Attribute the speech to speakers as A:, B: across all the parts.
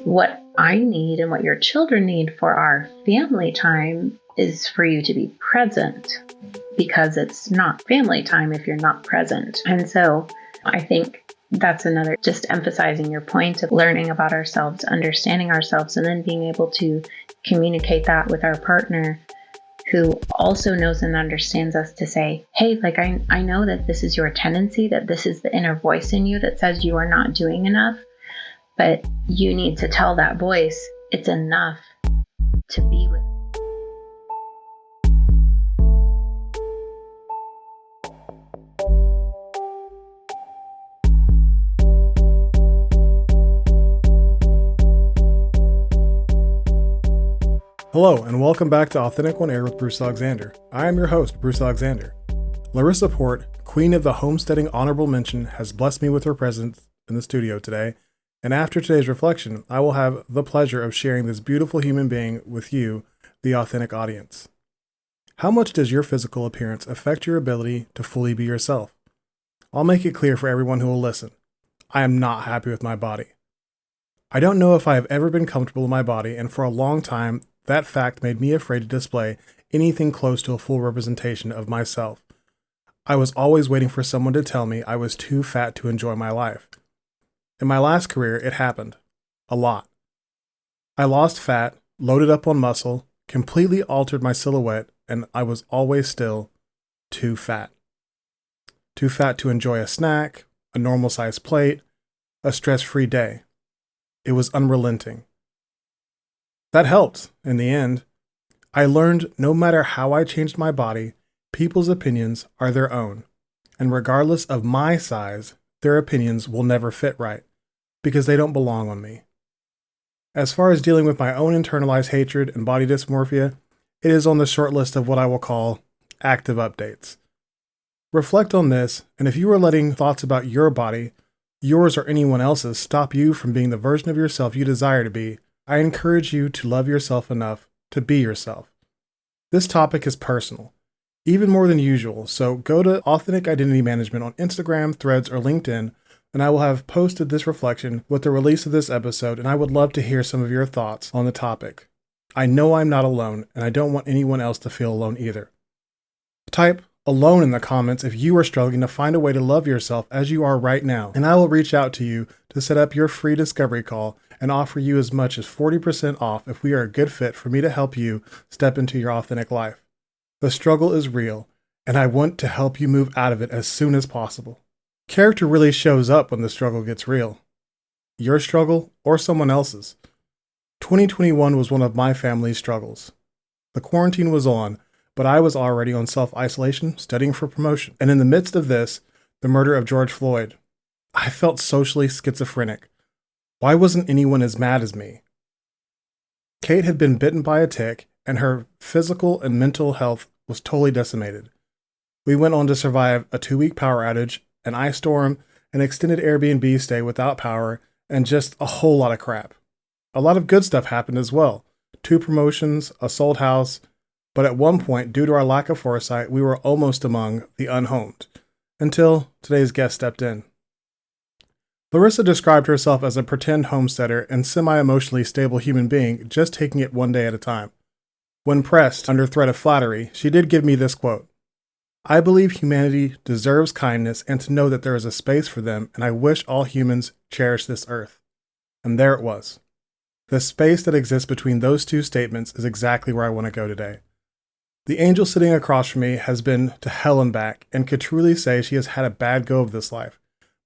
A: What I need and what your children need for our family time is for you to be present, because it's not family time if you're not present. And so I think that's another, just emphasizing your point of learning about ourselves, understanding ourselves, and then being able to communicate that with our partner who also knows and understands us, to say, hey, like, I know that this is your tendency, that this is the inner voice in you that says you are not doing enough, but you need to tell that voice it's enough to be with.
B: Hello, and welcome back to Authentic on Air with Bruce Alexander. I am your host, Bruce Alexander. Larissa Port, Queen of the Homesteading Honorable Mention, has blessed me with her presence in the studio today, and after today's reflection, I will have the pleasure of sharing this beautiful human being with you, the authentic audience. How much does your physical appearance affect your ability to fully be yourself? I'll make it clear for everyone who will listen. I am not happy with my body. I don't know if I have ever been comfortable in my body, and for a long time, that fact made me afraid to display anything close to a full representation of myself. I was always waiting for someone to tell me I was too fat to enjoy my life. In my last career, it happened. A lot. I lost fat, loaded up on muscle, completely altered my silhouette, and I was always still too fat. Too fat to enjoy a snack, a normal-sized plate, a stress-free day. It was unrelenting. That helped, in the end. I learned no matter how I changed my body, people's opinions are their own. And regardless of my size, their opinions will never fit right, because they don't belong on me. As far as dealing with my own internalized hatred and body dysmorphia, it is on the short list of what I will call active updates. Reflect on this, and if you are letting thoughts about your body, yours or anyone else's, stop you from being the version of yourself you desire to be, I encourage you to love yourself enough to be yourself. This topic is personal, even more than usual, so go to Authentic Identity Management on Instagram, Threads, or LinkedIn, and I will have posted this reflection with the release of this episode, and I would love to hear some of your thoughts on the topic. I know I'm not alone, and I don't want anyone else to feel alone either. Type alone in the comments if you are struggling to find a way to love yourself as you are right now, and I will reach out to you to set up your free discovery call and offer you as much as 40% off if we are a good fit for me to help you step into your authentic life. The struggle is real, and I want to help you move out of it as soon as possible. Character really shows up when the struggle gets real. Your struggle or someone else's. 2021 was one of my family's struggles. The quarantine was on, but I was already on self-isolation, studying for promotion. And in the midst of this, the murder of George Floyd, I felt socially schizophrenic. Why wasn't anyone as mad as me? Kate had been bitten by a tick, and her physical and mental health was totally decimated. We went on to survive a 2-week power outage, an ice storm, an extended Airbnb stay without power, and just a whole lot of crap. A lot of good stuff happened as well. 2 promotions, a sold house, but at one point, due to our lack of foresight, we were almost among the unhomed, until today's guest stepped in. Larissa described herself as a pretend homesteader and semi-emotionally stable human being, just taking it one day at a time. When pressed under threat of flattery, she did give me this quote: "I believe humanity deserves kindness and to know that there is a space for them, and I wish all humans cherish this earth." And there it was. The space that exists between those two statements is exactly where I want to go today. The angel sitting across from me has been to hell and back, and could truly say she has had a bad go of this life.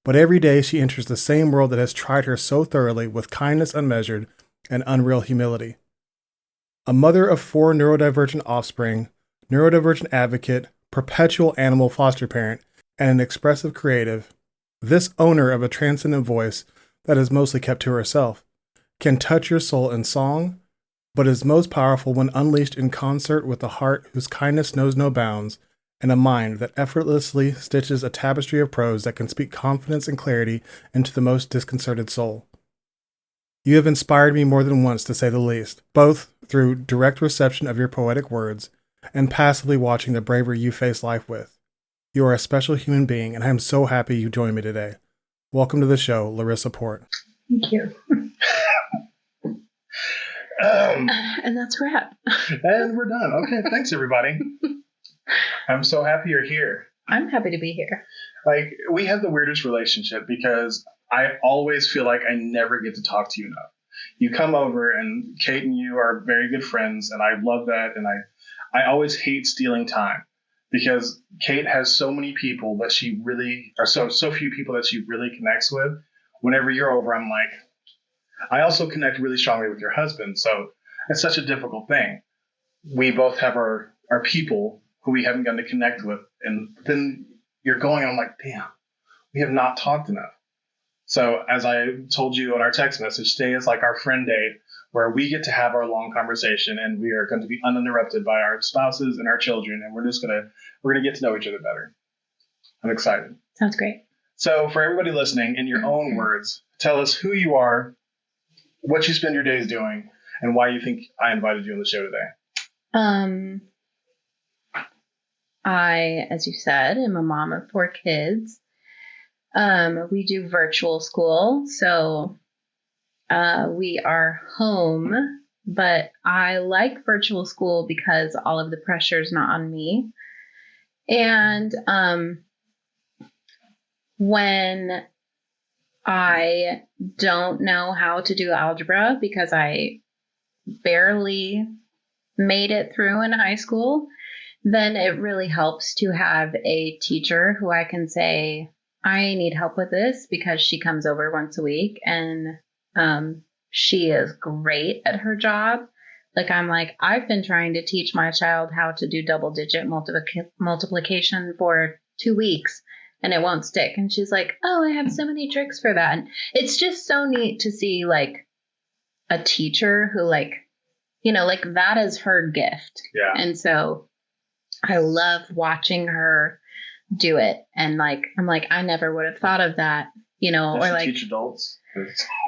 B: But every day she enters the same world that has tried her so thoroughly with kindness unmeasured and unreal humility. A mother of 4 neurodivergent offspring, neurodivergent advocate, perpetual animal foster parent, and an expressive creative, this owner of a transcendent voice that is mostly kept to herself, can touch your soul in song, but is most powerful when unleashed in concert with a heart whose kindness knows no bounds, and a mind that effortlessly stitches a tapestry of prose that can speak confidence and clarity into the most disconcerted soul. You have inspired me more than once, to say the least, both through direct reception of your poetic words and passively watching the bravery you face life with. You are a special human being, and I am so happy you joined me today. Welcome to the show, Larissa Port.
A: Thank you. And that's a wrap.
B: And we're done. Okay, thanks everybody. I'm so happy you're here.
A: I'm happy to be here.
B: Like, we have the weirdest relationship because I always feel like I never get to talk to you enough. You come over, and Kate and you are very good friends, and I love that. And I always hate stealing time because Kate has so many people that she really, or so few people that she really connects with. Whenever you're over, I'm like, I also connect really strongly with your husband. So it's such a difficult thing. We both have our people who we haven't gotten to connect with. And then you're going, I'm like, damn, we have not talked enough. So as I told you on our text message, today is like our friend day where we get to have our long conversation, and we are going to be uninterrupted by our spouses and our children. And we're going to get to know each other better. I'm excited.
A: Sounds great.
B: So for everybody listening, in your own words, tell us who you are, what you spend your days doing, and why you think I invited you on the show today.
A: I, as you said, am a mom of 4 kids. We do virtual school, so we are home, but I like virtual school because all of the pressure is not on me. And when I don't know how to do algebra because I barely made it through in high school, then it really helps to have a teacher who I can say, I need help with this, because she comes over once a week and she is great at her job. Like, I'm like, I've been trying to teach my child how to do double-digit multiplication for 2 weeks, and it won't stick. And she's like, oh, I have so many tricks for that. And it's just so neat to see, like, a teacher who, like, you know, like, that is her gift.
B: Yeah.
A: And so I love watching her do it. And, like, I'm like, I never would have thought of that, you know.
B: Does
A: or
B: she
A: like,
B: teach adults?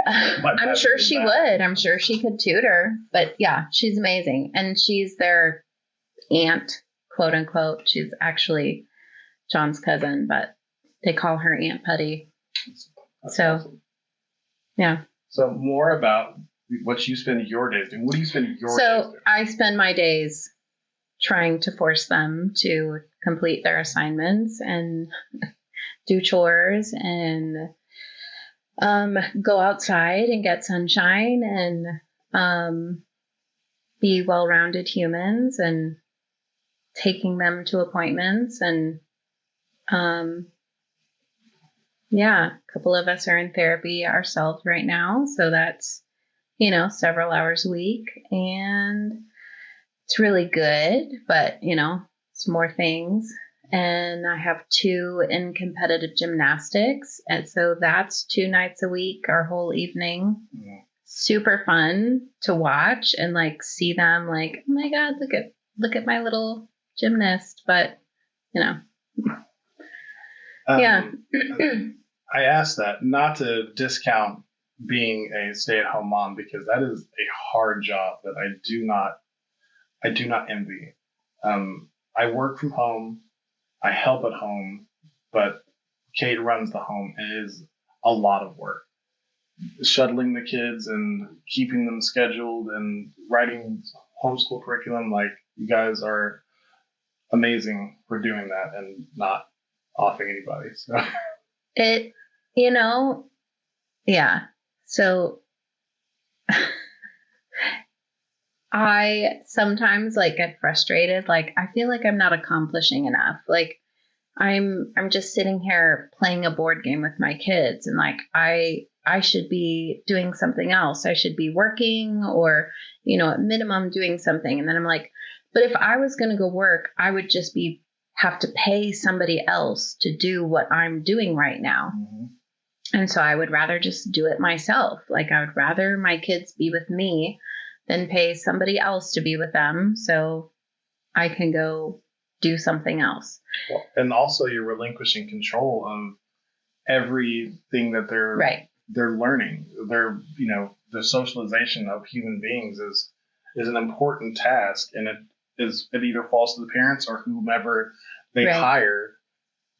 A: I'm sure she would. I'm sure she could tutor. But yeah, she's amazing. And she's their aunt, quote unquote. She's actually John's cousin, but they call her Aunt Putty.
B: That's
A: so
B: awesome.
A: Yeah.
B: So more about what you spend your days doing. What do you spend your days doing?
A: So I spend my days trying to force them to complete their assignments and do chores and go outside and get sunshine and be well-rounded humans, and taking them to appointments. And a couple of us are in therapy ourselves right now. So that's, you know, several hours a week, and it's really good, but, you know, it's more things. And I have 2 in competitive gymnastics. And so that's 2 nights a week, our whole evening.
B: Yeah.
A: Super fun to watch and, like, see them, like, oh my God, look at my little gymnast. But, you know, yeah.
B: I asked that not to discount being a stay-at-home mom, because that is a hard job that I do not envy. I work from home. I help at home, but Kate runs the home, and it is a lot of work. Shuttling the kids and keeping them scheduled and writing homeschool curriculum. Like, you guys are amazing for doing that and not offing anybody. So
A: It, you know, yeah. So I sometimes, like, get frustrated. Like, I feel like I'm not accomplishing enough. Like, I'm just sitting here playing a board game with my kids, and, like, I should be doing something else. I should be working, or, you know, at minimum doing something. And then I'm like, but if I was going to go work, I would just have to pay somebody else to do what I'm doing right now.
B: Mm-hmm.
A: And so I would rather just do it myself. Like, I would rather my kids be with me than pay somebody else to be with them, so I can go do something else.
B: Well, and also you're relinquishing control of everything that they're learning. The socialization of human beings is an important task, and it either falls to the parents or whomever they hire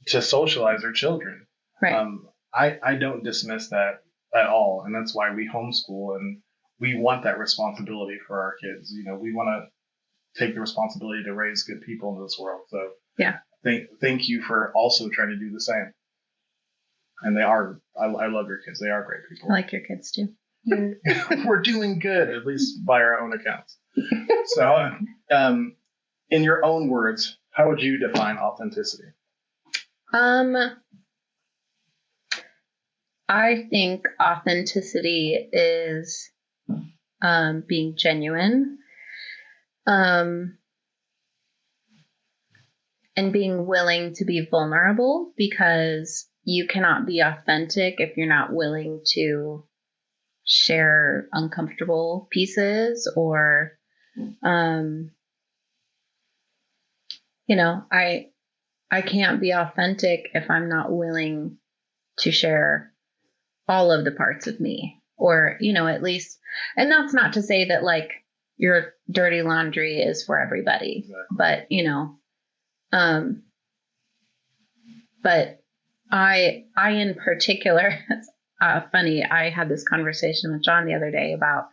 B: to socialize their children.
A: Right.
B: I don't dismiss that at all, and that's why we homeschool, and we want that responsibility for our kids. We want to take the responsibility to raise good people in this world. So
A: yeah,
B: thank you for also trying to do the same. And I love your kids. They are great people.
A: I like your kids too.
B: We're doing good, at least by our own accounts. So, in your own words, how would you define authenticity?
A: I think authenticity is being genuine, and being willing to be vulnerable, because you cannot be authentic if you're not willing to share uncomfortable pieces, or, I can't be authentic if I'm not willing to share all of the parts of me, or, at least, and that's not to say that like your dirty laundry is for everybody, exactly. But I in particular, funny, I had this conversation with John the other day about,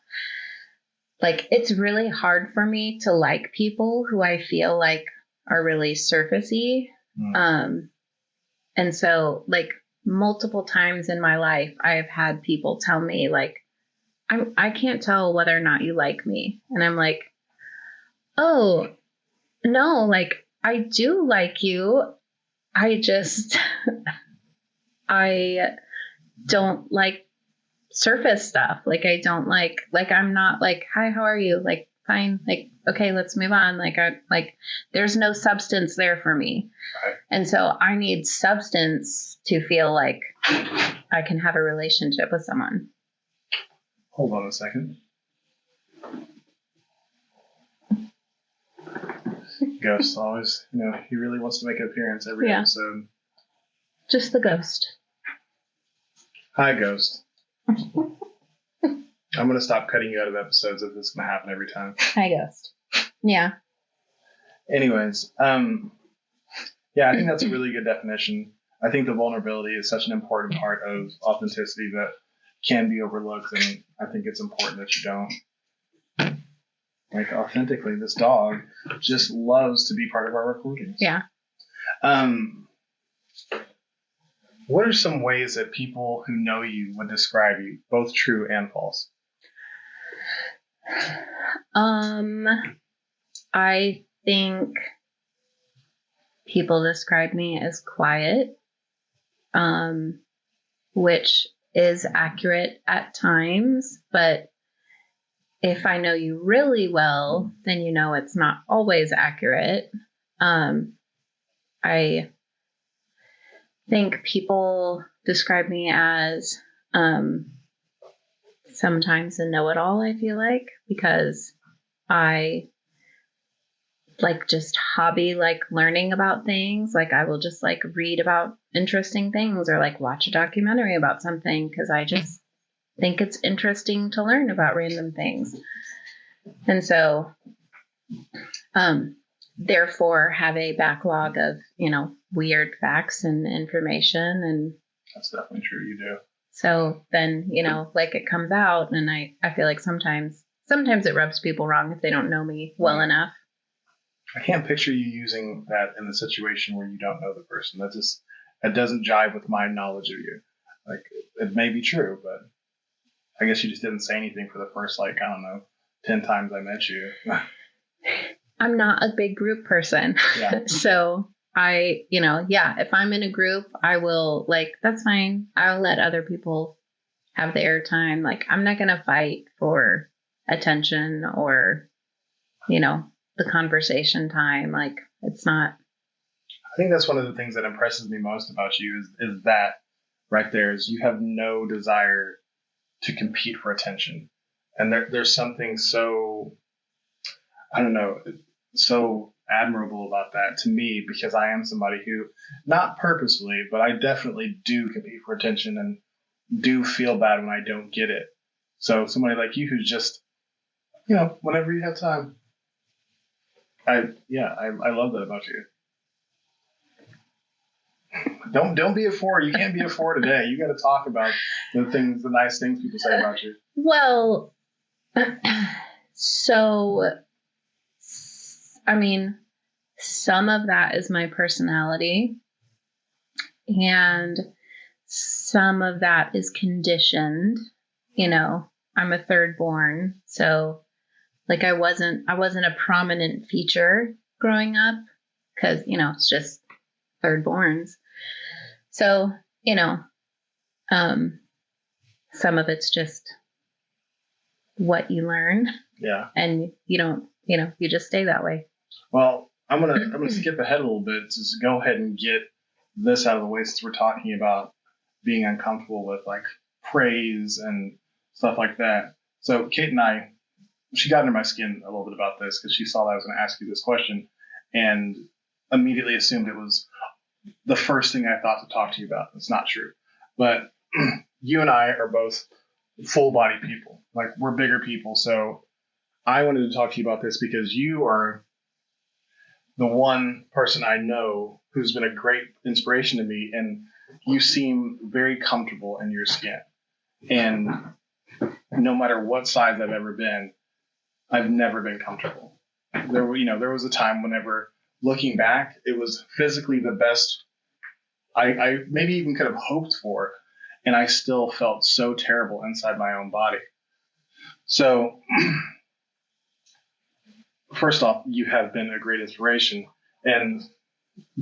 A: like, it's really hard for me to like people who I feel like are really surfacey. And so, like, multiple times in my life, I've had people tell me, like, I can't tell whether or not you like me. And I'm like, oh, no, like, I do like you. I just, I don't like surface stuff. Like, I don't like, I'm not like, hi, how are you? Like, fine. Like, okay, let's move on. Like, there's no substance there for me. Right. And so I need substance to feel like I can have a relationship with someone.
B: Hold on a second. Ghost always, he really wants to make an appearance every episode.
A: Just the ghost.
B: Hi, Ghost. I'm going to stop cutting you out of episodes if this is going to happen every time.
A: Hi, Ghost. Yeah.
B: Anyways, yeah, I think that's a really good definition. I think the vulnerability is such an important part of authenticity that can be overlooked, and I think it's important that you don't. Like, authentically, this dog just loves to be part of our recordings.
A: Yeah.
B: What are some ways that people who know you would describe you, both true and false?
A: I think people describe me as quiet, which is accurate at times, but if I know you really well, then it's not always accurate. I think people describe me as sometimes a know-it-all, I feel like, because I just hobby learning about things. Like, I will just read about interesting things, or watch a documentary about something because I just think it's interesting to learn about random things. And so therefore have a backlog of weird facts and information. And
B: that's definitely true, you do.
A: So then it comes out, and I feel like sometimes it rubs people wrong if they don't know me well enough.
B: I can't picture you using that in the situation where you don't know the person. That doesn't jive with my knowledge of you. Like, it may be true, but I guess you just didn't say anything for the first 10 times I met you.
A: I'm not a big group person.
B: Yeah.
A: So if I'm in a group, I will that's fine. I'll let other people have the airtime. I'm not going to fight for attention or, the conversation time. It's not.
B: I think that's one of the things that impresses me most about you is that right there is you have no desire to compete for attention. And there's something so, I don't know, so admirable about that to me, because I am somebody who, not purposely, but I definitely do compete for attention and do feel bad when I don't get it. So somebody like you who's just, whenever you have time. I love that about you. Don't be a four. You can't be a four today. You got to talk about the nice things people say about you.
A: Well, So, I mean, some of that is my personality, and some of that is conditioned. I'm a third born, so like I wasn't a prominent feature growing up because, it's just third borns. So, some of it's just what you learn.
B: Yeah.
A: And you don't, you just stay that way.
B: Well, I'm gonna skip ahead a little bit to go ahead and get this out of the way since we're talking about being uncomfortable with like praise and stuff like that. So Kate and I, she got under my skin a little bit about this because she saw that I was going to ask you this question and immediately assumed it was the first thing I thought to talk to you about. It's not true. But you and I are both full body people. Like we're bigger people. So I wanted to talk to you about this because you are the one person I know who's been a great inspiration to me, and you seem very comfortable in your skin. And no matter what size I've ever been, I've never been comfortable. There was a time whenever looking back, it was physically the best I maybe even could have hoped for, and I still felt so terrible inside my own body. So first off, you have been a great inspiration, and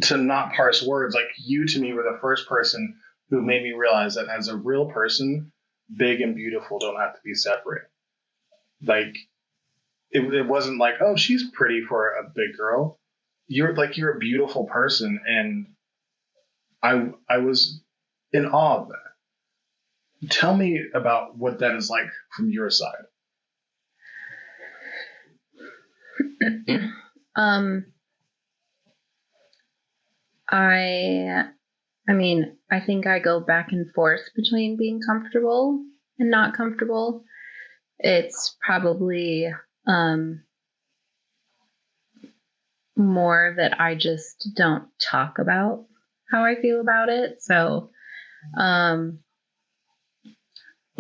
B: to not parse words, like you to me were the first person who made me realize that as a real person, big and beautiful don't have to be separate. Like it wasn't like, oh, she's pretty for a big girl. You're a beautiful person, and I was in awe of that. Tell me about what that is like from your side.
A: I think I go back and forth between being comfortable and not comfortable. It's probably more that I just don't talk about how I feel about it. So,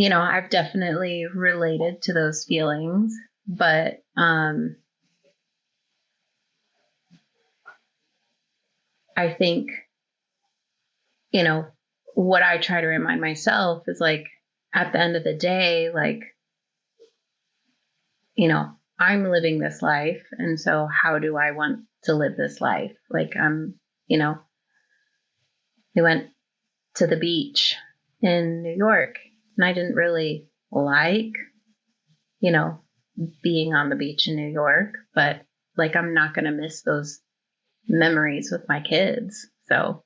A: I've definitely related to those feelings, but I think, what I try to remind myself is like, at the end of the day, like, I'm living this life. And so how do I want to live this life? Like, we went to the beach in New York, and I didn't really like, being on the beach in New York, but like, I'm not going to miss those memories with my kids. So,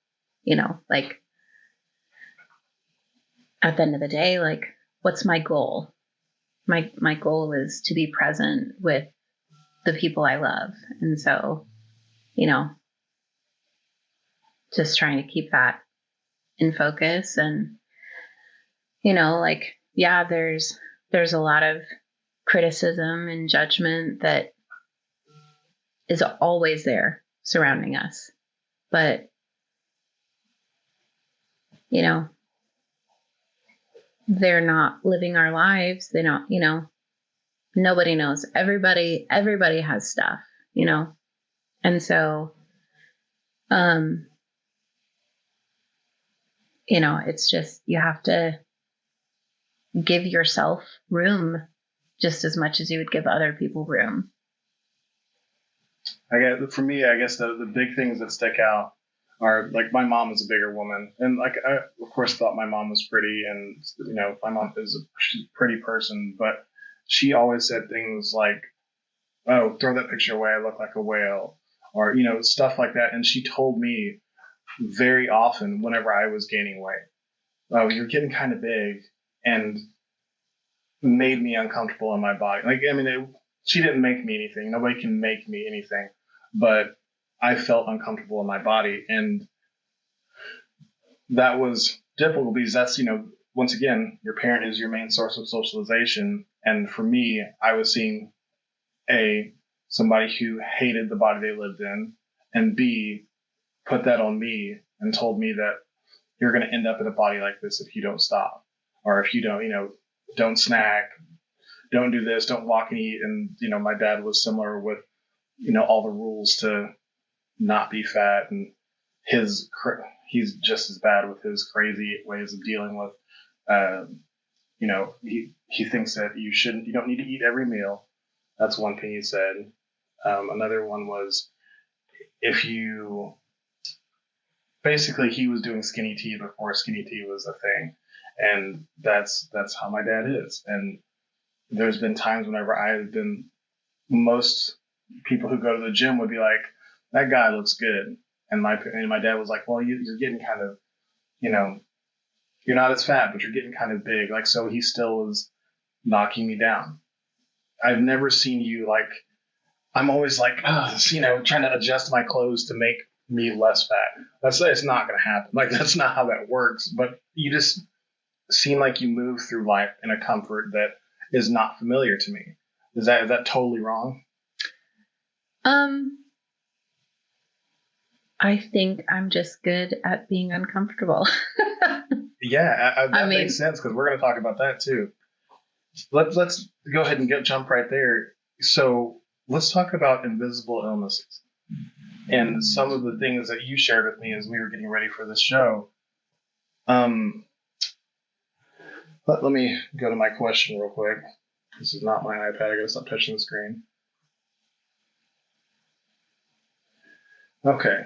A: like, at the end of the day, like, what's my goal? My goal is to be present with the people I love. And so, just trying to keep that in focus. And, like, yeah, there's a lot of criticism and judgment that is always there surrounding us. But, they're not living our lives. They don't, nobody knows. Everybody has stuff, And so, it's just, you have to give yourself room just as much as you would give other people room.
B: For me, I guess the big things that stick out are like my mom is a bigger woman, and like I of course thought my mom was pretty, and my mom she's a pretty person, but she always said things like, "Oh, throw that picture away. I look like a whale," or stuff like that. And she told me very often whenever I was gaining weight, "Oh, you're getting kind of big," and made me uncomfortable in my body. Like she didn't make me anything. Nobody can make me anything, but I felt uncomfortable in my body, and that was difficult because that's, once again, your parent is your main source of socialization. And for me, I was seeing somebody who hated the body they lived in, and B, put that on me and told me that you're going to end up in a body like this if you don't stop, or if you don't snack, don't do this, don't walk and eat. And, my dad was similar with, all the rules to not be fat, and he's just as bad with his crazy ways of dealing with, he thinks that you don't need to eat every meal. That's one thing he said. Another one was basically he was doing skinny tea before skinny tea was a thing. And that's how my dad is. And there's been times whenever I've been, most people who go to the gym would be like, that guy looks good. And my dad was like, well, you're getting kind of, you're not as fat, but you're getting kind of big. Like, so he still was knocking me down. I've never seen you like, I'm always like, trying to adjust my clothes to make me less fat. It's not going to happen. Like, that's not how that works. But you just seem like you move through life in a comfort that is not familiar to me. Is that totally wrong?
A: I think I'm just good at being uncomfortable.
B: Yeah, that makes sense, because we're going to talk about that too. Let's go ahead and jump right there. So let's talk about invisible illnesses and some of the things that you shared with me as we were getting ready for this show. Let me go to my question real quick. This is not my iPad. I gotta stop touching the screen. Okay.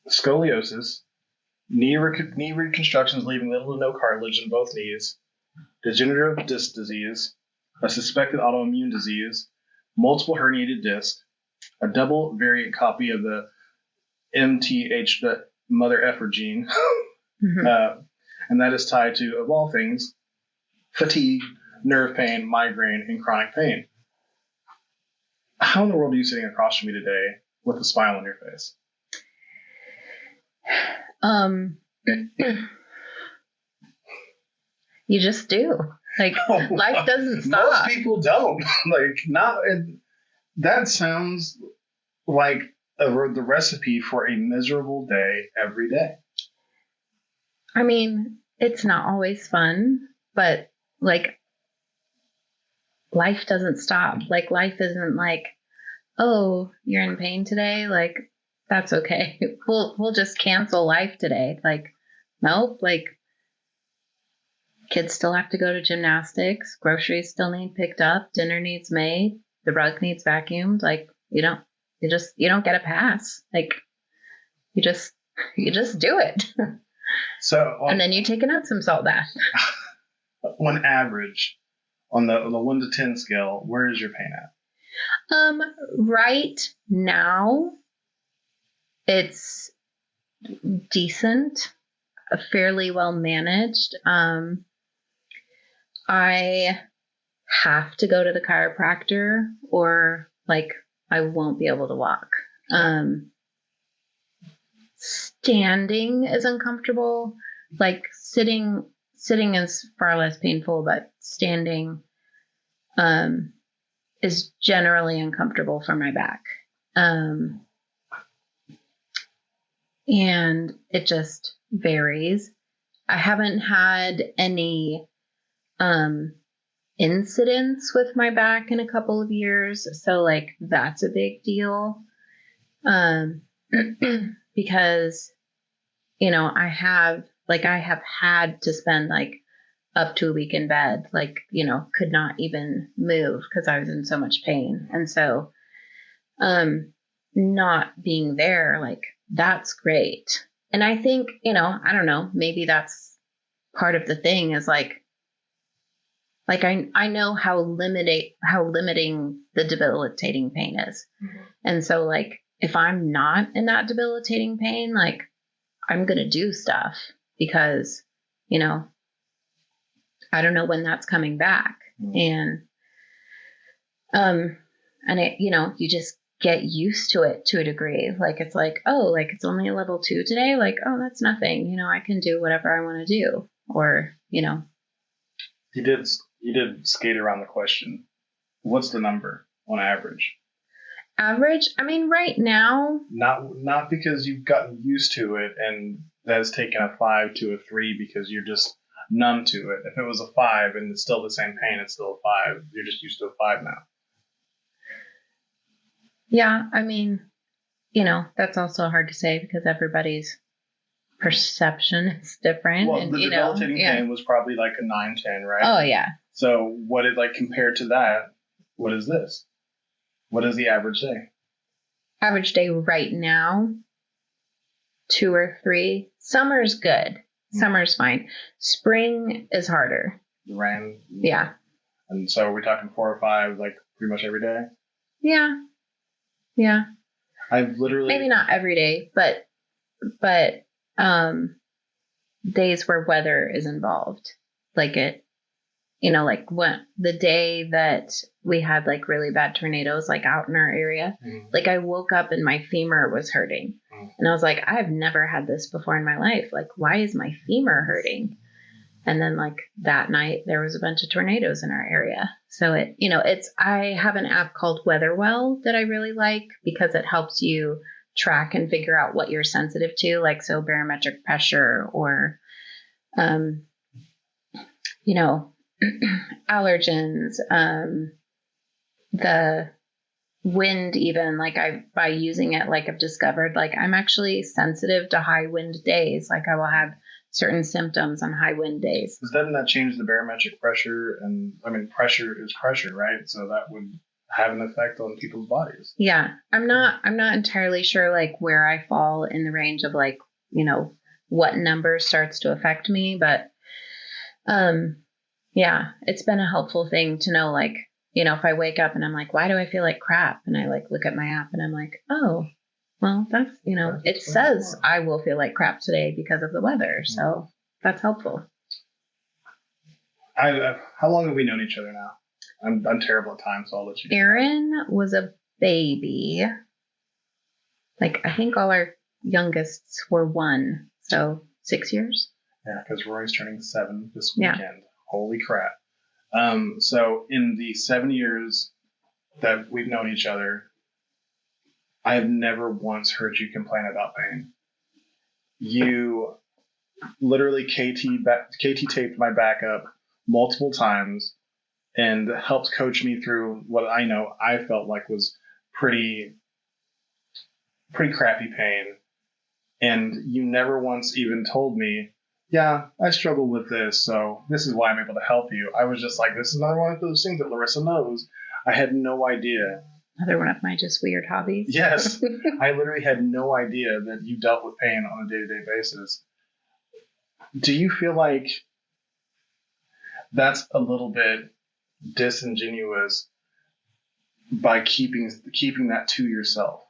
B: Scoliosis, knee reconstructions leaving little to no cartilage in both knees, degenerative disc disease, a suspected autoimmune disease, multiple herniated disc, a double variant copy of the MTH mother effer gene, and that is tied to, of all things, fatigue, nerve pain, migraine, and chronic pain. How in the world are you sitting across from me today with a smile on your face?
A: You just do. Like, life doesn't stop.
B: Most people don't. That sounds like the recipe for a miserable day every day.
A: I mean, it's not always fun, but like, life doesn't stop. Like, life isn't like, oh, you're in pain today. Like, that's okay. We'll just cancel life today. Like, nope. Like, kids still have to go to gymnastics. Groceries still need picked up. Dinner needs made. The rug needs vacuumed. Like, you don't get a pass. Like, you just do it.
B: So,
A: and then you take an Epsom salt bath.
B: On average, on the 1 to 10 scale, where is your pain at?
A: Right now, it's decent, fairly well managed. I have to go to the chiropractor, or like I won't be able to walk. Standing is uncomfortable. Like sitting is far less painful, but standing is generally uncomfortable for my back. And it just varies. I haven't had any incidents with my back in a couple of years, so like that's a big deal. Because I have had to spend like up to a week in bed, like, could not even move because I was in so much pain. And so not being there, like, that's great. And I think, I don't know, maybe that's part of the thing is like I know how limiting the debilitating pain is. Mm-hmm. And so like, if I'm not in that debilitating pain, like, I'm going to do stuff because, I don't know when that's coming back. Mm-hmm. And it, you just get used to it to a degree. Like, it's like, oh, like it's only a level 2 today. Like, oh, that's nothing. I can do whatever I want to do. Or,
B: You did skate around the question. What's the number on average?
A: Average? I mean, right now.
B: Not because you've gotten used to it and that has taken a 5 to a 3 because you're just numb to it. If it was a 5 and it's still the same pain, it's still a 5. You're just used to a 5 now.
A: Yeah, I mean, that's also hard to say because everybody's perception is different.
B: Well,
A: and
B: the debilitating pain was probably like a 9-10, right?
A: Oh, yeah.
B: So what is like compared to that? What is this? What is the average day?
A: Average day right now, 2 or 3. Summer's good. Summer's fine. Spring is harder.
B: The rain.
A: Yeah.
B: And so we're talking 4 or 5, like pretty much every day.
A: Yeah. Yeah.
B: I've literally
A: maybe not every day, but days where weather is involved, like like when the day that we had like really bad tornadoes, like out in our area, like I woke up and my femur was hurting. And I was like, I've never had this before in my life. Like, why is my femur hurting? And then like that night there was a bunch of tornadoes in our area. So I have an app called Weatherwell that I really like because it helps you track and figure out what you're sensitive to, like so barometric pressure or allergens, the wind, even like by using it, like I've discovered like I'm actually sensitive to high wind days. Like I will have certain symptoms on high wind days.
B: Doesn't that change the barometric pressure? And I mean, pressure is pressure, right? So that would have an effect on people's bodies.
A: Yeah. I'm not entirely sure like where I fall in the range of like, what number starts to affect me. But, yeah, it's been a helpful thing to know, like, if I wake up and I'm like, why do I feel like crap? And I like look at my app and I'm like, oh, well, that's, it says I will feel like crap today because of the weather. So that's helpful.
B: How long have we known each other now? I'm terrible at time, so I'll let you.
A: Aaron was a baby. Like, I think all our youngest were 1. So 6 years.
B: Yeah, because Roy's turning 7 this weekend.
A: Yeah.
B: Holy crap. So in the 7 years that we've known each other, I have never once heard you complain about pain. You literally KT taped my back up multiple times and helped coach me through what I know I felt like was pretty crappy pain. And you never once even told me, yeah, I struggle with this, so this is why I'm able to help you. I was just like, this is another one of those things that Larissa knows. I had no idea.
A: Another one of my just weird hobbies.
B: Yes. I literally had no idea that you dealt with pain on a day-to-day basis. Do you feel like that's a little bit disingenuous by keeping that to yourself?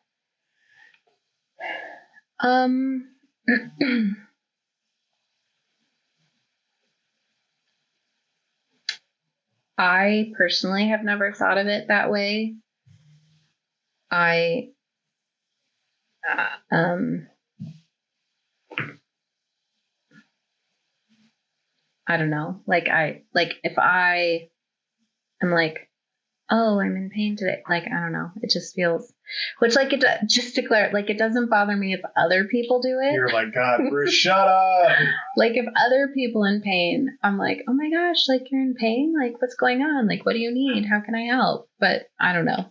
A: I personally have never thought of it that way. I don't know. Like if I am like, oh, I'm in pain today. Like, I don't know. It just feels, which like just to declare, like it doesn't bother me if other people do it.
B: You're like, God, Bruce, shut up.
A: Like if other people in pain, I'm like, oh my gosh, like you're in pain? Like what's going on? Like, what do you need? How can I help? But I don't know.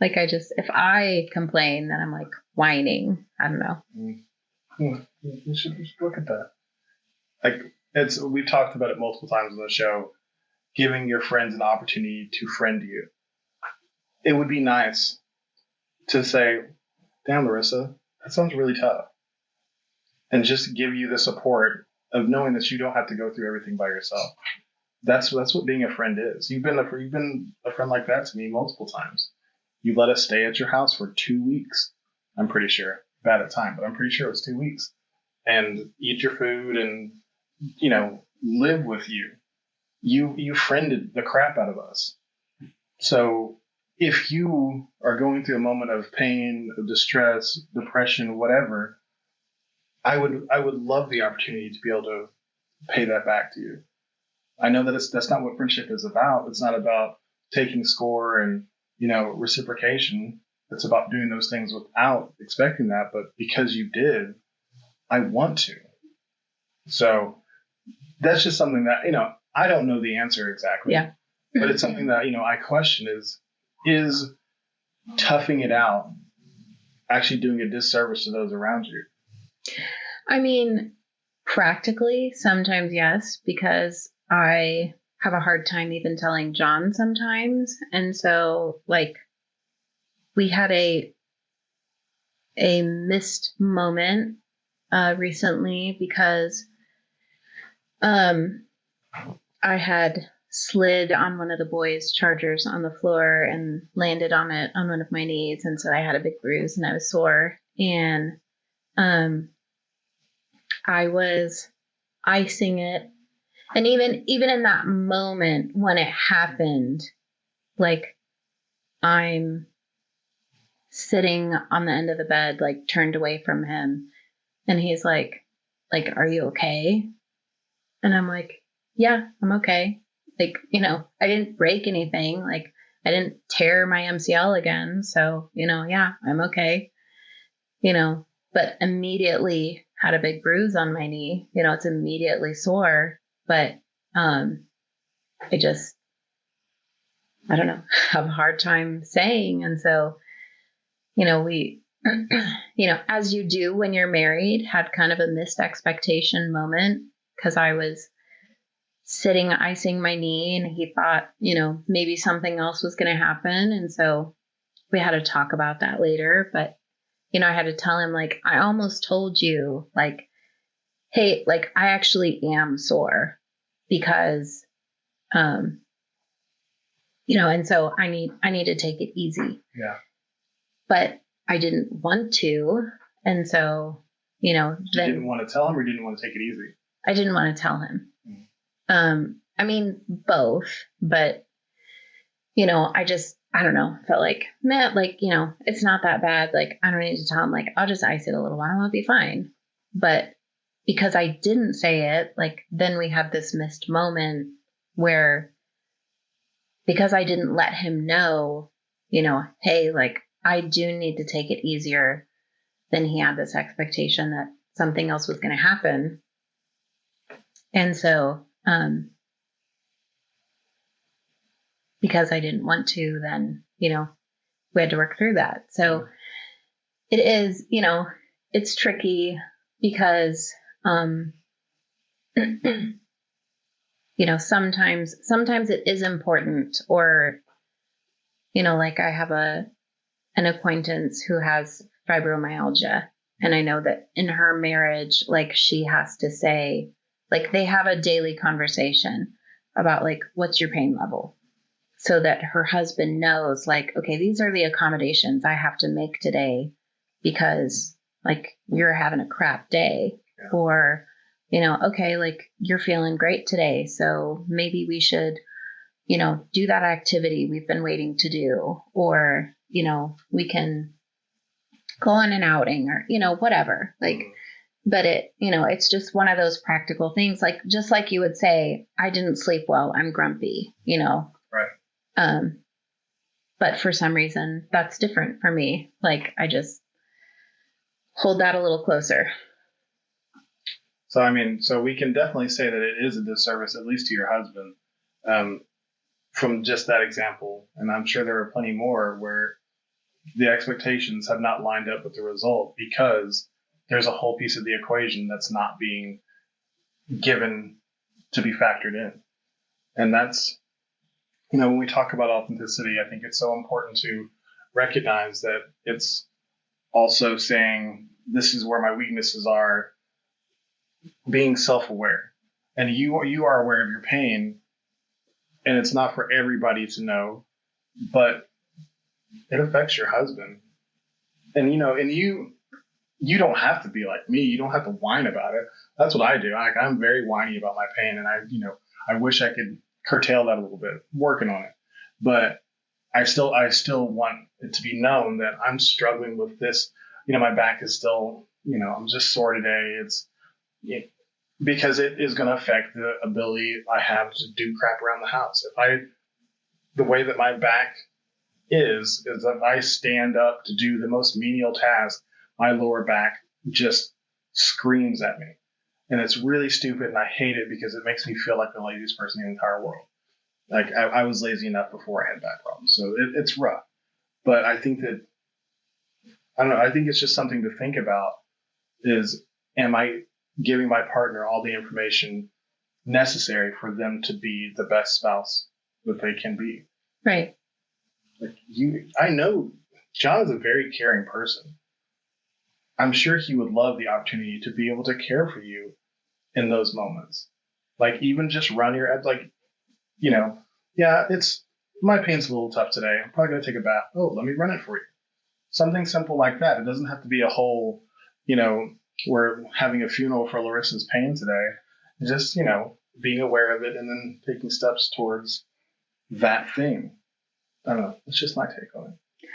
A: Like if I complain, then I'm like whining. I don't know.
B: You should look at that. Like we've talked about it multiple times on the show, giving your friends an opportunity to friend you. It would be nice to say, damn, Larissa, that sounds really tough. And just give you the support of knowing that you don't have to go through everything by yourself. That's what being a friend is. You've been a friend like that to me multiple times. You let us stay at your house for 2 weeks. I'm pretty sure. Bad at time, but I'm pretty sure it was 2 weeks. And eat your food and, live with you. You friended the crap out of us. So if you are going through a moment of pain, of distress, depression, whatever, I would love the opportunity to be able to pay that back to you. I know that that's not what friendship is about. It's not about taking score and, reciprocation. It's about doing those things without expecting that. But because you did, I want to. So that's just something that, I don't know the answer exactly.
A: Yeah.
B: But it's something that, I question is toughing it out actually doing a disservice to those around you?
A: I mean, practically, sometimes yes, because I have a hard time even telling John sometimes. And so, like, we had a missed moment recently because I had slid on one of the boys' chargers on the floor and landed on it on one of my knees. And so I had a big bruise and I was sore. And I was icing it. And even in that moment when it happened, like, I'm sitting on the end of the bed, like, turned away from him. And he's like, are you okay? And I'm like, yeah, I'm okay. Like, I didn't break anything. Like, I didn't tear my MCL again. So, yeah, I'm okay. But immediately had a big bruise on my knee. It's immediately sore. But I don't know, have a hard time saying. And so, we, as you do when you're married, had kind of a missed expectation moment because I was sitting icing my knee and he thought, maybe something else was going to happen. And so we had to talk about that later. But, I had to tell him, like, I almost told you, like, hey, like, I actually am sore because, and so I need to take it easy.
B: Yeah.
A: But I didn't want to. And so,
B: you didn't want to tell him or didn't want to take it easy?
A: I didn't want to tell him. I mean, both, but, I don't know, felt like, man, like, it's not that bad. Like, I don't need to tell him, like, I'll just ice it a little while. I'll be fine. But because I didn't say it, like, then we had this missed moment where, because I didn't let him know, hey, like, I do need to take it easier, then he had this expectation that something else was going to happen. And so, because I didn't want to, then, we had to work through that. So it is, it's tricky because, sometimes it is important, or, like, I have an acquaintance who has fibromyalgia, and I know that in her marriage, like, she has to say, like, they have a daily conversation about, like, what's your pain level? So that her husband knows, like, okay, these are the accommodations I have to make today because, like, you're having a crap day. Yeah. Or, okay, like, you're feeling great today. So maybe we should, do that activity we've been waiting to do. Or, we can go on an outing or, whatever. Like, but it's just one of those practical things. Like, just like you would say, I didn't sleep well, I'm grumpy,
B: Right.
A: But for some reason that's different for me. Like, I just hold that a little closer.
B: So, I mean, so we can definitely say that it is a disservice, at least to your husband, from just that example. And I'm sure there are plenty more where the expectations have not lined up with the result because there's a whole piece of the equation that's not being given to be factored in. And that's, when we talk about authenticity, I think it's so important to recognize that it's also saying, this is where my weaknesses are, being self-aware. And you are aware of your pain, and it's not for everybody to know, but it affects your husband. And, and you don't have to be like me. You don't have to whine about it. That's what I do. I'm very whiny about my pain, and I wish I could curtail that a little bit, working on it. But I still want it to be known that I'm struggling with this. My back is still, I'm just sore today. Because it is going to affect the ability I have to do crap around the house. The way that my back is that I stand up to do the most menial task, my lower back just screams at me. And it's really stupid, and I hate it because it makes me feel like the laziest person in the entire world. Like, I was lazy enough before I had back problems, so it's rough. But I think that, I don't know, I think it's just something to think about is, am I giving my partner all the information necessary for them to be the best spouse that they can be?
A: Right.
B: Like, I know John is a very caring person. I'm sure he would love the opportunity to be able to care for you in those moments. Like, even just run your, like, yeah, my pain's a little tough today. I'm probably going to take a bath. Oh, let me run it for you. Something simple like that. It doesn't have to be a whole, we're having a funeral for Larissa's pain today. Just, being aware of it and then taking steps towards that thing. I don't know. It's just my take on it.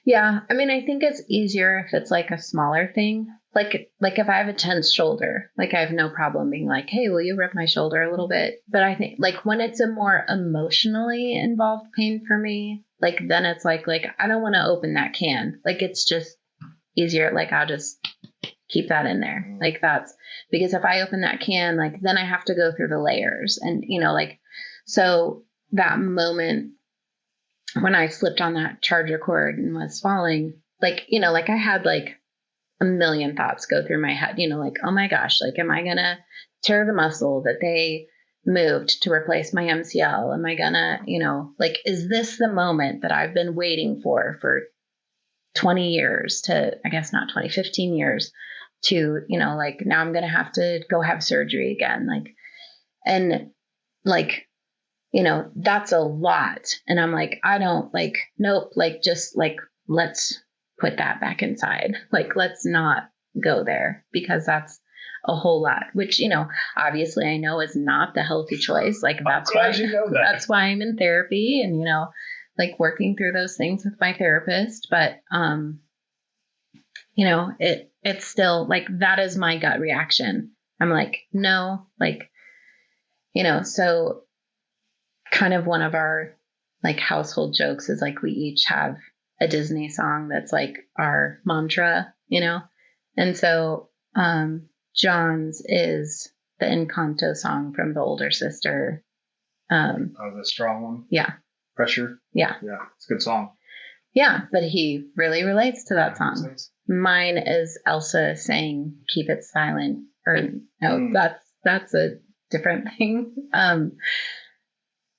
A: Yeah. I mean, I think it's easier if it's like a smaller thing. Like if I have a tense shoulder, like I have no problem being like, hey, will you rub my shoulder a little bit? But I think like when it's a more emotionally involved pain for me, like then it's like I don't want to open that can. Like it's just easier. Like I'll just keep that in there. Like that's because if I open that can, like then I have to go through the layers and, so that moment when I slipped on that charger cord and was falling, like I had like a million thoughts go through my head, like, oh my gosh, like, am I going to tear the muscle that they moved to replace my MCL? Am I going to, like, is this the moment that I've been waiting for 20 years to, I guess not 20, 15 years to, like now I'm going to have to go have surgery again. Like, and like, that's a lot. And I'm like, I don't like, nope, like, just like, let's put that back inside. Like, let's not go there because that's a whole lot, which, obviously I know is not the healthy choice. Like that's why, that's why I'm in therapy and, like working through those things with my therapist. But, it's still like, that is my gut reaction. I'm like, no, like, so kind of one of our like household jokes is like, we each have a Disney song that's like our mantra, and so John's is the Encanto song from the older sister.
B: The strong one.
A: Yeah.
B: Pressure.
A: Yeah.
B: Yeah. It's a good song.
A: Yeah. But he really relates to that song. Mine is Elsa saying, keep it silent. Or no, that's a different thing.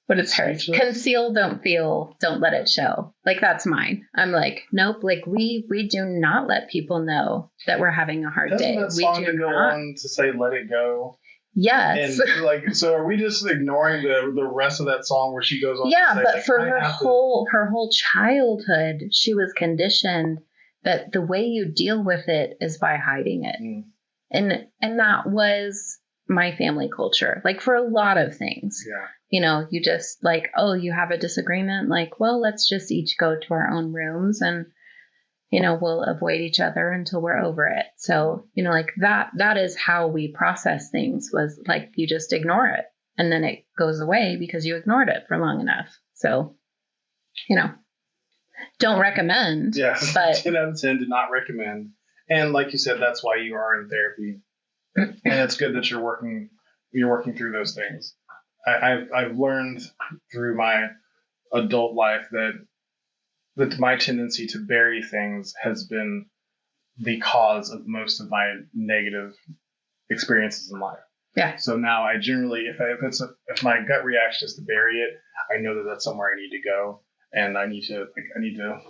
A: But it's hers. Conceal, don't feel, don't let it show. Like that's mine. I'm like, nope. Like we do not let people know that we're having a hard day.
B: Doesn't that song go on to say "Let It Go"?
A: Yes.
B: And like, so are we just ignoring the rest of that song where she goes on?
A: Yeah,
B: to say,
A: but
B: like,
A: for her whole childhood, she was conditioned that the way you deal with it is by hiding it, and that was my family culture. Like for a lot of things.
B: Yeah.
A: You just like, oh, you have a disagreement. Like, well, let's just each go to our own rooms and, we'll avoid each other until we're over it. So, like that is how we process things was like, you just ignore it and then it goes away because you ignored it for long enough. So, don't recommend.
B: Yeah.
A: But
B: 10 out of 10 did not recommend. And like you said, that's why you are in therapy. And it's good that you're working through those things. I've learned through my adult life that my tendency to bury things has been the cause of most of my negative experiences in life.
A: Yeah.
B: So now I generally, if my gut reaction is to bury it, I know that that's somewhere I need to go, and I need to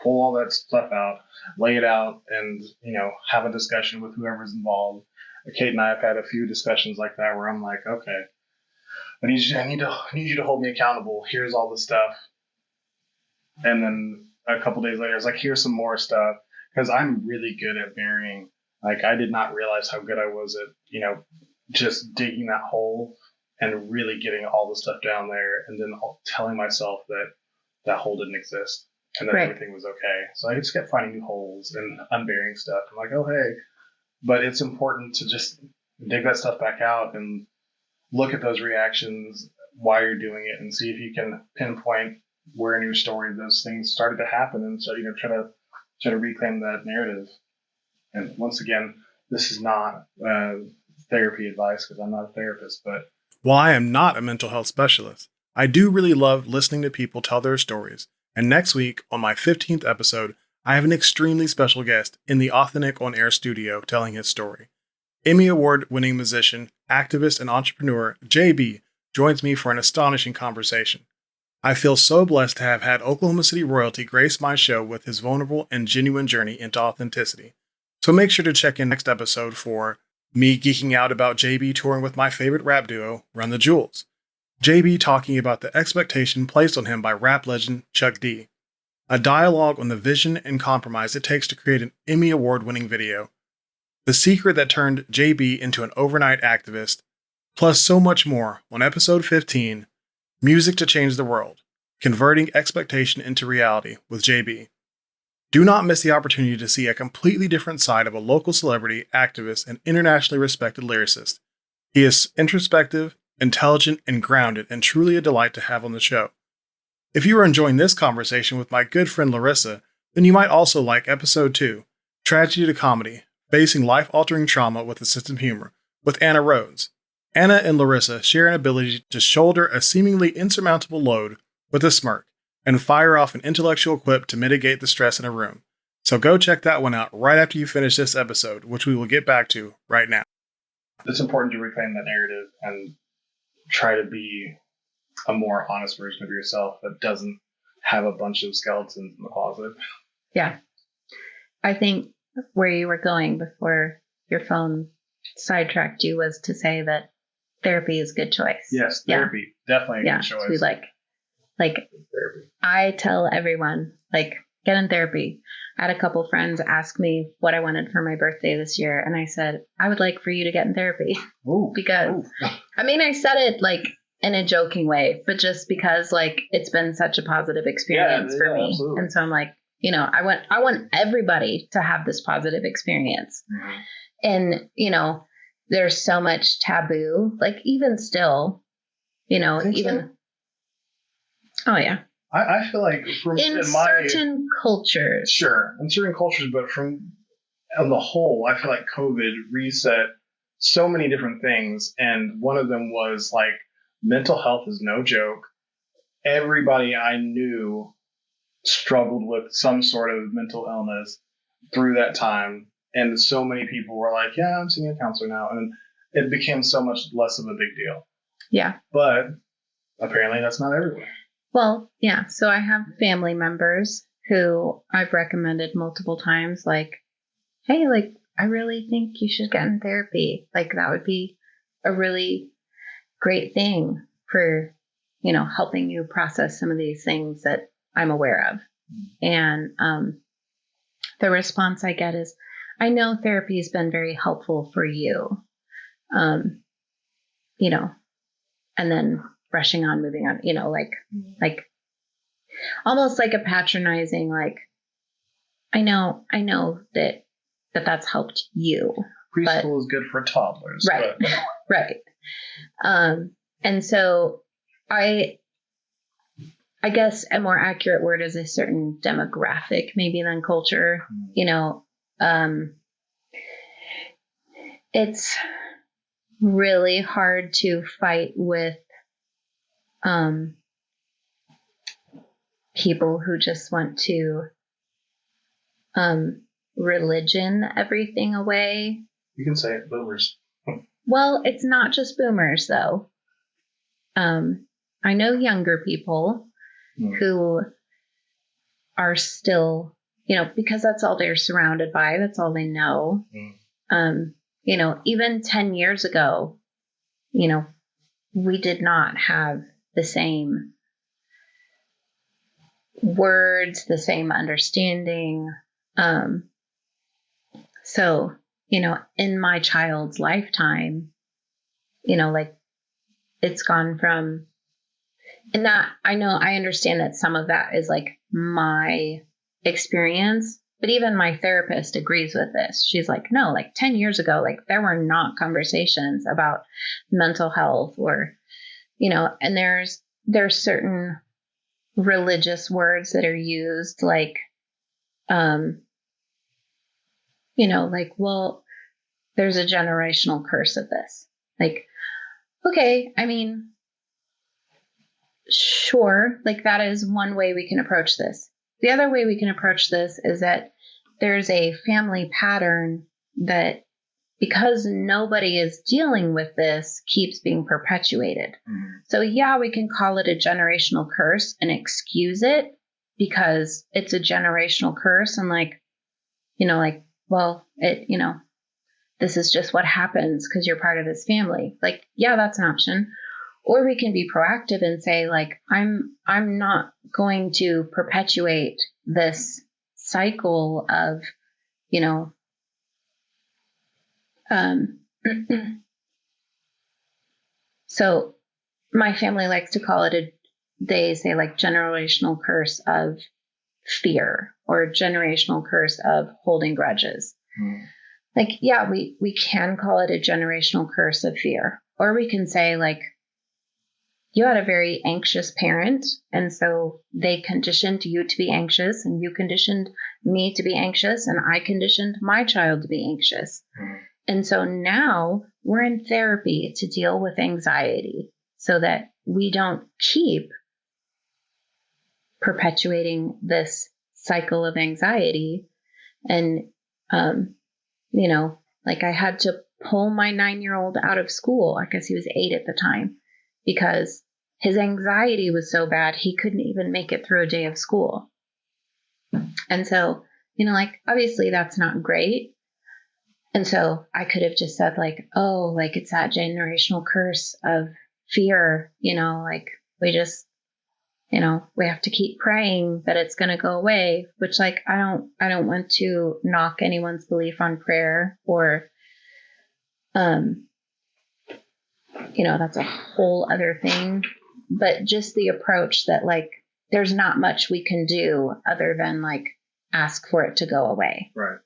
B: pull all that stuff out, lay it out, and have a discussion with whoever's involved. Kate and I have had a few discussions like that where I'm like, okay, I need you to hold me accountable. Here's all the stuff. And then a couple days later, it's like, here's some more stuff. Because I'm really good at burying. Like, I did not realize how good I was at, just digging that hole and really getting all the stuff down there. And then telling myself that hole didn't exist and that everything was okay. So I just kept finding new holes and unburying stuff. I'm like, oh, hey. But it's important to just dig that stuff back out and look at those reactions while you're doing it and see if you can pinpoint where in your story those things started to happen, and so try to reclaim that narrative. And once again, this is not
C: therapy advice because I'm not a therapist, but
B: While I am not a mental health specialist, I do really love listening to people tell their stories. And next week, on my 15th episode, I have an extremely special guest in the Authentic on Air studio telling his story. Emmy Award-winning musician, activist, and entrepreneur JB joins me for an astonishing conversation. I feel so blessed to have had Oklahoma City royalty grace my show with his vulnerable and genuine journey into authenticity. So make sure to check in next episode for me geeking out about JB touring with my favorite rap duo, Run the Jewels. JB talking about the expectation placed on him by rap legend Chuck D. A dialogue on the vision and compromise it takes to create an Emmy Award-winning video. The secret that turned JB into an overnight activist, plus so much more on episode 15, Music to Change the World, Converting Expectation into Reality with JB. Do not miss the opportunity to see a completely different side of a local celebrity, activist, and internationally respected lyricist. He is introspective, intelligent, and grounded, and truly a delight to have on the show. If you are enjoying this conversation with my good friend Larissa, then you might also like episode 2, Tragedy to Comedy, Facing Life-Altering Trauma with a Sense of Humor, with Anna Rhodes. Anna and Larissa share an ability to shoulder a seemingly insurmountable load with a smirk and fire off an intellectual quip to mitigate the stress in a room. So go check that one out right after you finish this episode, which we will get back to right now.
C: it's important to reclaim that narrative and try to be a more honest version of yourself that doesn't have a bunch of skeletons in the closet.
A: Yeah. I think where you were going before your phone sidetracked you was to say that therapy is a good choice.
C: Yes, therapy. Definitely a good choice.
A: So like
C: therapy.
A: I tell everyone, like, get in therapy. I had a couple friends ask me what I wanted for my birthday this year. And I said, I would like for you to get in therapy.
C: Ooh,
A: because, I mean, I said it like in a joking way, but just because like it's been such a positive experience for me.
C: Absolutely.
A: And so I'm like, you know, I want everybody to have this positive experience.
C: Mm-hmm.
A: And, you know, there's so much taboo, like even still, you know, even, oh yeah.
C: I feel like
A: in certain cultures.
C: Sure, in certain cultures, but on the whole, I feel like COVID reset so many different things. And one of them was like mental health is no joke. Everybody I knew struggled with some sort of mental illness through that time. And so many people were like, yeah, I'm seeing a counselor now. And it became so much less of a big deal.
A: Yeah.
C: But apparently that's not everywhere.
A: Well, yeah. So I have family members who I've recommended multiple times, like, hey, like, I really think you should get in therapy. Like, that would be a really great thing for, you know, helping you process some of these things that I'm aware of. And the response I get is, I know therapy has been very helpful for you. You know, and then brushing on, moving on, you know, like almost like a patronizing, like, I know that's helped you.
C: Preschool is good for toddlers.
A: Right. But. Right. And so I guess a more accurate word is a certain demographic, maybe than culture, you know, it's really hard to fight with people who just want to religion everything away.
C: You can say it, boomers.
A: Well, it's not just boomers, though. I know younger people who are still, you know, because that's all they're surrounded by. That's all they know. You know, even 10 years ago, you know, we did not have the same words, the same understanding. So, you know, in my child's lifetime, you know, like it's gone from, and that I understand that some of that is like my experience, but even my therapist agrees with this. She's like, no, like 10 years ago, like there were not conversations about mental health or, you know, and there's certain religious words that are used like, you know, like, well, there's a generational curse of this. Like, okay, I mean, sure, like that is one way we can approach this. The other way we can approach this is that there's a family pattern that, because nobody is dealing with this, keeps being perpetuated. Mm-hmm. So yeah, we can call it a generational curse and excuse it because it's a generational curse. And like, well, this is just what happens because you're part of this family. Like, yeah, that's an option. Or we can be proactive and say, like, I'm not going to perpetuate this cycle of, so my family likes to call it they say like generational curse of fear or generational curse of holding grudges. Like, yeah, we can call it a generational curse of fear, or we can say like, you had a very anxious parent, and so they conditioned you to be anxious, and you conditioned me to be anxious, and I conditioned my child to be anxious. And so now we're in therapy to deal with anxiety so that we don't keep perpetuating this cycle of anxiety. And, like I had to pull my 9-year-old out of school. I guess he was 8 at the time, because his anxiety was so bad, he couldn't even make it through a day of school. And so, like, obviously that's not great. And so I could have just said like, oh, like it's that generational curse of fear, like we just, we have to keep praying that it's going to go away, which like, I don't want to knock anyone's belief on prayer or, that's a whole other thing, but just the approach that like, there's not much we can do other than like ask for it to go away.
C: Right.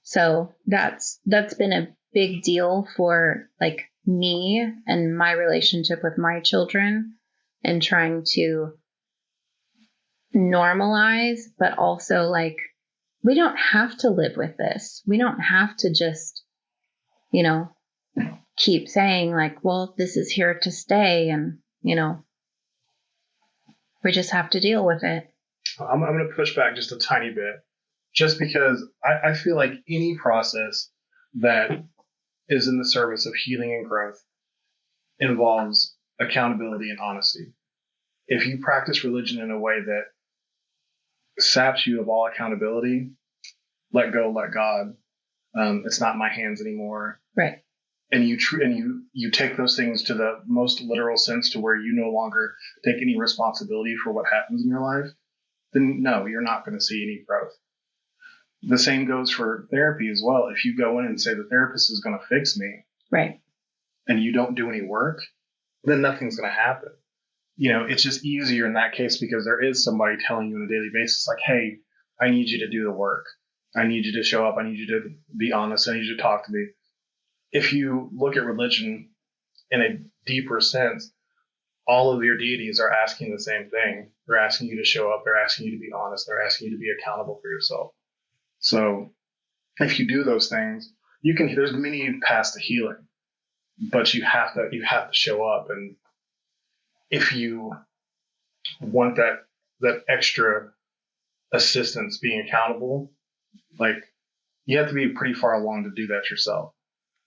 A: So that's been a big deal for like me and my relationship with my children, and trying to normalize, but also like, we don't have to live with this. We don't have to just, keep saying like, well, this is here to stay. And, we just have to deal with it.
C: I'm going to push back just a tiny bit, just because I feel like any process that is in the service of healing and growth involves accountability and honesty. If you practice religion in a way that saps you of all accountability, let go, let God. It's not in my hands anymore.
A: Right.
C: And you take those things to the most literal sense, to where you no longer take any responsibility for what happens in your life, then no, you're not going to see any growth. The same goes for therapy as well. If you go in and say the therapist is going to fix me,
A: right,
C: and you don't do any work, then nothing's going to happen. It's just easier in that case because there is somebody telling you on a daily basis, like, hey, I need you to do the work. I need you to show up. I need you to be honest. I need you to talk to me. If you look at religion in a deeper sense, all of your deities are asking the same thing. They're asking you to show up. They're asking you to be honest. They're asking you to be accountable for yourself. So if you do those things, there's many paths to healing, but you have to show up. And if you want that extra assistance being accountable, like, you have to be pretty far along to do that yourself.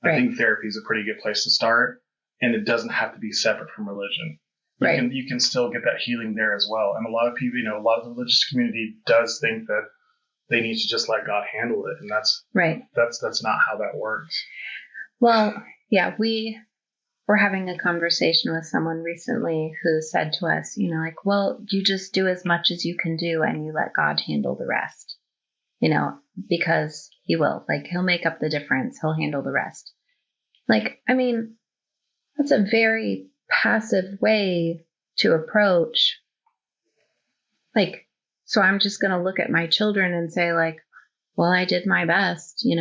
C: Right. I think therapy is a pretty good place to start, and it doesn't have to be separate from religion. You can still get that healing there as well. And a lot of people, a lot of the religious community does think that they need to just let God handle it, and that's right. That's not how that works.
A: Well, yeah, we were having a conversation with someone recently who said to us, like, well, you just do as much as you can do, and you let God handle the rest. Because he will, like, he'll make up the difference. He'll handle the rest. Like, I mean, that's a very passive way to approach. Like, so I'm just going to look at my children and say like, well, I did my best,
C: I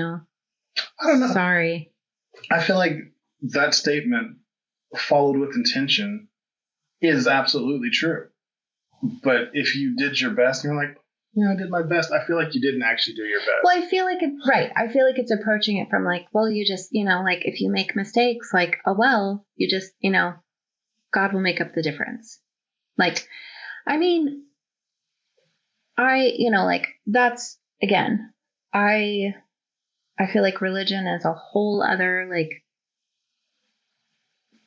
C: don't know.
A: Sorry.
C: I feel like that statement, followed with intention, is absolutely true. But if you did your best and you're like, I did my best. I feel like you didn't actually do your best.
A: Well, I feel like I feel like it's approaching it from like, well, you just, like if you make mistakes, like, oh, well, you just, God will make up the difference. Like, I mean, like that's, again, I feel like religion is a whole other, like,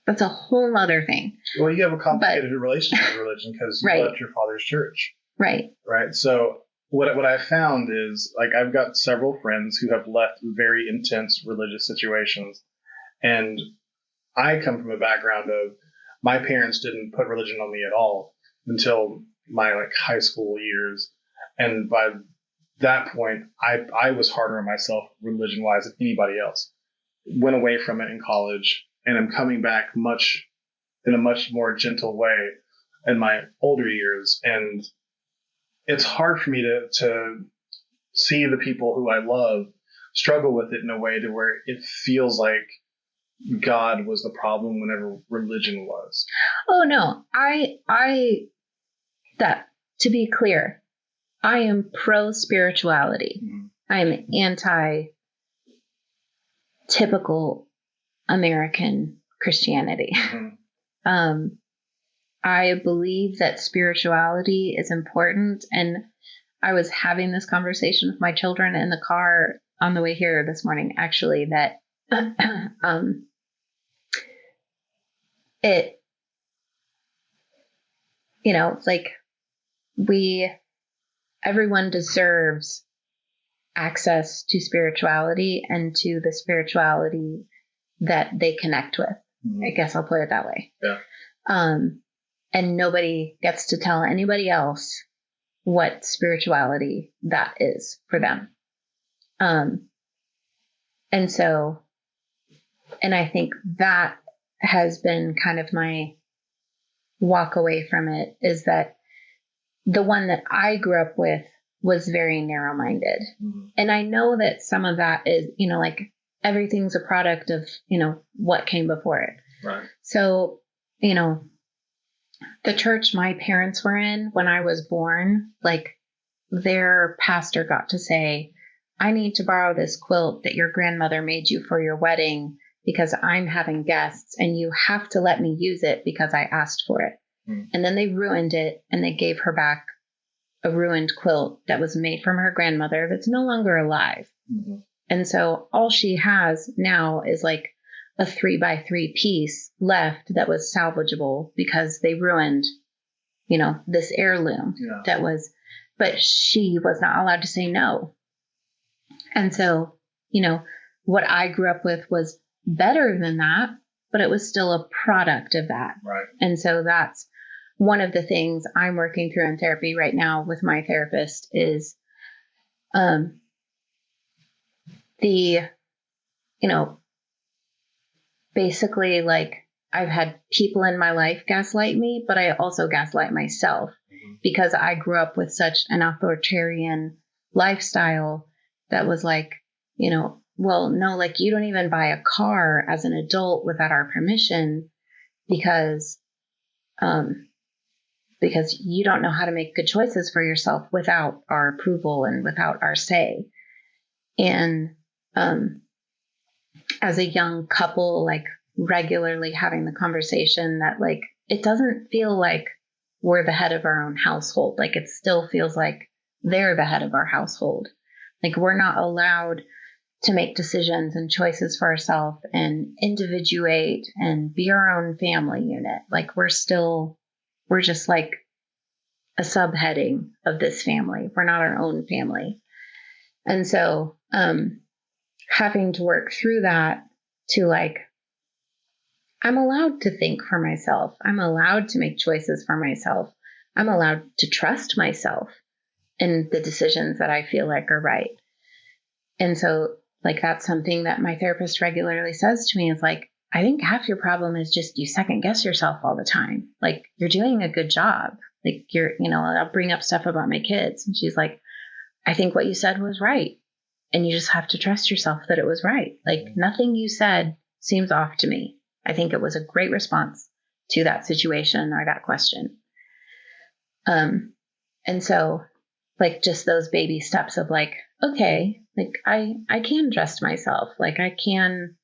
A: that's a whole other thing.
C: Well, you have a complicated relationship with religion because you left your father's church.
A: Right.
C: Right. So what I found is, like, I've got several friends who have left very intense religious situations. And I come from a background of, my parents didn't put religion on me at all until my high school years. And by that point, I was harder on myself religion wise than anybody else. Went away from it in college, and I'm coming back in a much more gentle way in my older years. And it's hard for me to see the people who I love struggle with it in a way to where it feels like God was the problem whenever religion was.
A: Oh no, to be clear, I am pro spirituality. Mm-hmm. I am anti typical American Christianity. Mm-hmm. I believe that spirituality is important. And I was having this conversation with my children in the car on the way here this morning, actually, that like everyone deserves access to spirituality and to the spirituality that they connect with. Mm-hmm. I guess I'll put it that way.
C: Yeah.
A: And nobody gets to tell anybody else what spirituality that is for them. And I think that has been kind of my walk away from it, is that the one that I grew up with was very narrow-minded. Mm-hmm. And I know that some of that is, like everything's a product of, what came before it.
C: Right.
A: So, the church my parents were in when I was born, like their pastor got to say, I need to borrow this quilt that your grandmother made you for your wedding because I'm having guests and you have to let me use it because I asked for it. Mm. And then they ruined it and they gave her back a ruined quilt that was made from her grandmother that's no longer alive. Mm-hmm. And so all she has now is like a 3x3 piece left that was salvageable because they ruined, this heirloom that was, but she was not allowed to say no. And so, what I grew up with was better than that, but it was still a product of that.
C: Right.
A: And so that's one of the things I'm working through in therapy right now with my therapist is, basically, like, I've had people in my life gaslight me, but I also gaslight myself because I grew up with such an authoritarian lifestyle that was like, well, no, like you don't even buy a car as an adult without our permission because you don't know how to make good choices for yourself without our approval and without our say. And as a young couple, like regularly having the conversation that like, it doesn't feel like we're the head of our own household. Like it still feels like they're the head of our household. Like we're not allowed to make decisions and choices for ourselves and individuate and be our own family unit. Like we're just like a subheading of this family. We're not our own family. And so, having to work through that to like, I'm allowed to think for myself. I'm allowed to make choices for myself. I'm allowed to trust myself in the decisions that I feel like are right. And so like, that's something that my therapist regularly says to me is like, I think half your problem is just you second guess yourself all the time. Like you're doing a good job. Like I'll bring up stuff about my kids and she's like, I think what you said was right. And you just have to trust yourself that it was right. Like nothing you said seems off to me. I think it was a great response to that situation or that question. And so like just those baby steps of like, okay, like I can trust myself. Like I can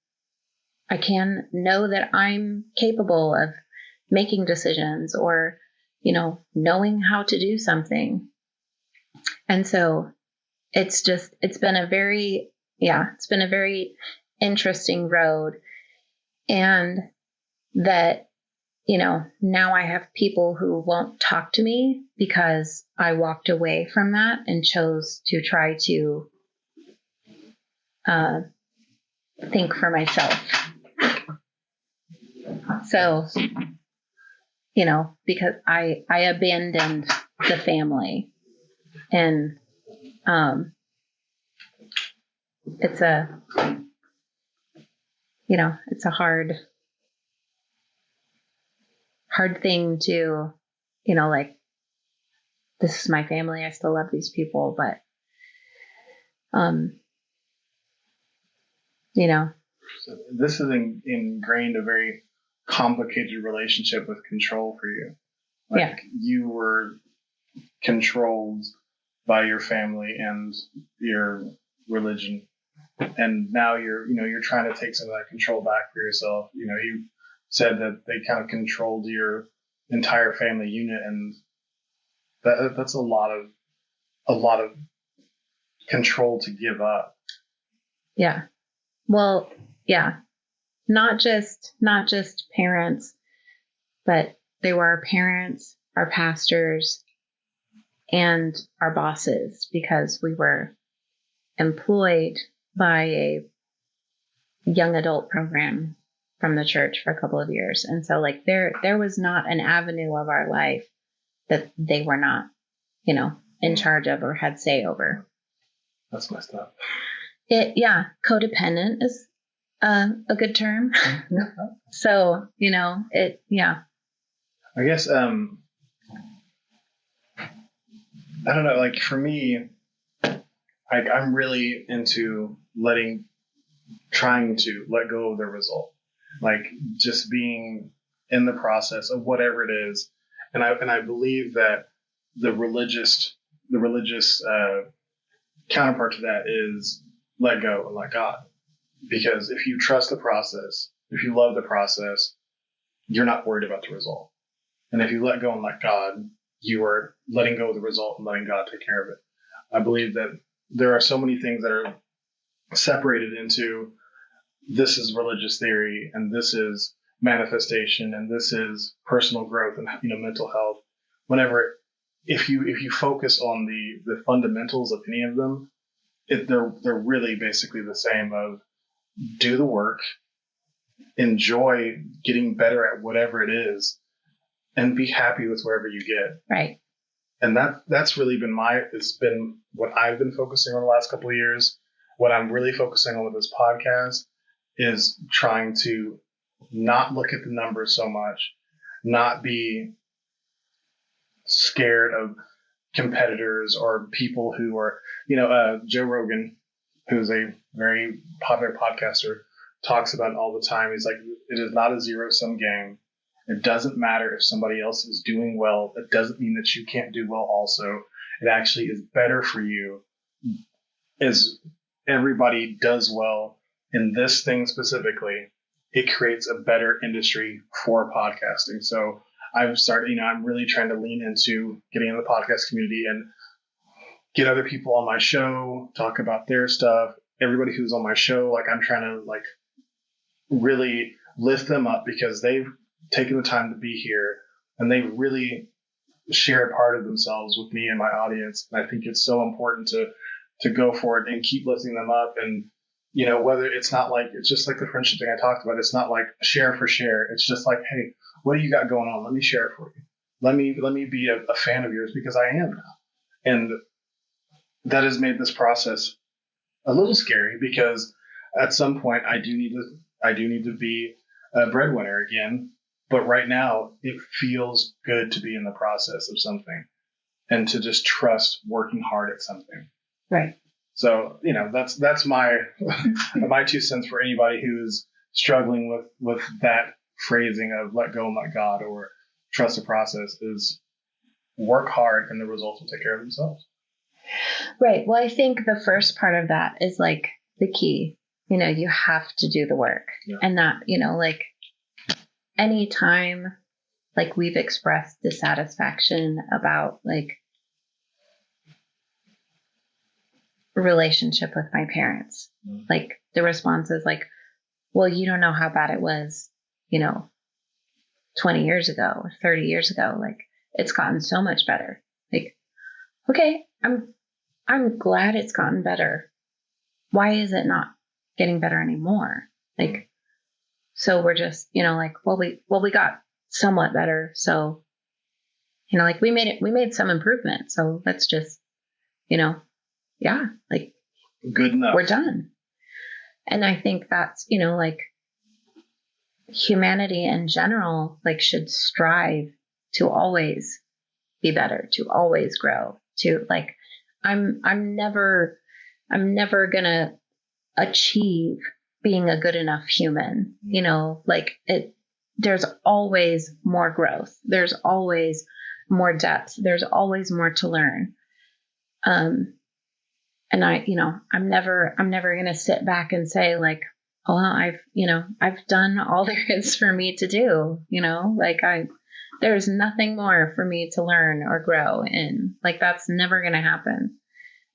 A: know that I'm capable of making decisions or, knowing how to do something. And so it's been a very interesting road. And that, now I have people who won't talk to me because I walked away from that and chose to try to think for myself. So, because I abandoned the family, and it's a hard thing to, like, this is my family. I still love these people, but,
C: So this has ingrained a very complicated relationship with control for you. Like you were controlled by your family and your religion. And now you're trying to take some of that control back for yourself. You said that they kind of controlled your entire family unit, and that's a lot of control to give up.
A: Yeah. Well, yeah. Not just parents, but they were our parents, our pastors, and our bosses, because we were employed by a young adult program from the church for a couple of years. And so like there was not an avenue of our life that they were not, in charge of or had say over.
C: That's messed up.
A: Codependent is a good term. So,
C: I guess, I don't know, like for me, I'm really into trying to let go of the result, like just being in the process of whatever it is. And I believe that the religious counterpart to that is let go and let God. Because if you trust the process, if you love the process, you're not worried about the result. And if you let go and let God, you are letting go of the result and letting God take care of it. I believe that there are so many things that are separated into this is religious theory and this is manifestation and this is personal growth and mental health. If you focus on the fundamentals of any of them, they're really basically the same of do the work, enjoy getting better at whatever it is, and be happy with wherever you get.
A: Right.
C: And that's really been it's been what I've been focusing on the last couple of years. What I'm really focusing on with this podcast is trying to not look at the numbers so much, not be scared of competitors or people who are, Joe Rogan, who's a very popular podcaster, talks about it all the time. He's like, it is not a zero-sum game. It doesn't matter if somebody else is doing well. It doesn't mean that you can't do well also. It actually is better for you as everybody does well in this thing specifically. It creates a better industry for podcasting. So I've started, I'm really trying to lean into getting in the podcast community and get other people on my show, talk about their stuff. Everybody who's on my show, like I'm trying to like really lift them up because they've taken the time to be here and they really share a part of themselves with me and my audience. And I think it's so important to go for it and keep lifting them up. And, whether it's not like, it's just like the friendship thing I talked about. It's not like share for share. It's just like, hey, what do you got going on? Let me share it for you. Let me be a fan of yours because I am now. And that has made this process a little scary because at some point I do need to be a breadwinner again. But right now it feels good to be in the process of something and to just trust working hard at something.
A: Right.
C: So, that's my, my 2 cents for anybody who's struggling with that phrasing of let go and let God or trust the process is work hard and the results will take care of themselves.
A: Right. Well, I think the first part of that is like the key. You have to do the work.
C: Yeah.
A: And that, like anytime like we've expressed dissatisfaction about like relationship with my parents, like the response is like, well, you don't know how bad it was, 20 years ago or 30 years ago. Like it's gotten so much better. Like, okay, I'm glad it's gotten better. Why is it not getting better anymore? Like, so we're just, like, well, we got somewhat better. So, like we made some improvement. So let's just, yeah, like
C: good enough.
A: We're done. And I think that's, like humanity in general, like should strive to always be better, to always grow, to like, I'm never gonna achieve being a good enough human, like there's always more growth. There's always more depth. There's always more to learn. And I'm never going to sit back and say like, oh, well, I've done all there is for me to do, like there's nothing more for me to learn or grow in. Like, that's never going to happen.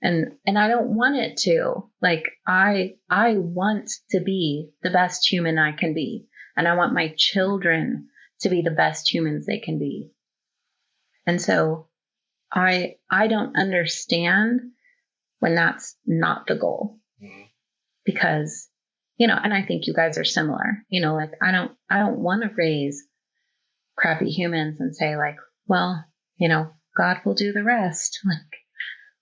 A: And I don't want it to. Like, I want to be the best human I can be. And I want my children to be the best humans they can be. And so I don't understand when that's not the goal. Mm-hmm. Because, and I think you guys are similar, like I don't want to raise crappy humans and say like, well, God will do the rest. Like,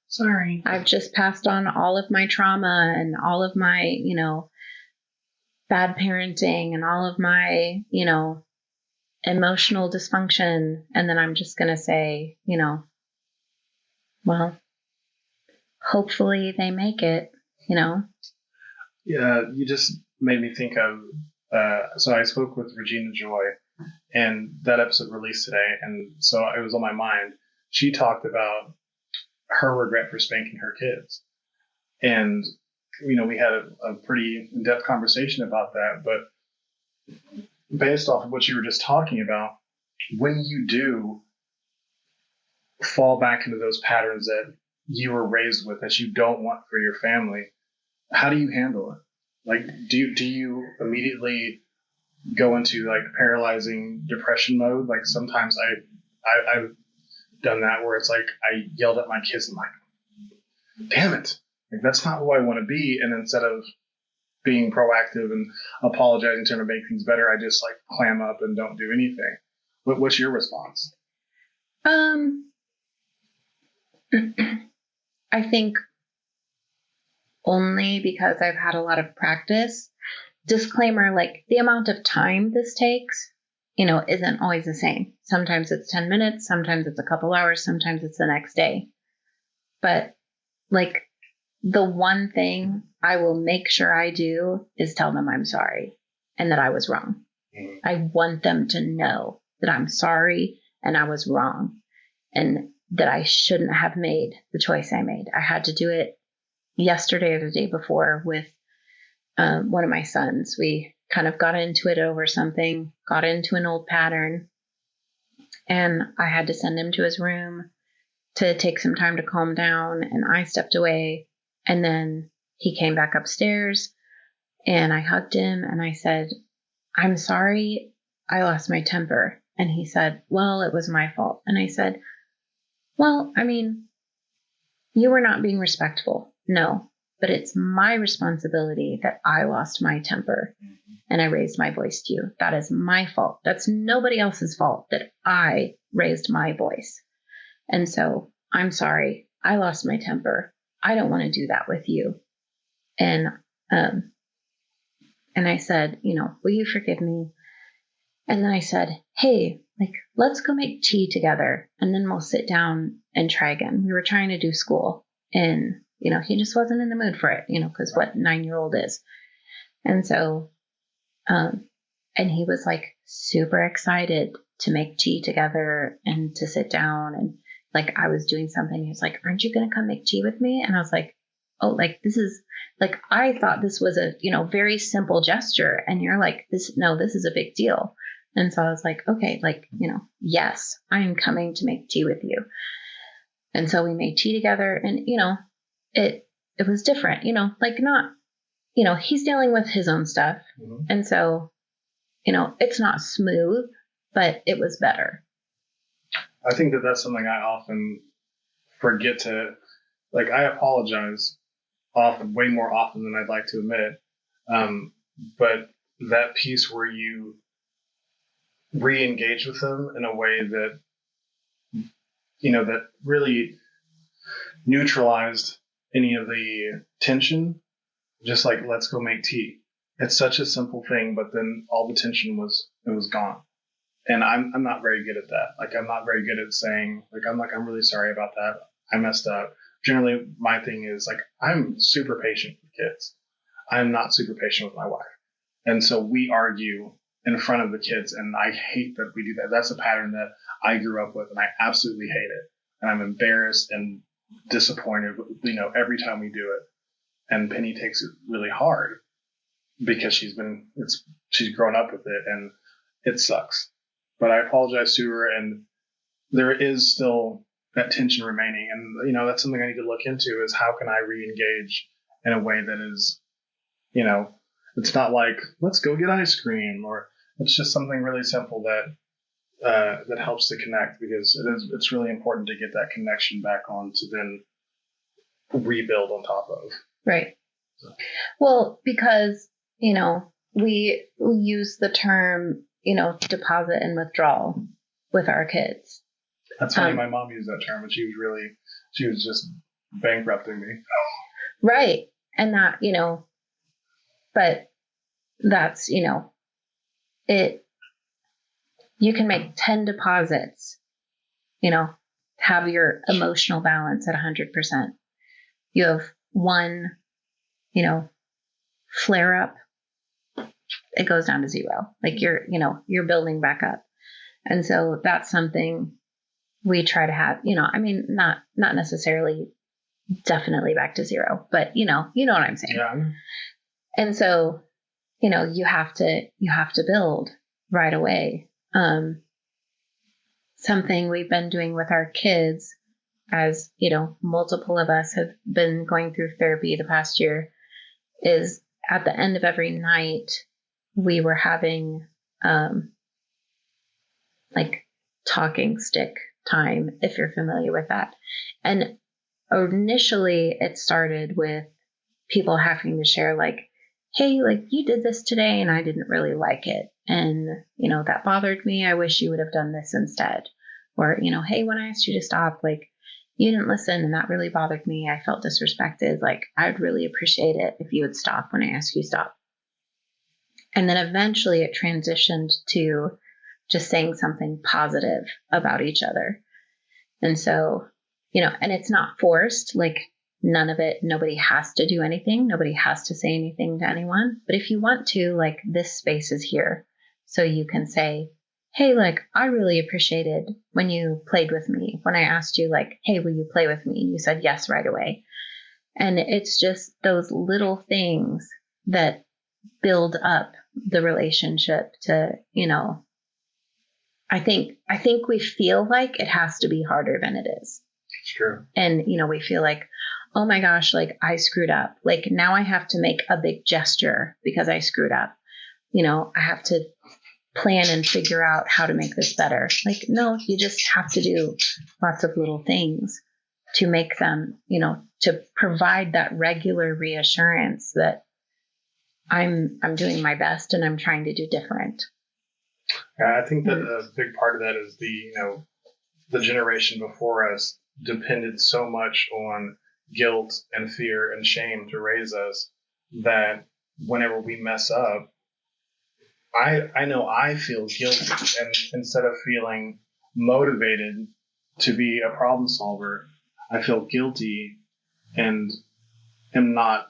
A: sorry, I've just passed on all of my trauma and all of my, bad parenting and all of my, emotional dysfunction. And then I'm just going to say, well, hopefully they make it,
C: Yeah, you just made me think of, so I spoke with Regina Joy, and that episode released today, and so it was on my mind. She talked about her regret for spanking her kids. And, we had a pretty in-depth conversation about that, but based off of what you were just talking about, when you do fall back into those patterns that you were raised with that you don't want for your family, how do you handle it? Like, do you immediately go into like paralyzing depression mode? Like sometimes I've done that where it's like I yelled at my kids and I'm like, damn it, like that's not who I want to be. And instead of being proactive and apologizing, trying to make things better, I just like clam up and don't do anything. What's your response?
A: I think only because I've had a lot of practice. Disclaimer, like the amount of time this takes, isn't always the same. Sometimes it's 10 minutes, sometimes it's a couple hours, sometimes it's the next day. But like the one thing I will make sure I do is tell them I'm sorry and that I was wrong. I want them to know that I'm sorry and I was wrong and that I shouldn't have made the choice I made. I had to do it yesterday or the day before with one of my sons. We kind of got into it over something, got into an old pattern, and I had to send him to his room to take some time to calm down. And I stepped away, and then he came back upstairs and I hugged him and I said, I'm sorry, I lost my temper. And he said, well, it was my fault. And I said, well, I mean, you were not being respectful. No, but it's my responsibility that I lost my temper and I raised my voice to you. That is my fault. That's nobody else's fault that I raised my voice. And so I'm sorry. I lost my temper. I don't want to do that with you. And I said, will you forgive me? And then I said, hey, like, let's go make tea together and then we'll sit down and try again. We were trying to do school and, he just wasn't in the mood for it, because what 9-year-old is. And so, and he was like super excited to make tea together and to sit down. And like I was doing something. He was like, aren't you going to come make tea with me? And I was like, oh, like this is like, I thought this was a, very simple gesture. And you're like, this is a big deal. And so I was like, okay, like, yes, I am coming to make tea with you. And so we made tea together, and, it was different, like not, he's dealing with his own stuff.
C: Mm-hmm.
A: And so, it's not smooth, but it was better.
C: I think that that's something I often forget to, like, I apologize often, way more often than I'd like to admit. But that piece where you re-engage with them in a way that, that really neutralized any of the tension, just like, let's go make tea. It's such a simple thing, but then all the tension was gone. And I'm not very good at that. Like, I'm not very good at saying, like, I'm really sorry about that. I messed up. Generally, my thing is, like, I'm super patient with kids. I'm not super patient with my wife. And so we argue in front of the kids, and I hate that we do that. That's a pattern that I grew up with, and I absolutely hate it. And I'm embarrassed and disappointed, every time we do it. And Penny takes it really hard because she's grown up with it, and it sucks. But I apologize to her, and there is still that tension remaining. And, that's something I need to look into, is how can I re-engage in a way that is, it's not like, let's go get ice cream, or it's just something really simple that helps to connect, because it's really important to get that connection back on to then rebuild on top of.
A: Right. So. Well, because, we use the term, deposit and withdrawal with our kids.
C: That's funny. My mom used that term, and she was just bankrupting me.
A: Right. And that, but that's, it, you can make 10 deposits, have your emotional balance at 100%. You have one, flare up, it goes down to 0. Like you're building back up. And so that's something we try to have, not necessarily definitely back to 0, but you know what I'm saying?
C: Yeah.
A: And so, you have to build right away. Something we've been doing with our kids, as, multiple of us have been going through therapy the past year, is at the end of every night, we were having, like talking stick time, if you're familiar with that. And initially it started with people having to share, like, hey, like, you did this today and I didn't really like it. And, that bothered me. I wish you would have done this instead. Or, hey, when I asked you to stop, like, you didn't listen and that really bothered me. I felt disrespected. Like, I'd really appreciate it if you would stop when I asked you to stop. And then eventually it transitioned to just saying something positive about each other. And so, and it's not forced, like, none of it, nobody has to do anything. Nobody has to say anything to anyone. But if you want to, like, this space is here. So you can say, hey, like, I really appreciated when you played with me. When I asked you, like, hey, will you play with me? And you said yes right away. And it's just those little things that build up the relationship to, I think we feel like it has to be harder than it is.
C: It's true.
A: And, we feel like, oh my gosh, like, I screwed up. Like, now I have to make a big gesture because I screwed up. I have to plan and figure out how to make this better. Like, no, you just have to do lots of little things to make them, to provide that regular reassurance that I'm doing my best and I'm trying to do different.
C: I think that a big part of that is the generation before us depended so much on guilt and fear and shame to raise us, that whenever we mess up, I know I feel guilty, and instead of feeling motivated to be a problem solver, I feel guilty and am not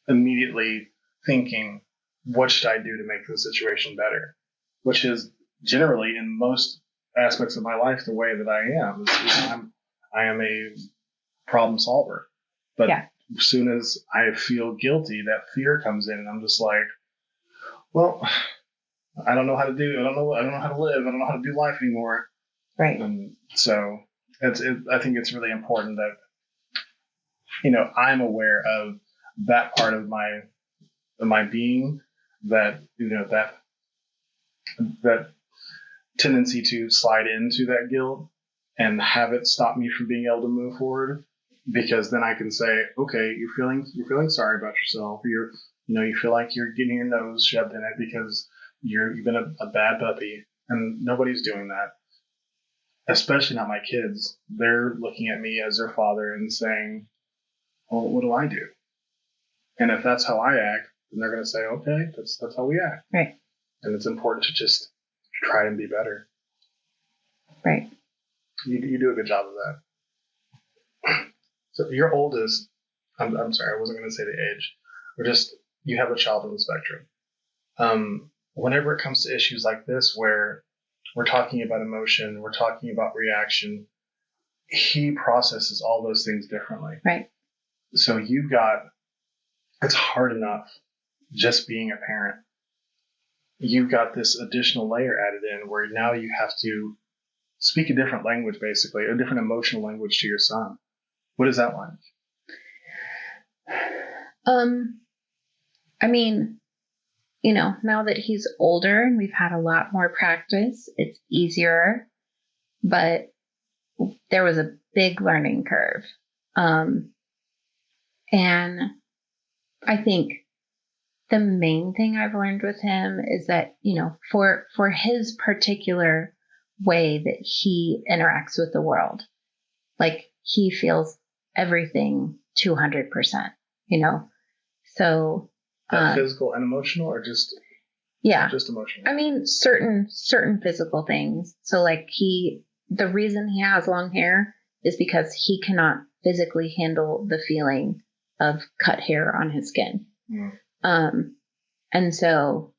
C: immediately thinking, what should I do to make the situation better? Which is generally, in most aspects of my life the way that I am. I am a problem solver. But as soon as I feel guilty, that fear comes in, and I'm just like, well, I don't know how to live. I don't know how to do life anymore.
A: Right.
C: And so I think it's really important that, I'm aware of that part of my being, that, that tendency to slide into that guilt and have it stop me from being able to move forward, because then I can say, okay, you're feeling sorry about yourself. You feel like you're getting your nose shoved in it because you've been a bad puppy, and nobody's doing that. Especially not my kids. They're looking at me as their father and saying, well, what do I do? And if that's how I act, then they're going to say, okay, that's how we act.
A: Right.
C: And it's important to just try and be better.
A: Right.
C: You do a good job of that. So your oldest, I'm sorry, I wasn't going to say the age, or just you have a child on the spectrum. Whenever it comes to issues like this, where we're talking about emotion, we're talking about reaction, he processes all those things differently.
A: Right.
C: So it's hard enough just being a parent. You've got this additional layer added in where now you have to speak a different language, basically, a different emotional language to your son. What is that like?
A: I mean, now that he's older and we've had a lot more practice, it's easier, but there was a big learning curve. And I think the main thing I've learned with him is that, for his particular way that he interacts with the world, like he feels everything 200%, so
C: physical and emotional, or just emotional?
A: I mean, certain physical things. So like the reason he has long hair is because he cannot physically handle the feeling of cut hair on his skin. And so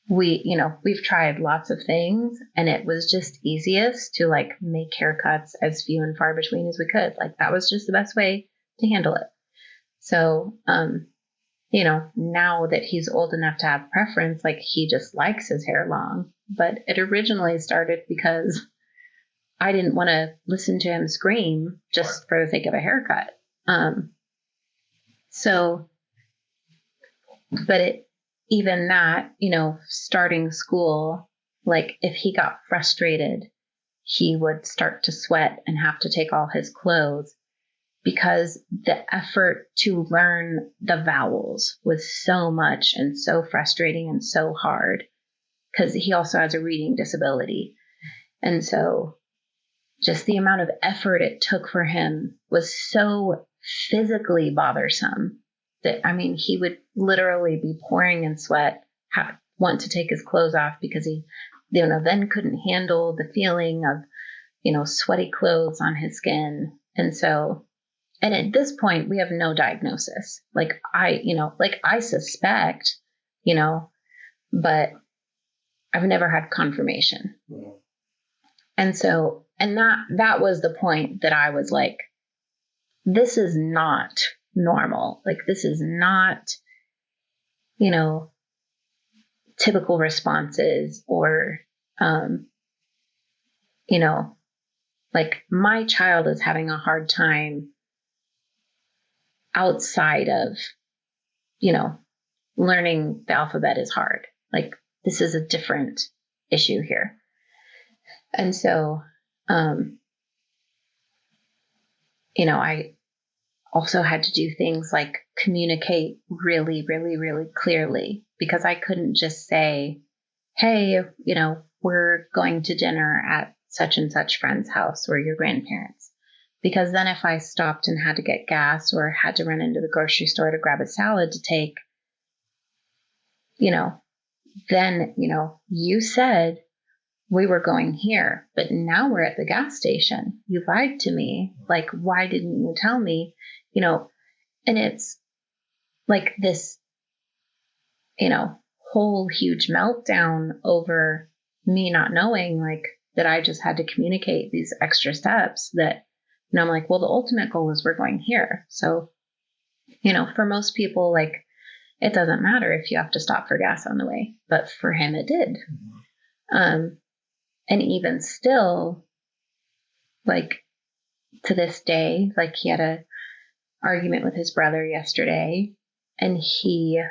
A: we've tried lots of things, and it was just easiest to like make haircuts as few and far between as we could. Like that was just the best way to handle it. So, now that he's old enough to have preference, like he just likes his hair long, but it originally started because I didn't want to listen to him scream just for the sake of a haircut. Even that, starting school, like if he got frustrated, he would start to sweat and have to take all his clothes, because the effort to learn the vowels was so much and so frustrating and so hard, because he also has a reading disability. And so just the amount of effort it took for him was so physically bothersome that, he would literally be pouring in sweat, want to take his clothes off because he, then couldn't handle the feeling of, sweaty clothes on his skin. And at this point we have no diagnosis. Like I suspect, but I've never had confirmation. And that was the point that I was like, this is not normal. Like this is not, typical responses, or, like my child is having a hard time outside of, learning the alphabet is hard. Like this is a different issue here. And so, I also had to do things like communicate really, really, really clearly, because I couldn't just say, hey, we're going to dinner at such and such friend's house or your grandparents. Because then if I stopped and had to get gas or had to run into the grocery store to grab a salad to take, then, you said we were going here, but now we're at the gas station. You lied to me. Like, why didn't you tell me? And it's like this, whole huge meltdown over me not knowing, like, that I just had to communicate these extra steps that, and I'm like, well, the ultimate goal is we're going here. So, for most people, like, it doesn't matter if you have to stop for gas on the way, but for him, it did. And even still, like, to this day, like, he had a argument with his brother yesterday, and he,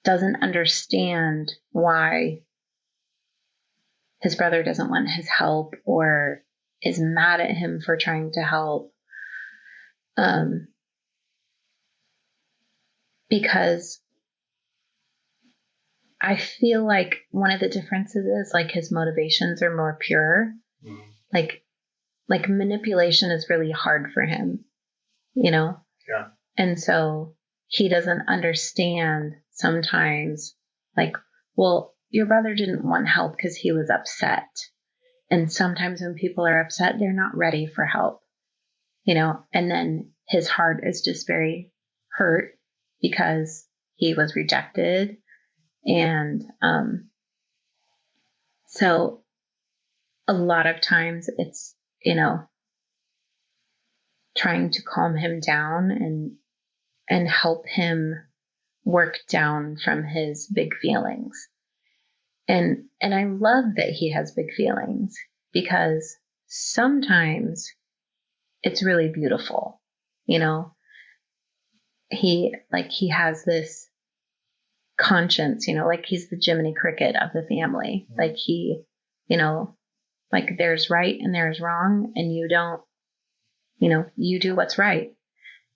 A: doesn't understand why his brother doesn't want his help or is mad at him for trying to help. Because I feel like one of the differences is, like, his motivations are more pure. Like manipulation is really hard for him, Yeah. And so he doesn't understand sometimes, like, well, your brother didn't want help because he was upset. And sometimes when people are upset, they're not ready for help, and then his heart is just very hurt because he was rejected. And so a lot of times it's, trying to calm him down and help him work down from his big feelings. And I love that he has big feelings, because sometimes it's really beautiful. He has this conscience, like, he's the Jiminy Cricket of the family. Like, he, like, there's right and there's wrong, and you don't, you do what's right.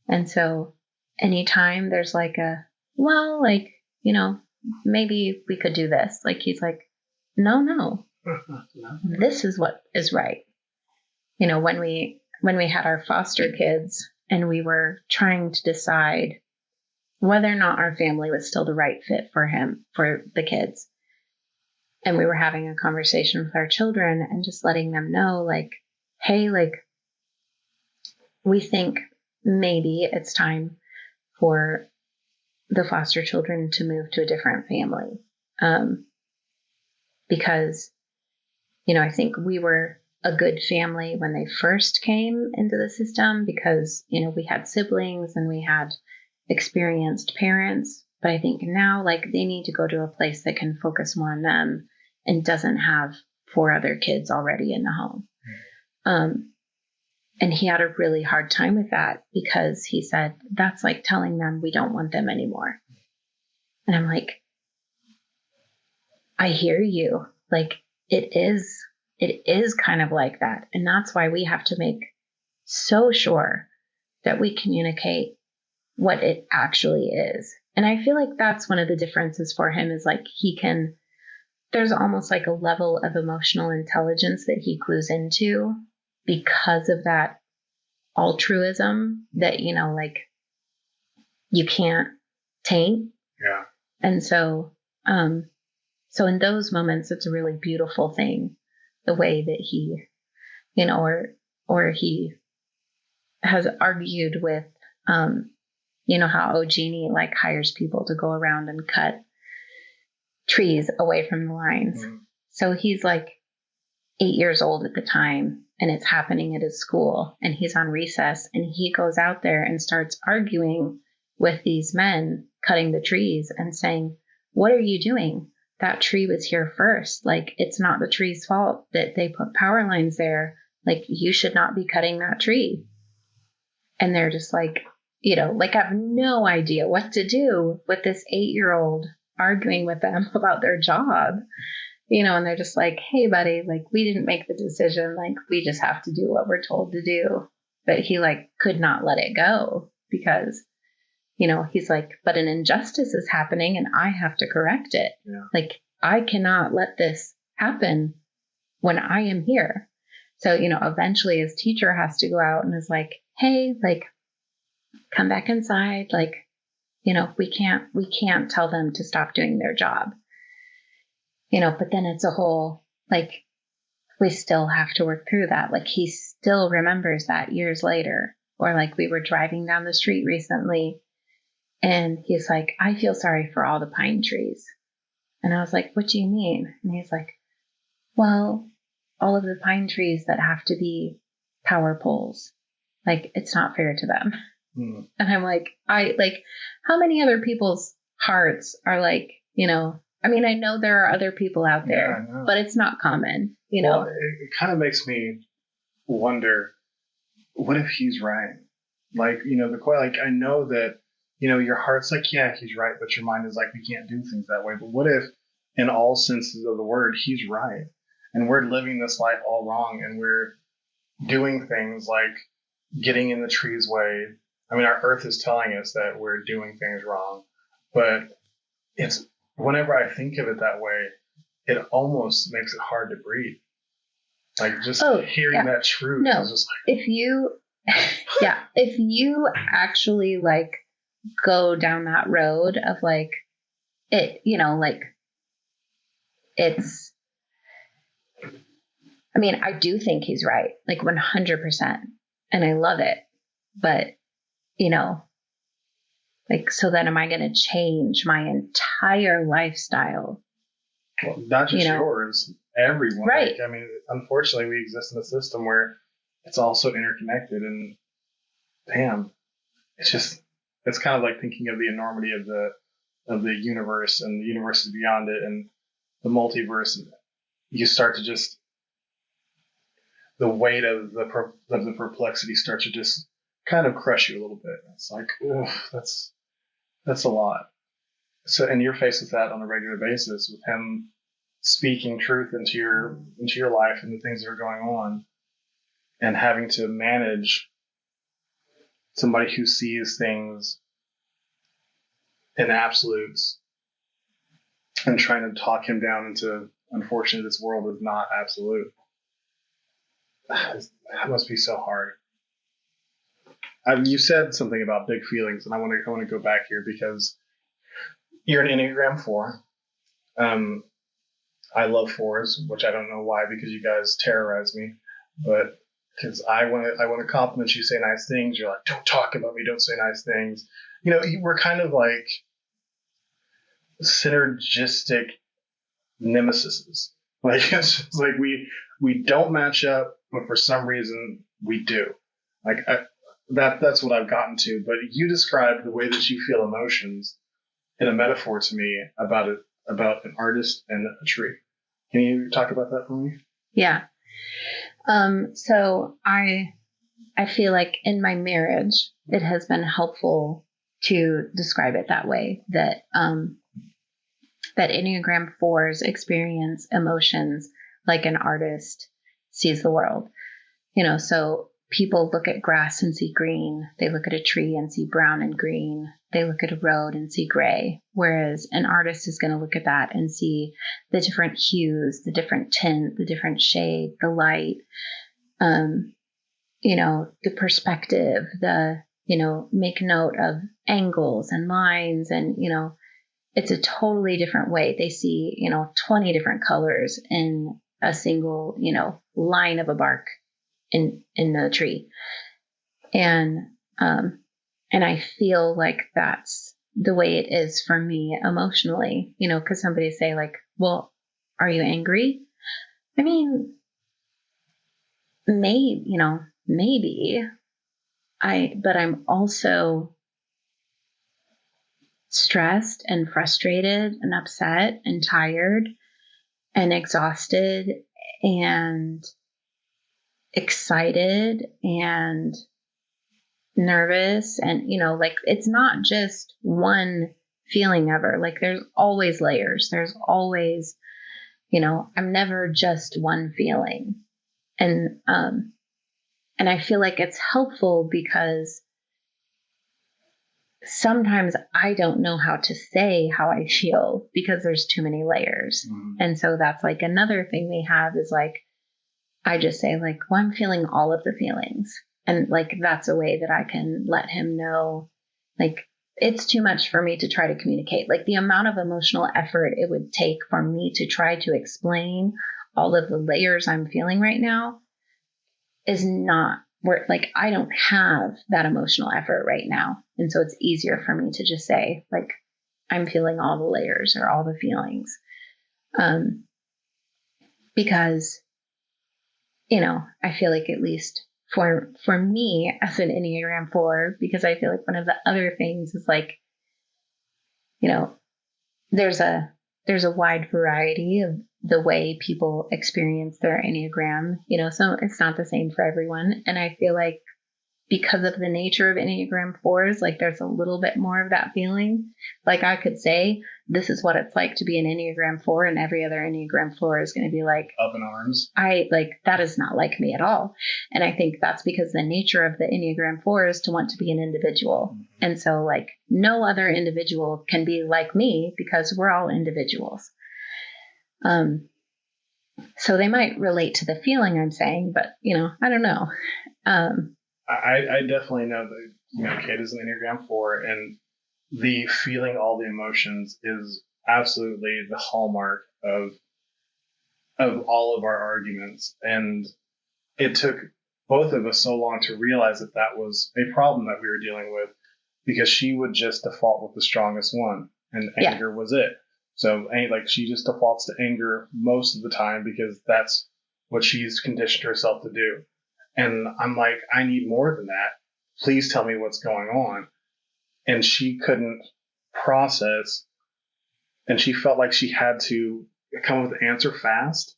A: And so anytime there's like maybe we could do this, like, he's like, no, this is what is right. When we had our foster kids and we were trying to decide whether or not our family was still the right fit for the kids. And we were having a conversation with our children and just letting them know, like, hey, like, we think maybe it's time for the foster children to move to a different family. Because, I think we were a good family when they first came into the system, because, we had siblings and we had experienced parents. But I think now, like, they need to go to a place that can focus more on them and doesn't have 4 other kids already in the home. And he had a really hard time with that, because he said, that's like telling them we don't want them anymore. And I'm like, I hear you. Like, it is kind of like that. And that's why we have to make so sure that we communicate what it actually is. And I feel like that's one of the differences for him, is like, there's almost like a level of emotional intelligence that he clues into because of that altruism that, like, you can't taint.
C: Yeah.
A: And so in those moments, it's a really beautiful thing, the way that he, or he has argued with, how Ogini, like, hires people to go around and cut trees away from the lines. Mm-hmm. So he's like 8 years old at the time, and it's happening at his school, and he's on recess, and he goes out there and starts arguing with these men cutting the trees and saying, what are you doing? That tree was here first. Like, it's not the tree's fault that they put power lines there. Like, you should not be cutting that tree. And they're just like, like, I have no idea what to do with this 8-year-old arguing with them about their job. And they're just like, hey, buddy, like, we didn't make the decision. Like, we just have to do what we're told to do. But he, like, could not let it go, because, he's like, but an injustice is happening and I have to correct it. Yeah. Like, I cannot let this happen when I am here. So, eventually his teacher has to go out and is like, hey, like, come back inside. Like, we can't tell them to stop doing their job. But then it's a whole, like, we still have to work through that. Like, he still remembers that years later. Or, like, we were driving down the street recently, And he's like, I feel sorry for all the pine trees. And I was like, what do you mean? And he's like, well, all of the pine trees that have to be power poles, like, it's not fair to them.
C: Mm.
A: And I'm like, how many other people's hearts are like, I mean, I know there are other people out there, but it's not common,
C: Well, it kind of makes me wonder, what if he's right? Like, I know that, your heart's like, yeah, he's right, but your mind is like, we can't do things that way. But what if, in all senses of the word, he's right, and we're living this life all wrong, and we're doing things like getting in the tree's way? I mean, our earth is telling us that we're doing things wrong, but it's, whenever I think of it that way, it almost makes it hard to breathe. Like, just hearing that truth is just like,
A: if you actually like go down that road of like it, like it's, I mean, I do think he's right, like 100%. And I love it. But, like, so then am I going to change my entire lifestyle?
C: Well, not just yours, everyone.
A: Right.
C: Like, I mean, unfortunately, we exist in a system where it's all so interconnected, and damn, it's kind of like thinking of the enormity of the universe, and the universe is beyond it, and the multiverse. You start to just, the weight of the perplexity starts to just kind of crush you a little bit. It's like, ugh, that's a lot. So, and you're faced with that on a regular basis, with him speaking truth into your life and the things that are going on, and having to manage somebody who sees things in absolutes and trying to talk him down into, unfortunately, this world is not absolute. That must be so hard. You said something about big feelings, and I want to go back here because you're an Enneagram 4. I love 4s, which I don't know why, because you guys terrorize me, but because I want to compliment you, say nice things. You're like, don't talk about me, don't say nice things. We're kind of like synergistic nemesises. Like, it's just like we don't match up, but for some reason we do. Like, that's what I've gotten to. But you described the way that you feel emotions in a metaphor to me about an artist and a tree. Can you talk about that for me?
A: Yeah. So I feel like in my marriage, it has been helpful to describe it that way, that Enneagram 4s experience emotions like an artist sees the world. So people look at grass and see green. They look at a tree and see brown and green. They look at a road and see gray. Whereas an artist is going to look at that and see the different hues, the different tint, the different shade, the light, the perspective, make note of angles and lines. And, it's a totally different way. They see, 20 different colors in a single, line of a bark in the tree. And I feel like that's the way it is for me emotionally, because somebody say like, well, are you angry? I mean, maybe but I'm also stressed and frustrated and upset and tired and exhausted and excited and nervous. And, like, it's not just one feeling ever. Like, there's always layers. There's always, I'm never just one feeling. And I feel like it's helpful because sometimes I don't know how to say how I feel because there's too many layers. Mm-hmm. And so that's like another thing we have is like, I just say like, well, I'm feeling all of the feelings. And like, that's a way that I can let him know, like, it's too much for me to try to communicate. Like, the amount of emotional effort it would take for me to try to explain all of the layers I'm feeling right now is not where, like, I don't have that emotional effort right now. And so it's easier for me to just say, like, I'm feeling all the layers or all the feelings. Because, I feel like at least for me as an Enneagram 4, because I feel like one of the other things is like, there's a wide variety of the way people experience their Enneagram, so it's not the same for everyone. And I feel like because of the nature of Enneagram 4s, like there's a little bit more of that feeling. Like I could say, this is what it's like to be an Enneagram 4, and every other Enneagram 4 is going to be like,
C: up in arms.
A: That is not like me at all. And I think that's because the nature of the Enneagram 4 is to want to be an individual. Mm-hmm. And so like no other individual can be like me because we're all individuals. So they might relate to the feeling I'm saying, but I don't know.
C: I definitely know that, Kate is an Enneagram 4, and the feeling all the emotions is absolutely the hallmark of all of our arguments. And it took both of us so long to realize that that was a problem that we were dealing with, because she would just default with the strongest one, and anger was it. So she just defaults to anger most of the time because that's what she's conditioned herself to do. And I'm like, I need more than that. Please tell me what's going on. And she couldn't process, and she felt like she had to come with an answer fast.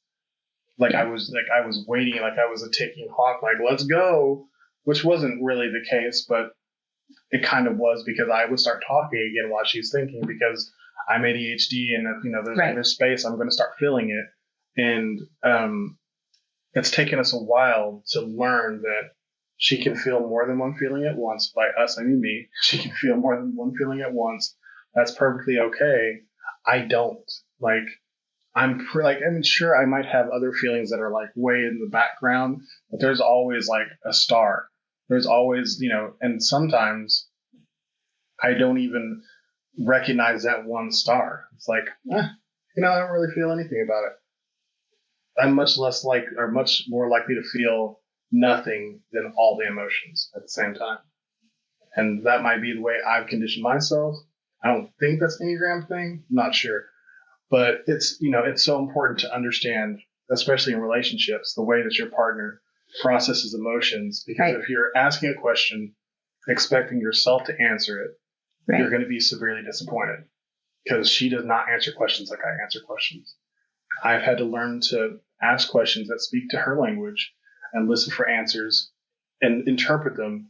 C: I was waiting, like I was a ticking clock, like, let's go, which wasn't really the case, but it kind of was, because I would start talking again while she's thinking, because I'm ADHD, and if, there's space, I'm going to start filling it. And, it's taken us a while to learn that she can feel more than one feeling at once. By us, I mean me. She can feel more than one feeling at once. That's perfectly okay. I don't. Sure, I might have other feelings that are like way in the background, but there's always like a star. There's always, and sometimes I don't even recognize that one star. It's like, I don't really feel anything about it. I'm much more likely to feel nothing than all the emotions at the same time. And that might be the way I've conditioned myself. I don't think that's an Enneagram thing. I'm not sure. But it's so important to understand, especially in relationships, the way that your partner processes emotions. Because if you're asking a question, expecting yourself to answer it, you're going to be severely disappointed, because she does not answer questions like I answer questions. I've had to learn to ask questions that speak to her language and listen for answers and interpret them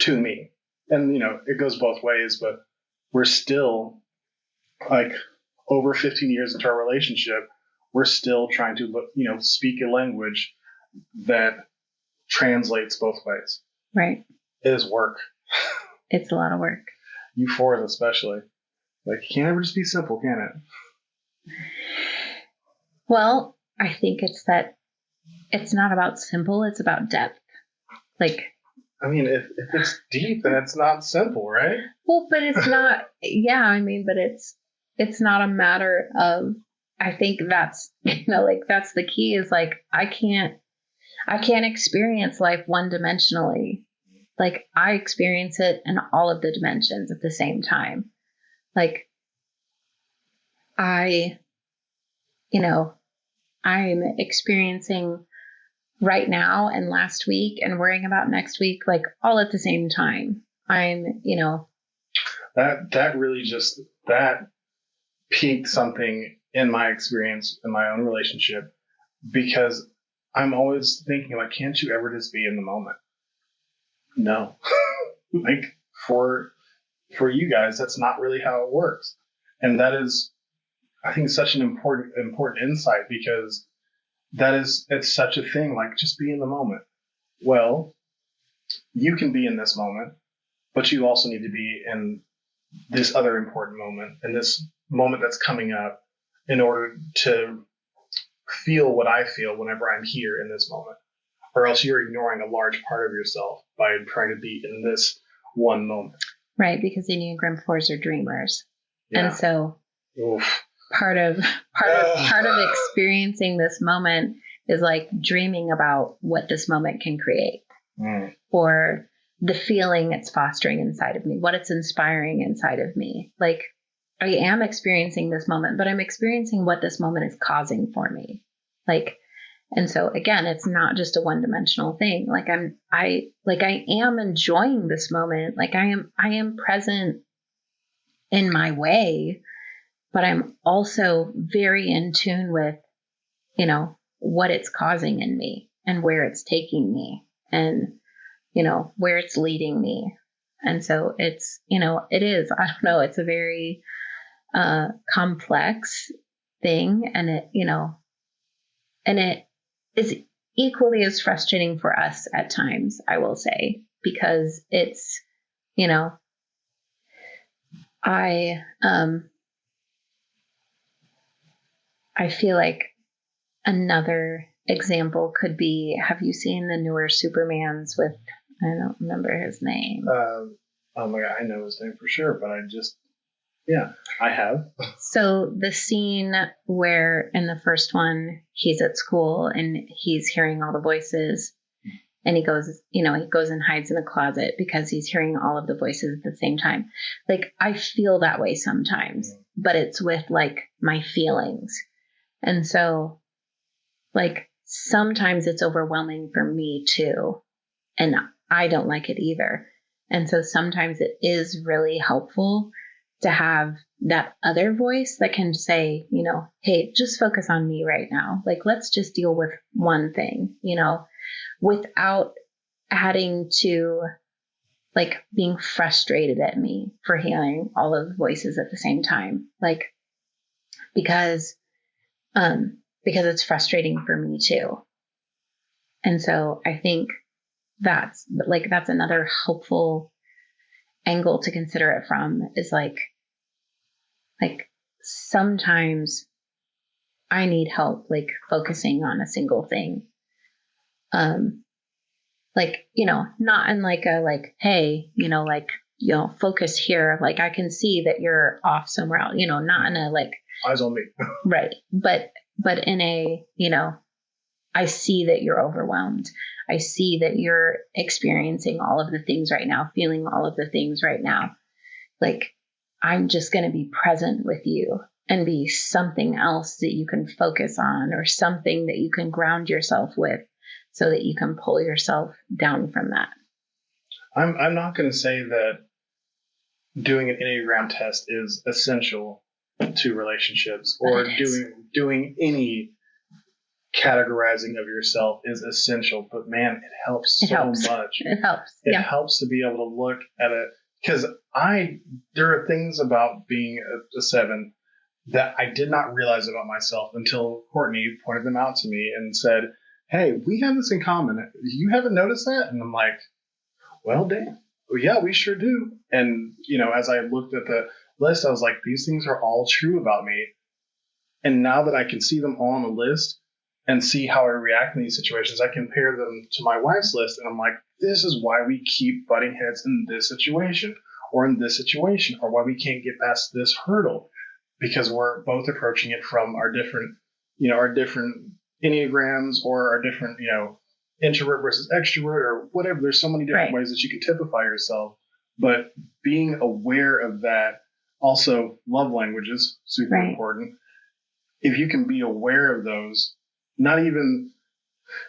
C: to me. And, it goes both ways, but we're still over 15 years into our relationship. We're still trying to, speak a language that translates both ways.
A: Right.
C: It is work.
A: It's a lot of work.
C: You 4s especially. You can't ever just be simple, can it?
A: Well, I think it's that it's not about simple, it's about depth. If
C: it's deep, then it's not simple, right?
A: Well, but it's not, but it's not a matter of, I think that's, that's the key, is I can't experience life one-dimensionally. I experience it in all of the dimensions at the same time. I'm experiencing right now and last week and worrying about next week, all at the same time.
C: That really that piqued something in my experience in my own relationship, because I'm always thinking, can't you ever just be in the moment? No. For you guys, that's not really how it works. And that is, I think, such an important insight, because it's such a thing, just be in the moment. Well, you can be in this moment, but you also need to be in this other important moment, and this moment that's coming up, in order to feel what I feel whenever I'm here in this moment. Or else you're ignoring a large part of yourself by trying to be in this one moment.
A: Right, because Enneagram 4s are dreamers.
C: Yeah.
A: And so
C: Oof.
A: part of experiencing this moment is dreaming about what this moment can create. Or the feeling it's fostering inside of me, what it's inspiring inside of me. Like, I am experiencing this moment, but I'm experiencing what this moment is causing for me. Like, and so again, it's not just a one-dimensional thing. Like I am enjoying this moment. Like I am present in my way, but I'm also very in tune with, you know, what it's causing in me and where it's taking me and, you know, where it's leading me. And so it's, you know, it is, I don't know, it's a very complex thing. And it, you know, and it is equally as frustrating for us at times, I will say, because it's, you know, I feel like another example could be, have you seen the newer Supermans with, I don't remember his name.
C: Oh my God, I know his name for sure, but yeah, I have.
A: So the scene where in the first one, he's at school and he's hearing all the voices and he goes and hides in a closet because he's hearing all of the voices at the same time. Like, I feel that way sometimes, but it's with like my feelings. And so like sometimes it's overwhelming for me too. And I don't like it either. And so sometimes it is really helpful to have that other voice that can say, you know, hey, just focus on me right now. Like, let's just deal with one thing, you know, without adding to like being frustrated at me for hearing all of the voices at the same time. Like, because it's frustrating for me too. And so I think that's another helpful angle to consider it from, is like sometimes I need help, like focusing on a single thing. Like, you know, not in like a, like, hey, you know, like, you know, focus here. Like, I can see that you're off somewhere else, you know, not in a like
C: eyes on me.
A: Right. But in a, you know, I see that you're overwhelmed. I see that you're experiencing all of the things right now, feeling all of the things right now. Like, I'm just going to be present with you and be something else that you can focus on, or something that you can ground yourself with, so that you can pull yourself down from that.
C: I'm not going to say that doing an Enneagram test is essential to relationships, or doing any categorizing of yourself is essential, but man, it helps much.
A: It helps.
C: It helps to be able to look at it, because there are things about being a 7 that I did not realize about myself until Courtney pointed them out to me and said, hey, we have this in common. You haven't noticed that? And I'm like, well, damn. Well, yeah, we sure do. And, you know, as I looked at the list, I was like, these things are all true about me. And now that I can see them all on the list and see how I react in these situations, I compare them to my wife's list. And I'm like, this is why we keep butting heads in this situation, or in this situation, or why we can't get past this hurdle, because we're both approaching it from our different enneagrams, or our different, you know, introvert versus extrovert, or whatever. There's so many different ways that you can typify yourself. But being aware of that, also love languages, super important. If you can be aware of those, not even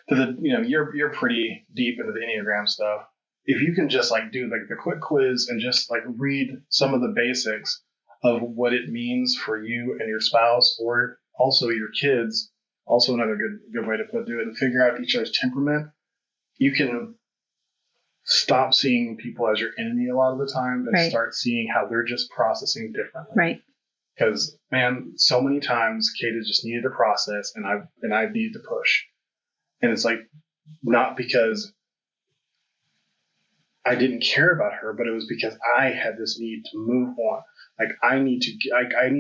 C: to the, you know, you're pretty deep into the Enneagram stuff. If you can just like do like the quick quiz and just like read some of the basics of what it means for you and your spouse, or also your kids, also another good way to do it, and figure out each other's temperament, you can stop seeing people as your enemy a lot of the time, and start seeing how they're just processing differently.
A: Right.
C: Because, man, so many times Kate has just needed to process, and I needed to push. And it's like, not because I didn't care about her, but it was because I had this need to move on. Like, I need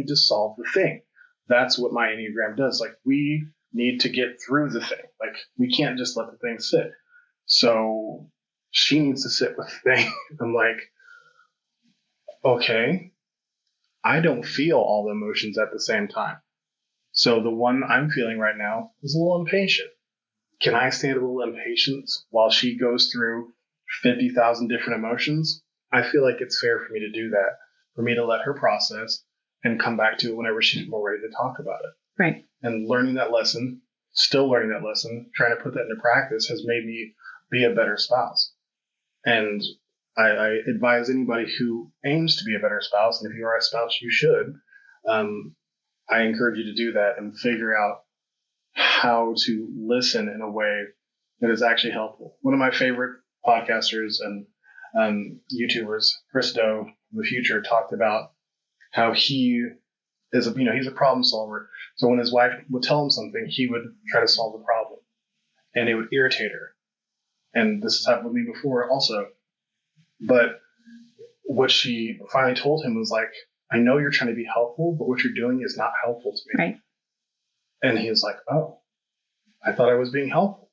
C: to solve the thing. That's what my Enneagram does. Like, we need to get through the thing. Like, we can't just let the thing sit. So she needs to sit with the thing. I'm like, okay, I don't feel all the emotions at the same time. So the one I'm feeling right now is a little impatient. Can I stand a little impatience while she goes through 50,000 different emotions, I feel like it's fair for me to do that, for me to let her process and come back to it whenever she's more ready to talk about it.
A: Right.
C: And learning that lesson, still learning that lesson, trying to put that into practice has made me be a better spouse. And I advise anybody who aims to be a better spouse, and if you are a spouse, you should. I encourage you to do that and figure out how to listen in a way that is actually helpful. One of my favorite podcasters and YouTubers, Chris Do from the future, talked about how he is he's a problem solver. So when his wife would tell him something, he would try to solve the problem, and it would irritate her. And this has happened with me before also. But what she finally told him was like, I know you're trying to be helpful, but what you're doing is not helpful to me.
A: Right.
C: And he was like, oh, I thought I was being helpful.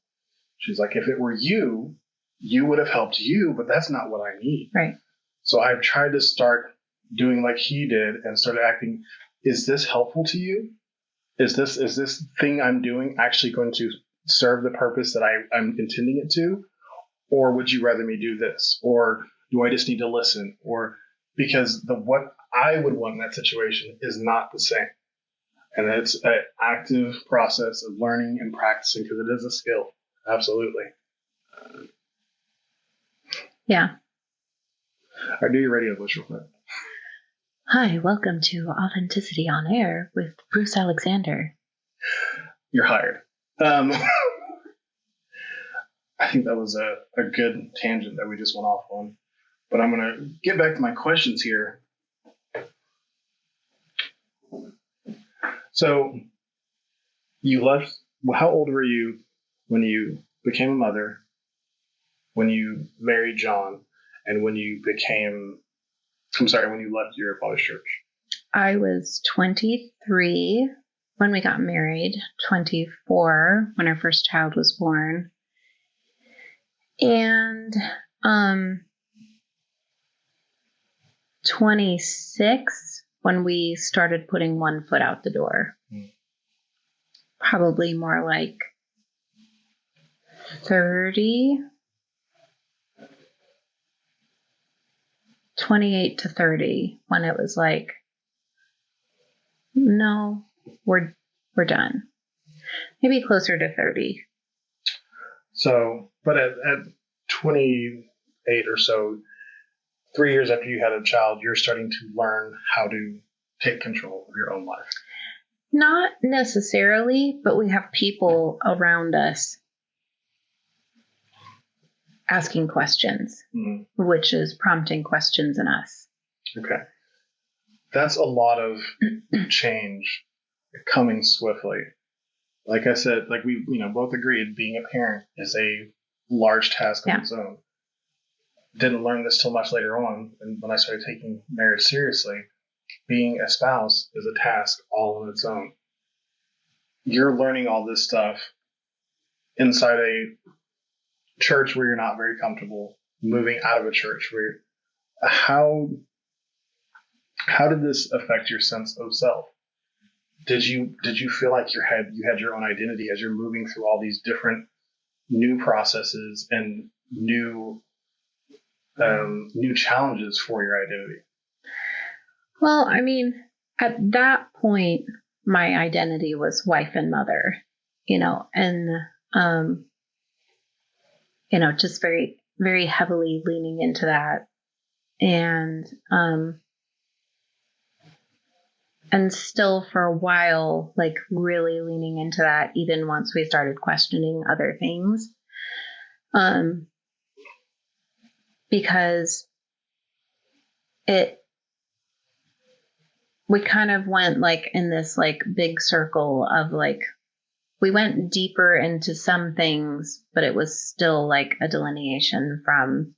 C: She's like, if it were you, you would have helped you, but that's not what I need.
A: Right.
C: So I've tried to start doing like he did and started acting, is this helpful to you? Is this thing I'm doing actually going to serve the purpose that I'm intending it to? Or would you rather me do this? Or do I just need to listen? Or because what I would want in that situation is not the same. And it's an active process of learning and practicing because it is a skill. Absolutely.
A: Yeah.
C: I do your radio voice real quick.
A: Hi, welcome to Authenticity on Air with Bruce Alexander.
C: You're hired. I think that was a good tangent that we just went off on. But I'm going to get back to my questions here. So you left, how old were you when you became a mother, when you married John, and when you when you left your father's church?
A: I was 23 when we got married, 24 when our first child was born, and 26 when we started putting one foot out the door. Probably more like 30, 28 to 30 when it was like, no, we're done. Maybe closer to 30.
C: So, but at 28 or so, 3 years after you had a child, you're starting to learn how to take control of your own life.
A: Not necessarily, but we have people around us asking questions, which is prompting questions in us.
C: Okay. That's a lot of change coming swiftly. Like I said, like we both agreed, being a parent is a large task on its own. Didn't learn this till much later on, and when I started taking marriage seriously, being a spouse is a task all on its own. You're learning all this stuff inside a church where you're not very comfortable, moving out of a church where how did this affect your sense of self? Did you feel like you had your own identity as you're moving through all these different new processes and new challenges for your identity?
A: Well, I mean, at that point, my identity was wife and mother, and, just very, very heavily leaning into that. And still for a while, like really leaning into that, even once we started questioning other things. Because we kind of went like in this like big circle of like, we went deeper into some things, but it was still like a delineation from,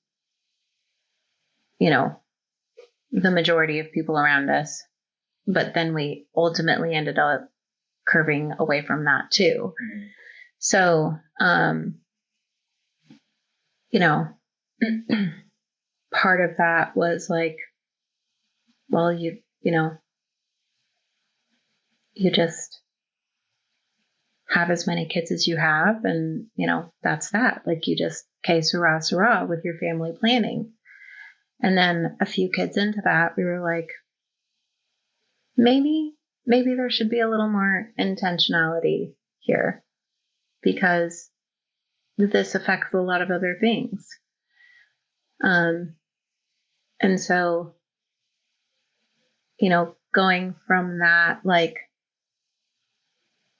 A: the majority of people around us. But then we ultimately ended up curving away from that too. Mm-hmm. So, part of that was like, well, you just have as many kids as you have. And, that's that. Like you just, okay, sarah with your family planning. And then a few kids into that, we were like, maybe there should be a little more intentionality here because this affects a lot of other things. And so, going from that, like,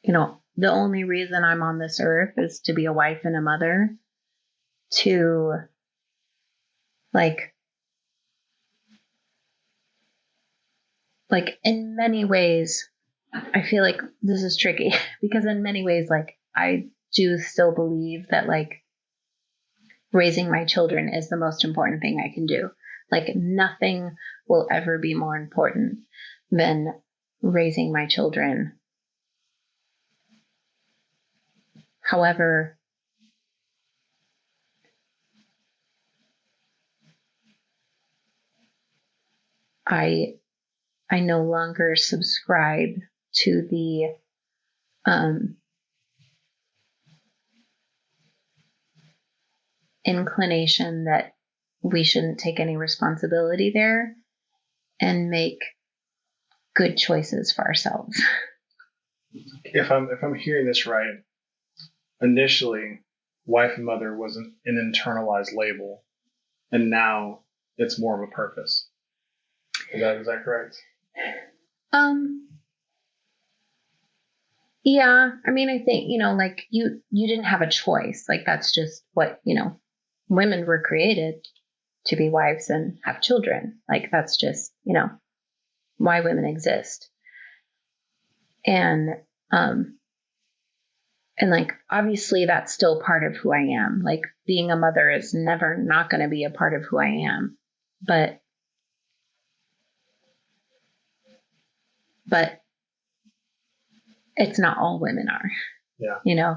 A: the only reason I'm on this earth is to be a wife and a mother, to like in many ways, I feel like this is tricky because in many ways, like I do still believe that like raising my children is the most important thing I can do. Like nothing will ever be more important than raising my children. However, I no longer subscribe to the inclination that we shouldn't take any responsibility there and make good choices for ourselves.
C: If I'm hearing this right, initially, wife and mother was an internalized label, and now it's more of a purpose. Is that correct?
A: Yeah. I mean, I think, like you didn't have a choice. Like that's just what, women were created to be wives and have children. Like that's just, why women exist. And like, obviously that's still part of who I am. Like being a mother is never not going to be a part of who I am, but it's not all women are.
C: Yeah.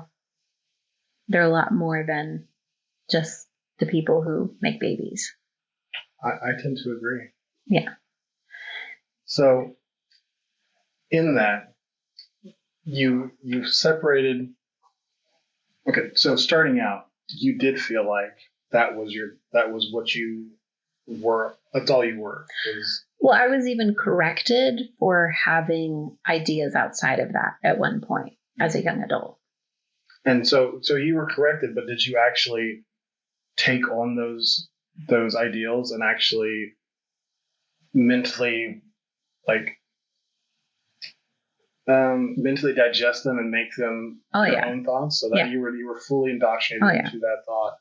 A: They're a lot more than just the people who make babies.
C: I tend to agree.
A: Yeah.
C: So in that, you separated. Okay, so starting out, you did feel like that was what you were. That's all you were.
A: Well, I was even corrected for having ideas outside of that at one point as a young adult.
C: And so you were corrected, but did you actually take on those ideals and actually mentally mentally digest them and make them your own thoughts, so that you were fully indoctrinated into that thought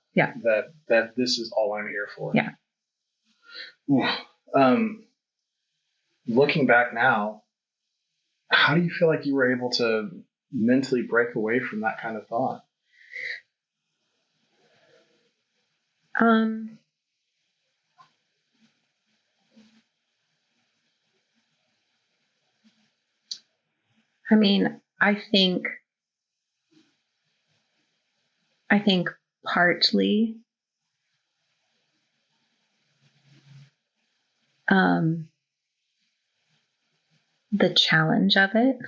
C: that this is all I'm here for?
A: Yeah.
C: Looking back now, how do you feel like you were able to mentally break away from that kind of thought?
A: I mean, I think partly the challenge of it,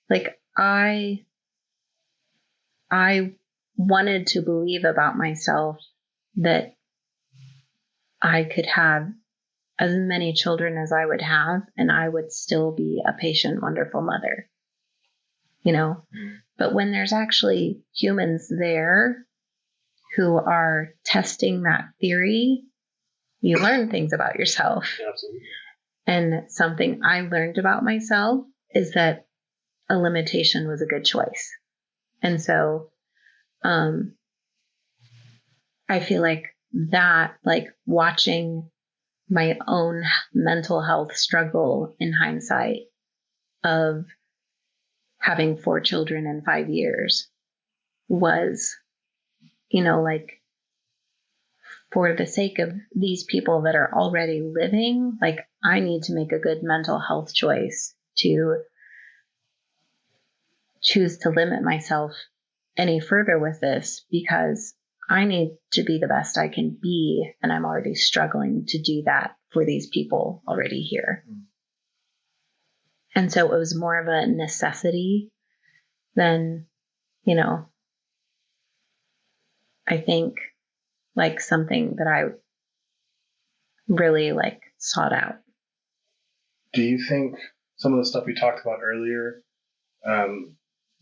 A: like I wanted to believe about myself that I could have as many children as I would have, and I would still be a patient, wonderful mother, But when there's actually humans there who are testing that theory, you learn things about yourself.
C: Absolutely.
A: And something I learned about myself is that a limitation was a good choice. And so, I feel like that, like watching my own mental health struggle in hindsight of having 4 children in 5 years was, like for the sake of these people that are already living, like I need to make a good mental health choice to choose to limit myself any further with this, because I need to be the best I can be. And I'm already struggling to do that for these people already here. And so it was more of a necessity than, I think like something that I really like sought out.
C: Do you think some of the stuff we talked about earlier,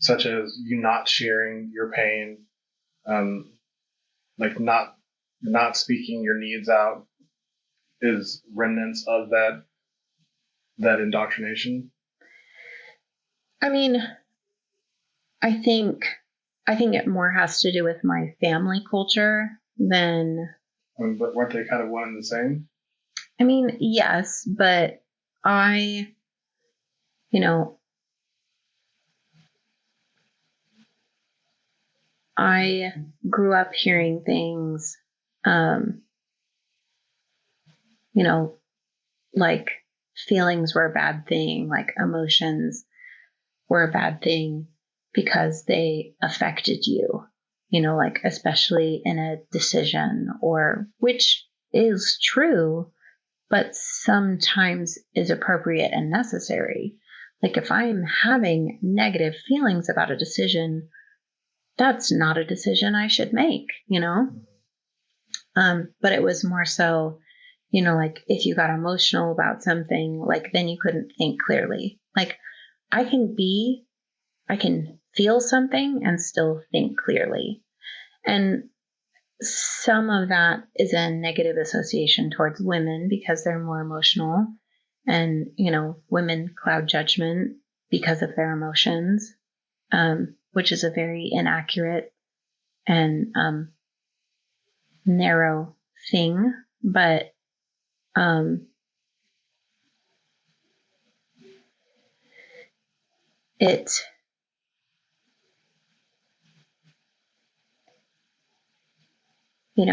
C: such as you not sharing your pain, like not speaking your needs out, is remnants of that indoctrination?
A: I mean, I think it more has to do with my family culture than.
C: But weren't they kind of one and the same?
A: I mean, yes, but I grew up hearing things, like feelings were a bad thing, like emotions were a bad thing because they affected you, like especially in a decision, or which is true, but sometimes is appropriate and necessary. Like if I'm having negative feelings about a decision, that's not a decision I should make, but it was more so, like if you got emotional about something, like then you couldn't think clearly. Like I can feel something and still think clearly. And some of that is a negative association towards women because they're more emotional, and, women cloud judgment because of their emotions, which is a very inaccurate and narrow thing. But it you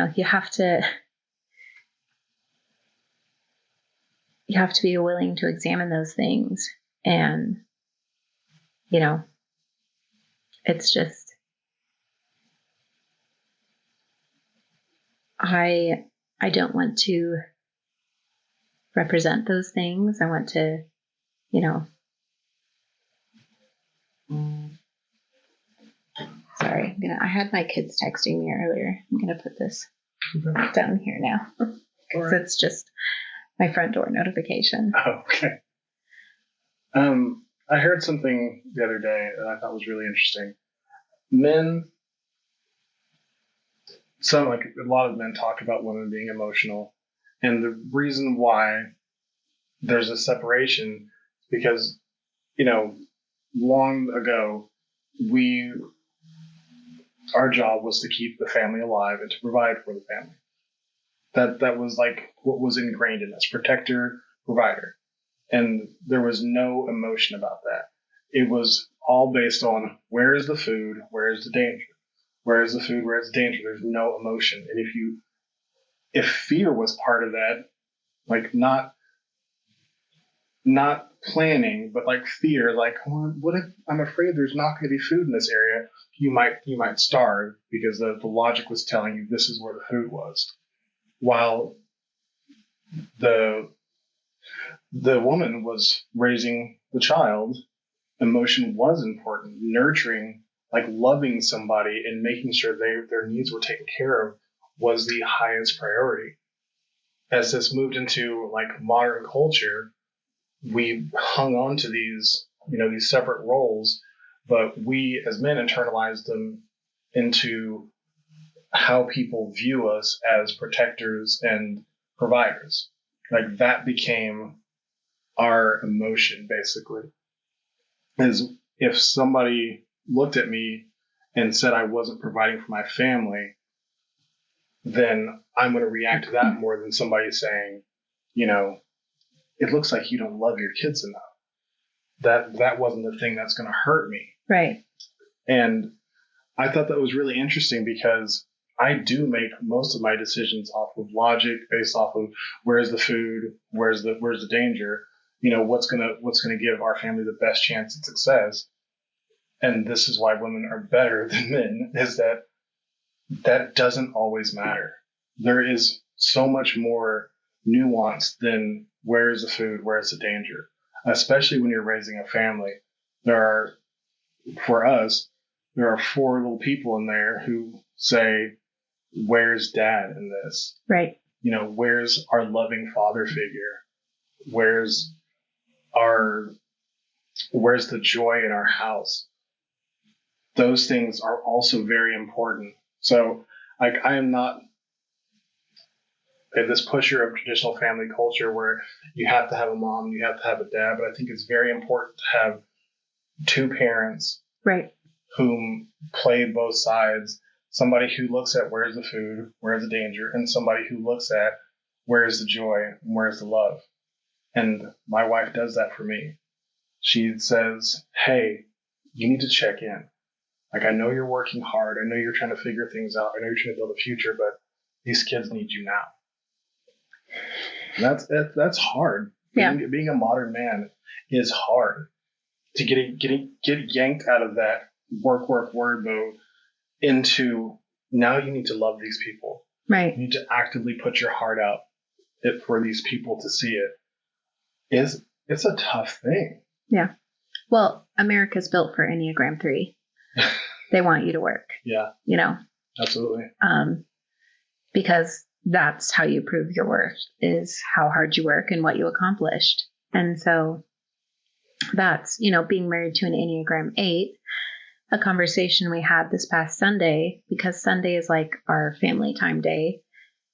A: have to be willing to examine those things. And, it's just, I don't want to represent those things. I want to, sorry, I had my kids texting me earlier. I'm going to put this down here now because it's just my front door notification.
C: Oh, okay. I heard something the other day that I thought was really interesting. A lot of men talk about women being emotional, and the reason why there's a separation is because, long ago, our job was to keep the family alive and to provide for the family. That was like what was ingrained in us: protector, provider. And there was no emotion about that. It was all based on where is the food, where is the danger, where is the food, where is the danger. There's no emotion. And if fear was part of that, like not planning, but like fear, like, well, what if I'm afraid there's not going to be food in this area? You might starve because the logic was telling you this is where the food was. While the woman was raising the child, emotion was important. Nurturing, like loving somebody and making sure their needs were taken care of, was the highest priority. As this moved into like modern culture, we hung on to these separate roles, but we as men internalized them into how people view us as protectors and providers. Like that became our emotion, basically. Is if somebody looked at me and said I wasn't providing for my family, then I'm going to react to that more than somebody saying, it looks like you don't love your kids enough. That wasn't the thing that's going to hurt me.
A: Right.
C: And I thought that was really interesting because I do make most of my decisions off of logic, based off of where's the food, where's the danger, what's gonna give our family the best chance at success. And this is why women are better than men, is that doesn't always matter. There is so much more nuance than where is the food, where is the danger, especially when you're raising a family. There are for us, there are 4 little people in there who say, where's dad in this?
A: Right.
C: Where's our loving father figure? Where's the joy in our house? Those things are also very important. So, I am not this pusher of traditional family culture where you have to have a mom, you have to have a dad, but I think it's very important to have 2 parents,
A: right,
C: whom play both sides. Somebody who looks at where's the food, where's the danger, and somebody who looks at where's the joy and where's the love. And my wife does that for me. She says, hey, you need to check in. I know you're working hard. I know you're trying to figure things out. I know you're trying to build a future, but these kids need you now. And that's hard.
A: Yeah.
C: Being a modern man is hard. To get yanked out of that work word mode into now you need to love these people.
A: Right.
C: You need to actively put your heart out for these people to see it. It's a tough thing.
A: Yeah. Well, America's built for Enneagram 3. They want you to work.
C: Yeah. Absolutely.
A: Because that's how you prove your worth, is how hard you work and what you accomplished. And so that's, being married to an Enneagram 8, a conversation we had this past Sunday, because Sunday is like our family time day.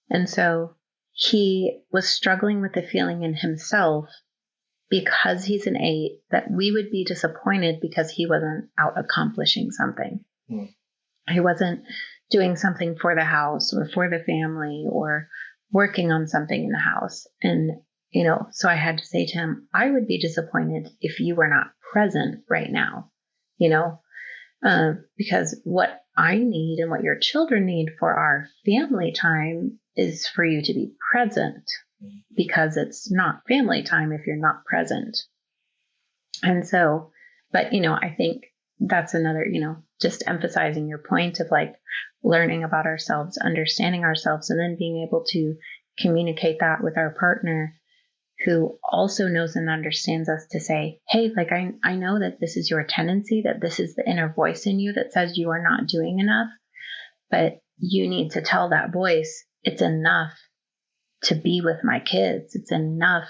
A: And so he was struggling with the feeling in himself, because he's an 8, that we would be disappointed because he wasn't out accomplishing something. He wasn't doing something for the house or for the family or working on something in the house. And, so I had to say to him, I would be disappointed if you were not present right now, because what I need and what your children need for our family time is for you to be present, because it's not family time if you're not present. And so, but, I think that's another, just emphasizing your point of learning about ourselves, understanding ourselves, and then being able to communicate that with our partner, who also knows and understands us, to say, hey, I know that this is your tendency, that this is the inner voice in you that says you are not doing enough, but you need to tell that voice, it's enough to be with my kids. It's enough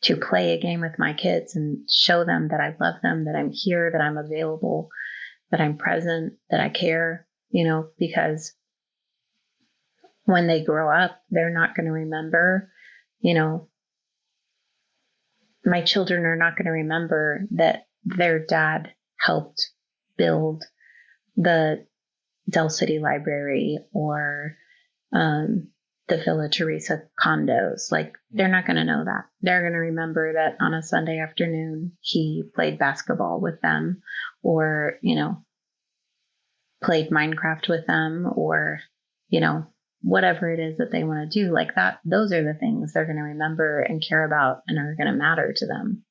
A: to play a game with my kids and show them that I love them, that I'm here, that I'm available, that I'm present, that I care, because when they grow up, they're not going to remember, my children are not going to remember that their dad helped build the Del City Library or the Villa Teresa condos. They're not going to know that. They're going to remember that on a Sunday afternoon, he played basketball with them, or, played Minecraft with them, or, whatever it is that they want to do that. Those are the things they're going to remember and care about and are going to matter to them.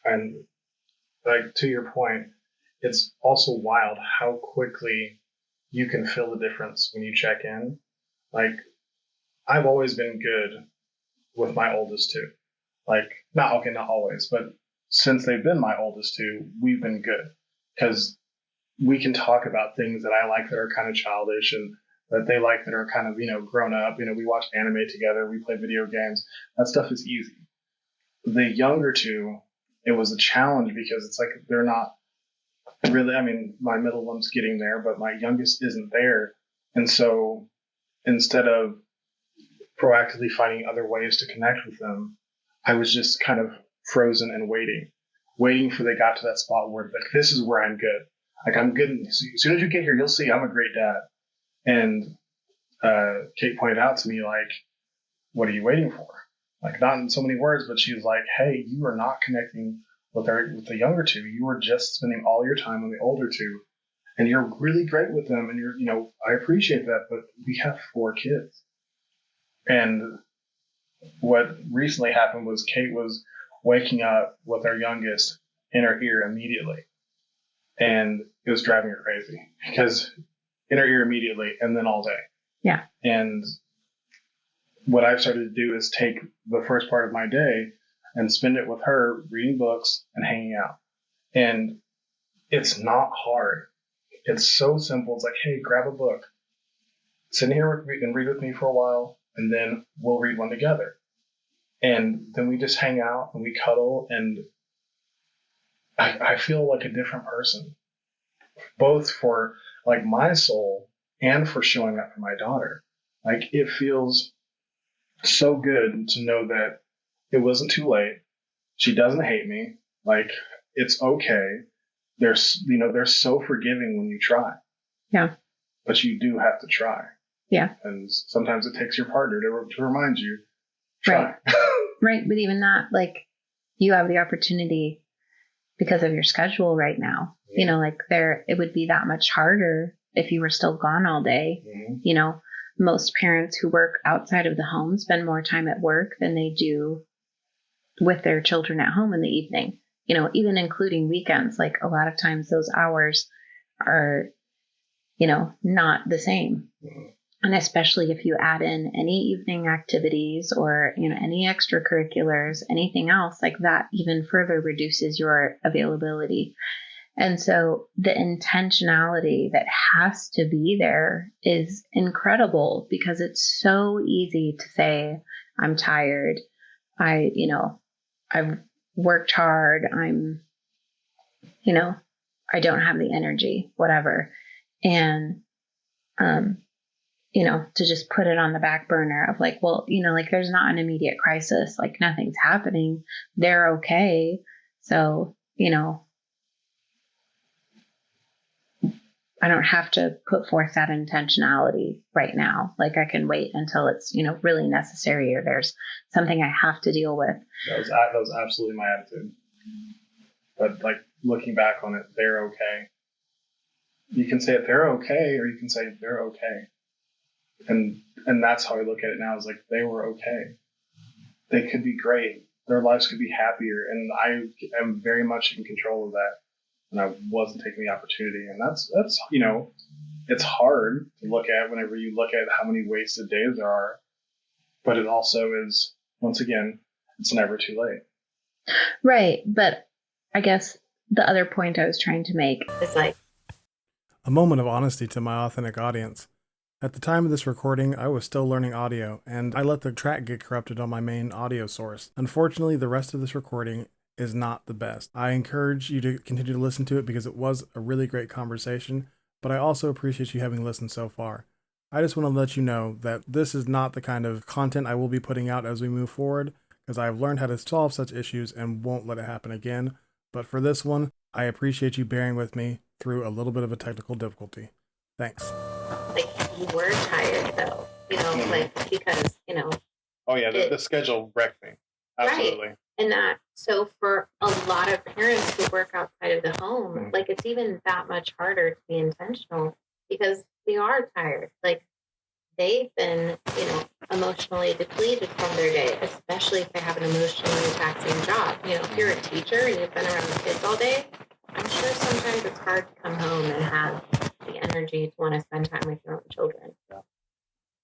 C: And to your point, it's also wild how quickly you can feel the difference when you check in. I've always been good with my oldest 2. Not always, but since they've been my oldest 2, we've been good, because we can talk about things that I like that are kind of childish and that they like that are kind of, grown up. We watch anime together, we play video games. That stuff is easy. The younger 2, it was a challenge, because it's they're not really, my middle one's getting there, but my youngest isn't there. And so instead of proactively finding other ways to connect with them, I was just kind of frozen and waiting for they got to that spot where this is where I'm good. I'm good. As soon as you get here, you'll see I'm a great dad. And Kate pointed out to me, what are you waiting for? Not in so many words, but she was like, hey, you are not connecting with the younger 2. You are just spending all your time on the older 2, and you're really great with them. And you're, I appreciate that, but we have 4 kids. And what recently happened was Kate was waking up with our youngest in her ear immediately. And it was driving her crazy, because in her ear immediately and then all day.
A: Yeah.
C: And what I've started to do is take the first part of my day and spend it with her reading books and hanging out. And it's not hard. It's so simple. It's like, hey, grab a book, sit here and read with me for a while, and then we'll read one together. And then we just hang out and we cuddle, and I feel like a different person, both for like my soul and for showing up for my daughter. Like, it feels so good to know that it wasn't too late. She doesn't hate me. Like, it's okay. They're so forgiving when you try.
A: Yeah.
C: But you do have to try.
A: Yeah.
C: And sometimes it takes your partner to remind you, try.
A: Right. Right. But even that, like, you have the opportunity because of your schedule right now.
C: Yeah.
A: You know, like it would be that much harder if you were still gone all day.
C: Mm-hmm.
A: You know, most parents who work outside of the home spend more time at work than they do with their children at home in the evening. You know, even including weekends, like a lot of times those hours are, you know, not the same.
C: Mm-hmm.
A: And especially if you add in any evening activities or, you know, any extracurriculars, anything else like that, even further reduces your availability. And so the intentionality that has to be there is incredible, because it's so easy to say, I'm tired. I've worked hard. I don't have the energy, whatever. And, to just put it on the back burner of like, well, you know, like there's not an immediate crisis, like nothing's happening. They're okay. So, you know, I don't have to put forth that intentionality right now. Like I can wait until it's, you know, really necessary, or there's something I have to deal with.
C: That was absolutely my attitude. But like looking back on it, they're okay. You can say it, they're okay, or you can say they're okay. And that's how I look at it now, is like, they were okay. They could be great. Their lives could be happier. And I am very much in control of that. And I wasn't taking the opportunity. And that's, you know, it's hard to look at whenever you look at how many wasted days there are. But it also is, once again, it's never too late.
A: Right. But I guess the other point I was trying to make is like
B: a moment of honesty to my authentic audience. At the time of this recording, I was still learning audio, and I let the track get corrupted on my main audio source. Unfortunately, the rest of this recording is not the best. I encourage you to continue to listen to it because it was a really great conversation, but I also appreciate you having listened so far. I just want to let you know that this is not the kind of content I will be putting out as we move forward, because I've learned how to solve such issues and won't let it happen again. But for this one, I appreciate you bearing with me through a little bit of a technical difficulty. Thanks.
A: Like, you were tired though, you know, like, because, you know.
C: Oh yeah, the schedule wrecked me. Absolutely.
A: Right. And that, so for a lot of parents who work outside of the home, like it's even that much harder to be intentional because they are tired. Like they've been, you know, emotionally depleted from their day, especially if they have an emotionally taxing job. You know, if you're a teacher and you've been around the kids all day, I'm sure sometimes it's hard to come home and have the energy to want to spend time with your own children.
C: Yeah.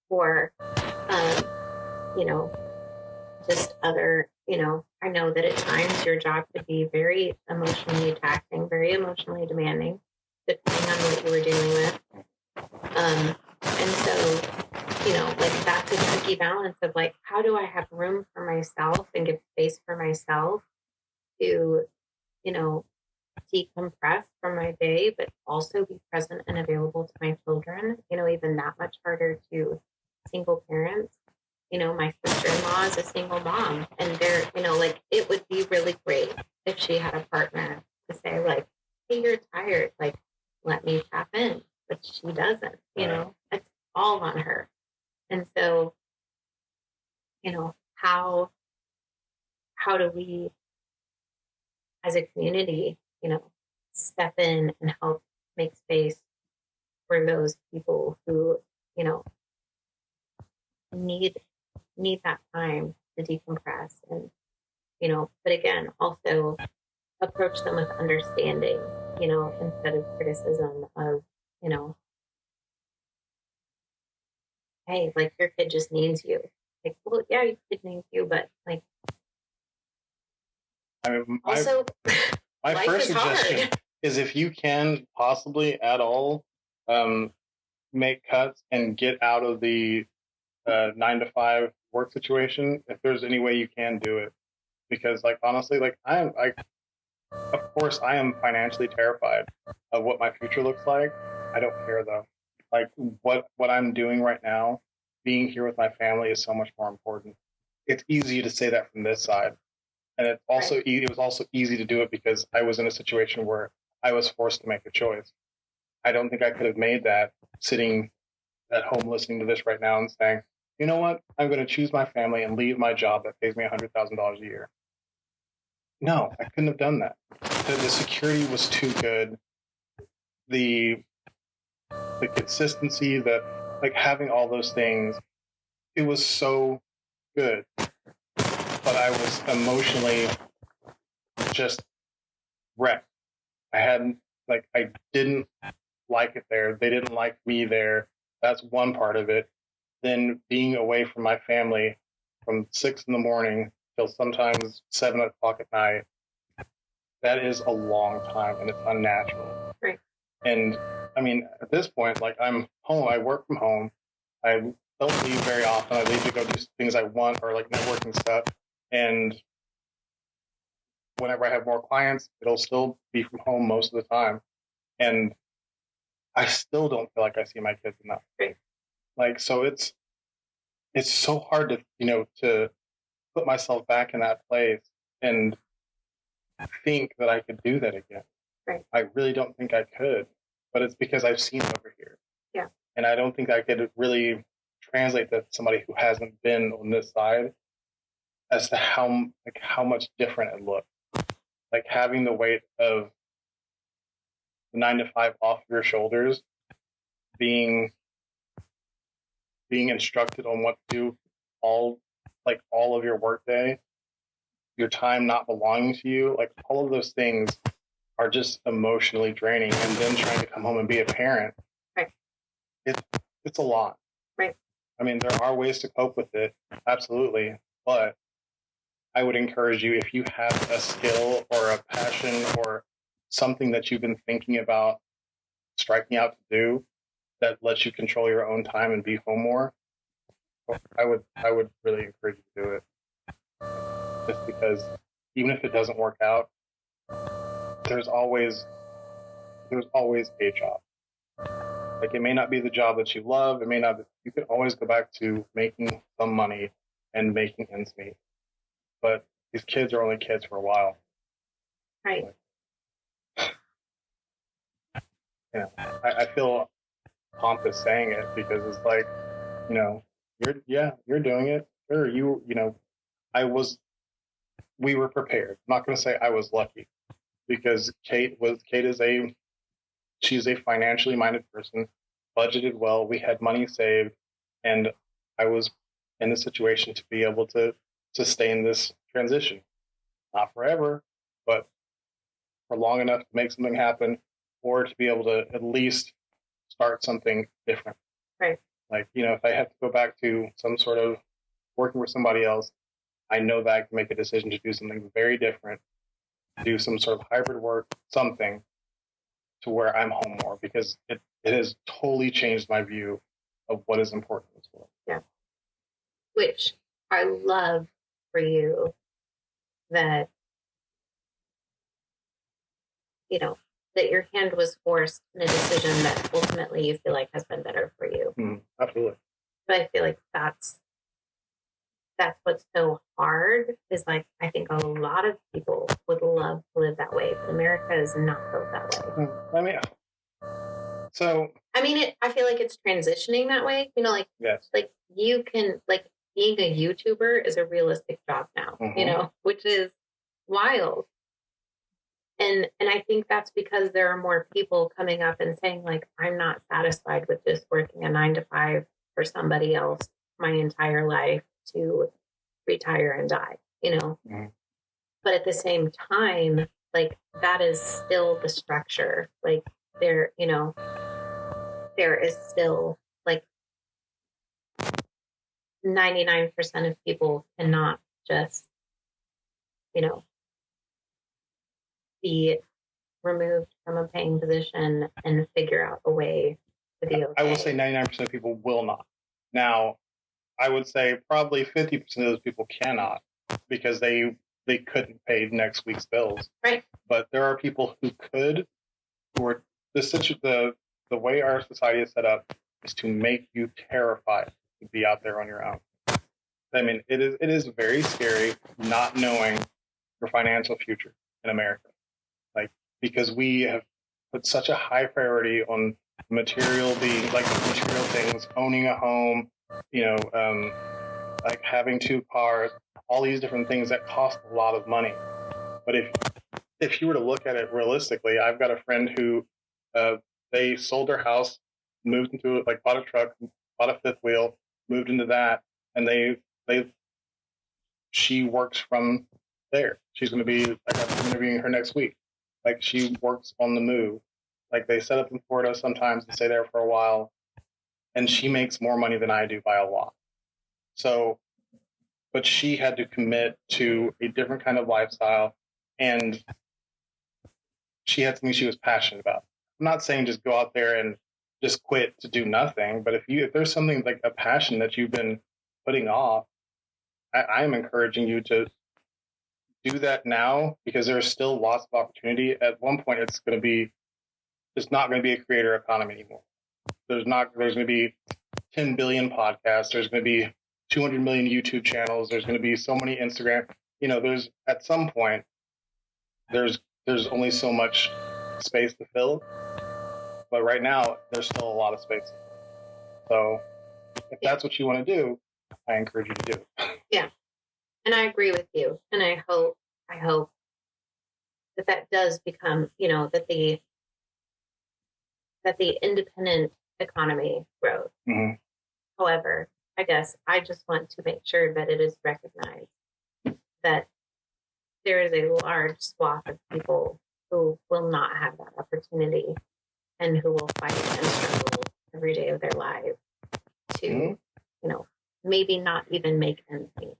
A: Or, you know, just other, you know, I know that at times your job could be very emotionally taxing, very emotionally demanding, depending on what you were dealing with. And so, you know, like that's a tricky balance of like, how do I have room for myself and give space for myself to, you know, decompress from my day, but also be present and available to my children, you know, even that much harder to single parents. You know, my sister-in-law is a single mom, and they're, you know, like it would be really great if she had a partner to say like, hey, you're tired, like, let me tap in, but she doesn't, you know, it's all on her. And so, you know, how do we as a community, you know, step in and help make space for those people who, you know, need that time to decompress and, you know, but again, also approach them with understanding, you know, instead of criticism of, you know, hey, like your kid just needs you. Like, well, yeah, your kid needs you, but like,
C: I mean,
A: also,
C: my
A: life
C: first
A: is
C: suggestion,
A: hard.
C: is if you can possibly at all make cuts and get out of the 9 to 5 work situation, if there's any way you can do it. Because like, honestly, like of course I am financially terrified of what my future looks like. I don't care though. Like what I'm doing right now, being here with my family is so much more important. It's easy to say that from this side. And it also it was also easy to do it because I was in a situation where I was forced to make a choice. I don't think I could have made that sitting at home listening to this right now and saying, you know what, I'm going to choose my family and leave my job that pays me $100,000 a year. No, I couldn't have done that. The security was too good. The consistency, like having all those things, it was so good. But I was emotionally just wrecked. I didn't like it there. They didn't like me there. That's one part of it. Then being away from my family from 6 a.m. till sometimes 7 o'clock at night, that is a long time and it's unnatural.
A: Right.
C: And I mean, at this point, like I'm home, I work from home. I don't leave very often. I leave to go do things I want or like networking stuff. And whenever I have more clients, it'll still be from home most of the time. And I still don't feel like I see my kids enough.
A: Right.
C: Like, so it's so hard to put myself back in that place and think that I could do that again.
A: Right.
C: I really don't think I could, but it's because I've seen it over here.
A: Yeah.
C: And I don't think I could really translate that to somebody who hasn't been on this side as to how much different it looks. Like having the weight of the 9 to 5 off your shoulders, being instructed on what to do all of your workday, your time not belonging to you, like all of those things are just emotionally draining. And then trying to come home and be a parent,
A: right.
C: It's a lot.
A: Right.
C: I mean, there are ways to cope with it, absolutely, but I would encourage you, if you have a skill or a passion or something that you've been thinking about striking out to do that lets you control your own time and be home more, I would really encourage you to do it. Just because even if it doesn't work out, there's always a job. Like, it may not be the job that you love. It may not be, you can always go back to making some money and making ends meet. But these kids are only kids for a while.
A: Right.
C: Yeah. I feel pompous saying it because it's like, you're doing it. Sure, we were prepared. I'm not going to say I was lucky because she's a financially minded person, budgeted well. We had money saved, and I was in the situation to be able to sustain this transition. Not forever, but for long enough to make something happen or to be able to at least start something different.
A: Right.
C: Like, if I have to go back to some sort of working with somebody else, I know that I can make a decision to do something very different, do some sort of hybrid work, something to where I'm home more, because it has totally changed my view of what is important in this world.
A: Yeah. Which I love for you that, that your hand was forced in a decision that ultimately you feel like has been better for you.
C: Absolutely.
A: But I feel like that's what's so hard is, like, I think a lot of people would love to live that way, but America is not built that way. I feel like it's transitioning that way.
C: Yes.
A: Like you can, like, being a YouTuber is a realistic job now, which is wild. And I think that's because there are more people coming up and saying, like, I'm not satisfied with just working a 9 to 5 for somebody else my entire life to retire and die, But at the same time, like, that is still the structure. Like, there is still, like, 99% of people cannot just, be removed from a paying position and figure out a way to be okay.
C: I will say 99% of people will not. Now, I would say probably 50% of those people cannot because they couldn't pay next week's bills.
A: Right.
C: But there are people who could, who are the way our society is set up is to make you terrified to be out there on your own. I mean, it is very scary not knowing your financial future in America. Like, because we have put such a high priority on material things, owning a home, like having 2 cars, all these different things that cost a lot of money. But if you were to look at it realistically, I've got a friend who they sold their house, moved into it, like bought a truck, bought a 5th wheel, moved into that, and she works from there. She's going to be, like, I'm interviewing her next week. Like, she works on the move. Like, they set up in Florida sometimes and stay there for a while, and she makes more money than I do by a lot. So, but she had to commit to a different kind of lifestyle, and she had something she was passionate about. I'm not saying just go out there and just quit to do nothing, but if there's something like a passion that you've been putting off, I am encouraging you to do that now, because there's still lots of opportunity. At one point, it's not going to be a creator economy anymore. There's going to be 10 billion podcasts. There's going to be 200 million YouTube channels. There's going to be so many Instagram. There's at some point, there's only so much space to fill. But right now, there's still a lot of space. So if that's what you want to do, I encourage you to do it.
A: Yeah. And I agree with you. And I hope that does become, that the independent economy grows.
C: Mm-hmm.
A: However, I guess I just want to make sure that it is recognized that there is a large swath of people who will not have that opportunity and who will fight and struggle every day of their lives to,
C: mm-hmm.
A: Maybe not even make ends meet,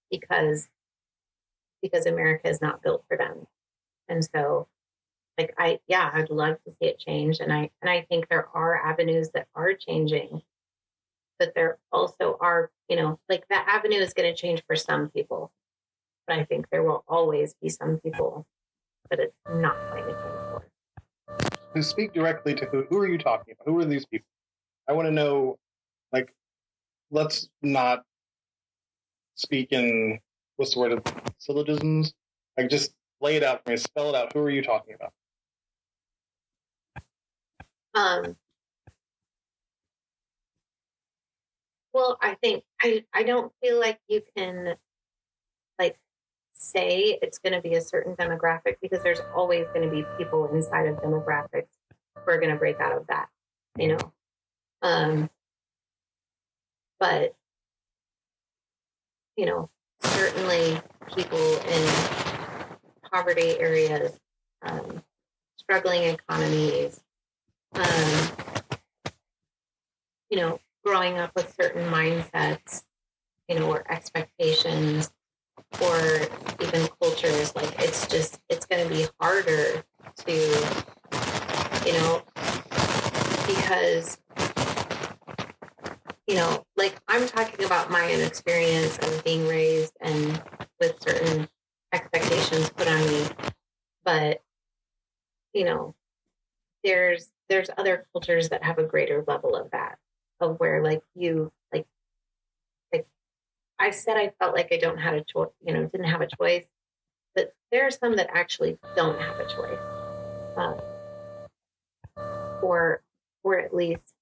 A: because America is not built for them. And so, I'd love to see it change. And I think there are avenues that are changing, but there also are, that avenue is going to change for some people. But I think there will always be some people that it's not going to change for.
C: To speak directly to who are you talking about? Who are these people? I want to know, let's not speak in, what's the word, syllogisms? Just lay it out for me, spell it out. Who are you talking about?
A: Well, I think I don't feel like you can say it's going to be a certain demographic, because there's always going to be people inside of demographics who are going to break out of that, but certainly people in poverty areas, struggling economies, growing up with certain mindsets, or expectations, or even cultures, it's going to be harder to, because, I'm talking about my own experience of being raised and with certain expectations put on me. But, there's other cultures that have a greater level of that, of where I said I felt like I don't have a choice, didn't have a choice, but there are some that actually don't have a choice, or at least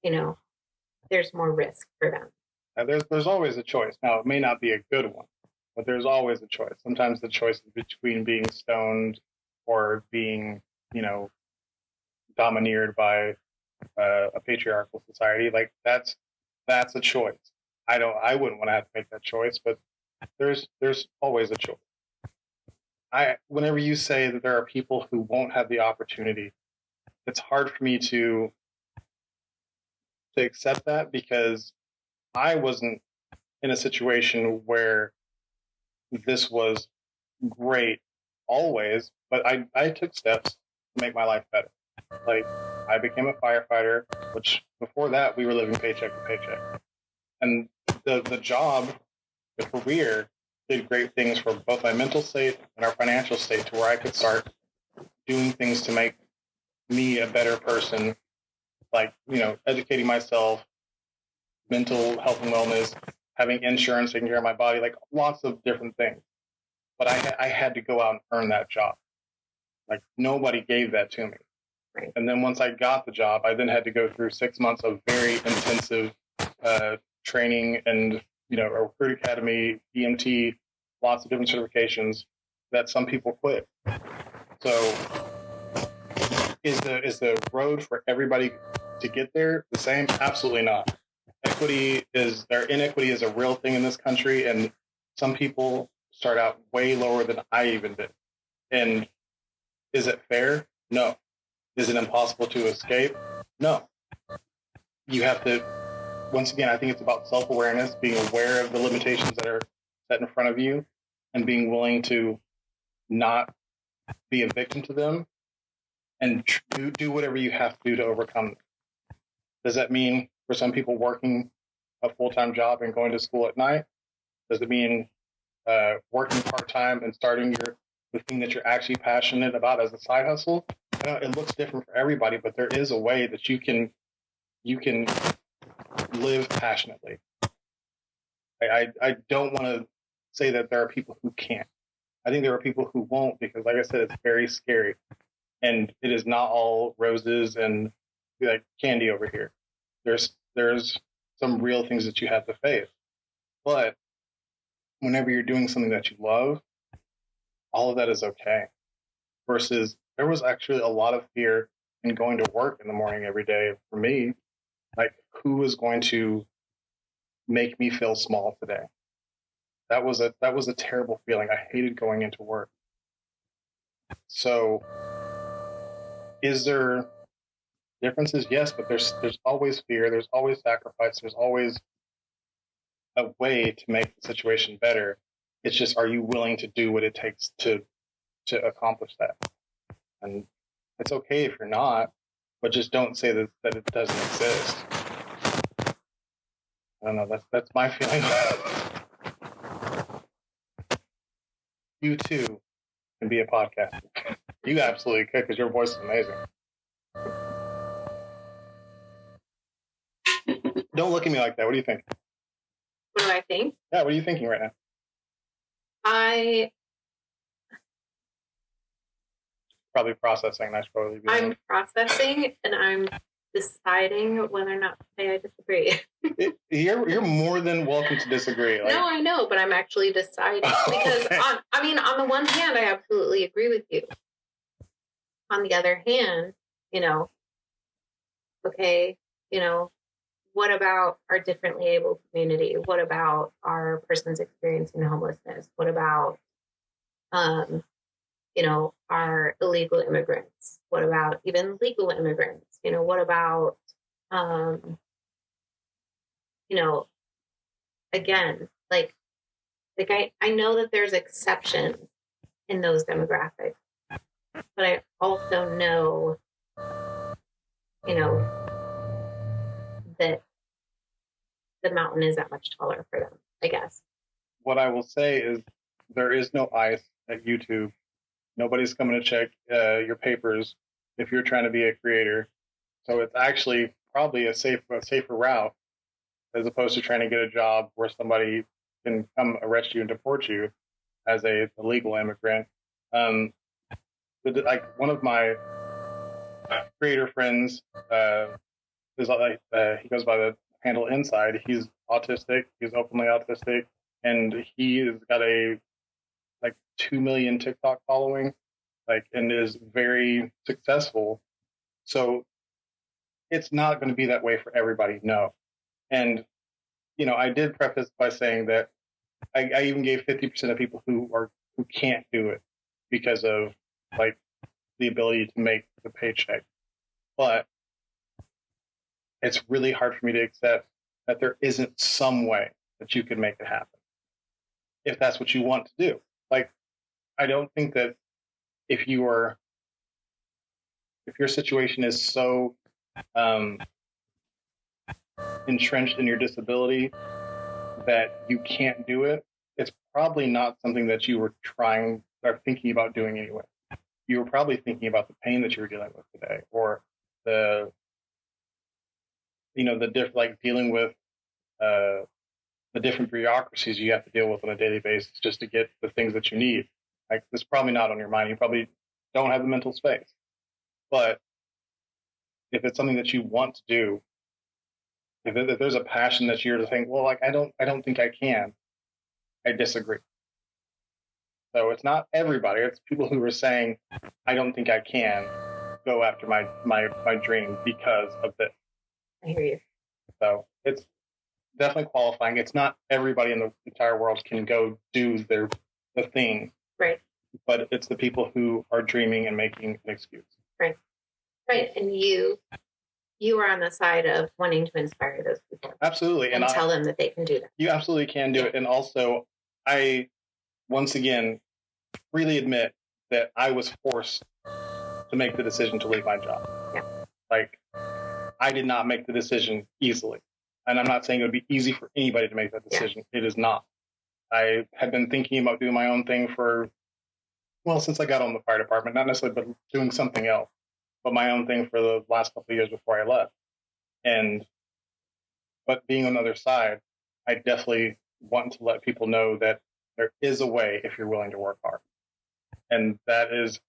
A: there's more risk for them.
C: Now, there's always a choice. Now, it may not be a good one, but there's always a choice. Sometimes the choice is between being stoned or being, domineered by a patriarchal society. That's a choice. I wouldn't want to have to make that choice, but there's always a choice. Whenever you say that there are people who won't have the opportunity, it's hard for me to accept that, because I wasn't in a situation where this was great always, but I took steps to make my life better. Like, I became a firefighter, which before that we were living paycheck to paycheck. And the job, the career, did great things for both my mental state and our financial state, to where I could start doing things to make me a better person, like, educating myself, mental health and wellness, having insurance, taking care of my body, like lots of different things. But I had to go out and earn that job. Like, nobody gave that to me.
A: Right.
C: And then once I got the job, I then had to go through 6 months of very intensive training and, a recruit academy, EMT, lots of different certifications that some people quit. So is the road for everybody to get there the same? Absolutely not. Inequity is a real thing in this country, and some people start out way lower than I even did. And is it fair? No. Is it impossible to escape? No. You have to, once again, I think it's about self-awareness, being aware of the limitations that are set in front of you, and being willing to not be a victim to them, and do whatever you have to do to overcome them. Does that mean for some people working a full-time job and going to school at night? Does it mean working part-time and starting the thing that you're actually passionate about as a side hustle? I know it looks different for everybody, but there is a way that you can live passionately. I don't want to say that there are people who can't. I think there are people who won't, because, like I said, it's very scary, and it is not all roses and like candy over here. There's some real things that you have to face. But whenever you're doing something that you love, all of that is okay. Versus, there was actually a lot of fear in going to work in the morning every day for me. Like, who is going to make me feel small today? That was a terrible feeling. I hated going into work. So, is there differences? Yes, but there's always fear. There's always sacrifice. There's always a way to make the situation better. It's just, are you willing to do what it takes to accomplish that? And it's okay if you're not, but just don't say that it doesn't exist. I don't know. That's my feeling. You too can be a podcaster. You absolutely could, because your voice is amazing. Don't look at me like that. What do you think?
A: What do I think?
C: Yeah, what are you thinking right now? Probably processing. That's probably.
A: I'm processing, and I'm deciding whether or not to say I disagree.
C: You're more than welcome to disagree.
A: Like, no, I know, but I'm actually deciding because
C: okay.
A: on the one hand, I absolutely agree with you. On the other hand, okay, what about our differently abled community? What about our persons experiencing homelessness? What about, our illegal immigrants? What about even legal immigrants? What about, again, like I know that there's exceptions in those demographics, but I also know, that the mountain is that much taller for them, I guess.
C: What I will say is, there is no ICE at YouTube. Nobody's coming to check your papers if you're trying to be a creator. So it's actually probably a safer route, as opposed to trying to get a job where somebody can come arrest you and deport you as a legal immigrant. Like, one of my creator friends is like, he goes by the handle Inside. He's autistic. He's openly autistic, and he has got a 2 million TikTok following, and is very successful. So it's not going to be that way for everybody. No. And, I did preface by saying that I even gave 50% of people who can't do it because of the ability to make the paycheck. But it's really hard for me to accept that there isn't some way that you can make it happen, if that's what you want to do. I don't think that if you are if your situation is so entrenched in your disability that you can't do it, it's probably not something that you were trying or thinking about doing anyway. You were probably thinking about the pain that you were dealing with today, or the like dealing with the different bureaucracies you have to deal with on a daily basis just to get the things that you need. Like, it's probably not on your mind. You probably don't have the mental space. But if it's something that you want to do, if there's a passion that you're to think, well, like, I don't think I can, I disagree. So it's not everybody. It's people who are saying, I don't think I can go after my dream because of this.
A: I hear you.
C: So it's definitely qualifying. It's not everybody in the entire world can go do the thing.
A: Right.
C: But it's the people who are dreaming and making an excuse.
A: Right. Right. And you are on the side of wanting to inspire those people.
C: Absolutely.
A: And tell them that they can do that.
C: You absolutely can do it. And also, I, once again, freely admit that I was forced to make the decision to leave my job.
A: Yeah.
C: Like, I did not make the decision easily. And I'm not saying it would be easy for anybody to make that decision. Yeah. It is not. I had been thinking about doing my own thing since I got on the fire department, not necessarily, but doing something else, but my own thing for the last couple of years before I left. But being on the other side, I definitely want to let people know that there is a way if you're willing to work hard. And that is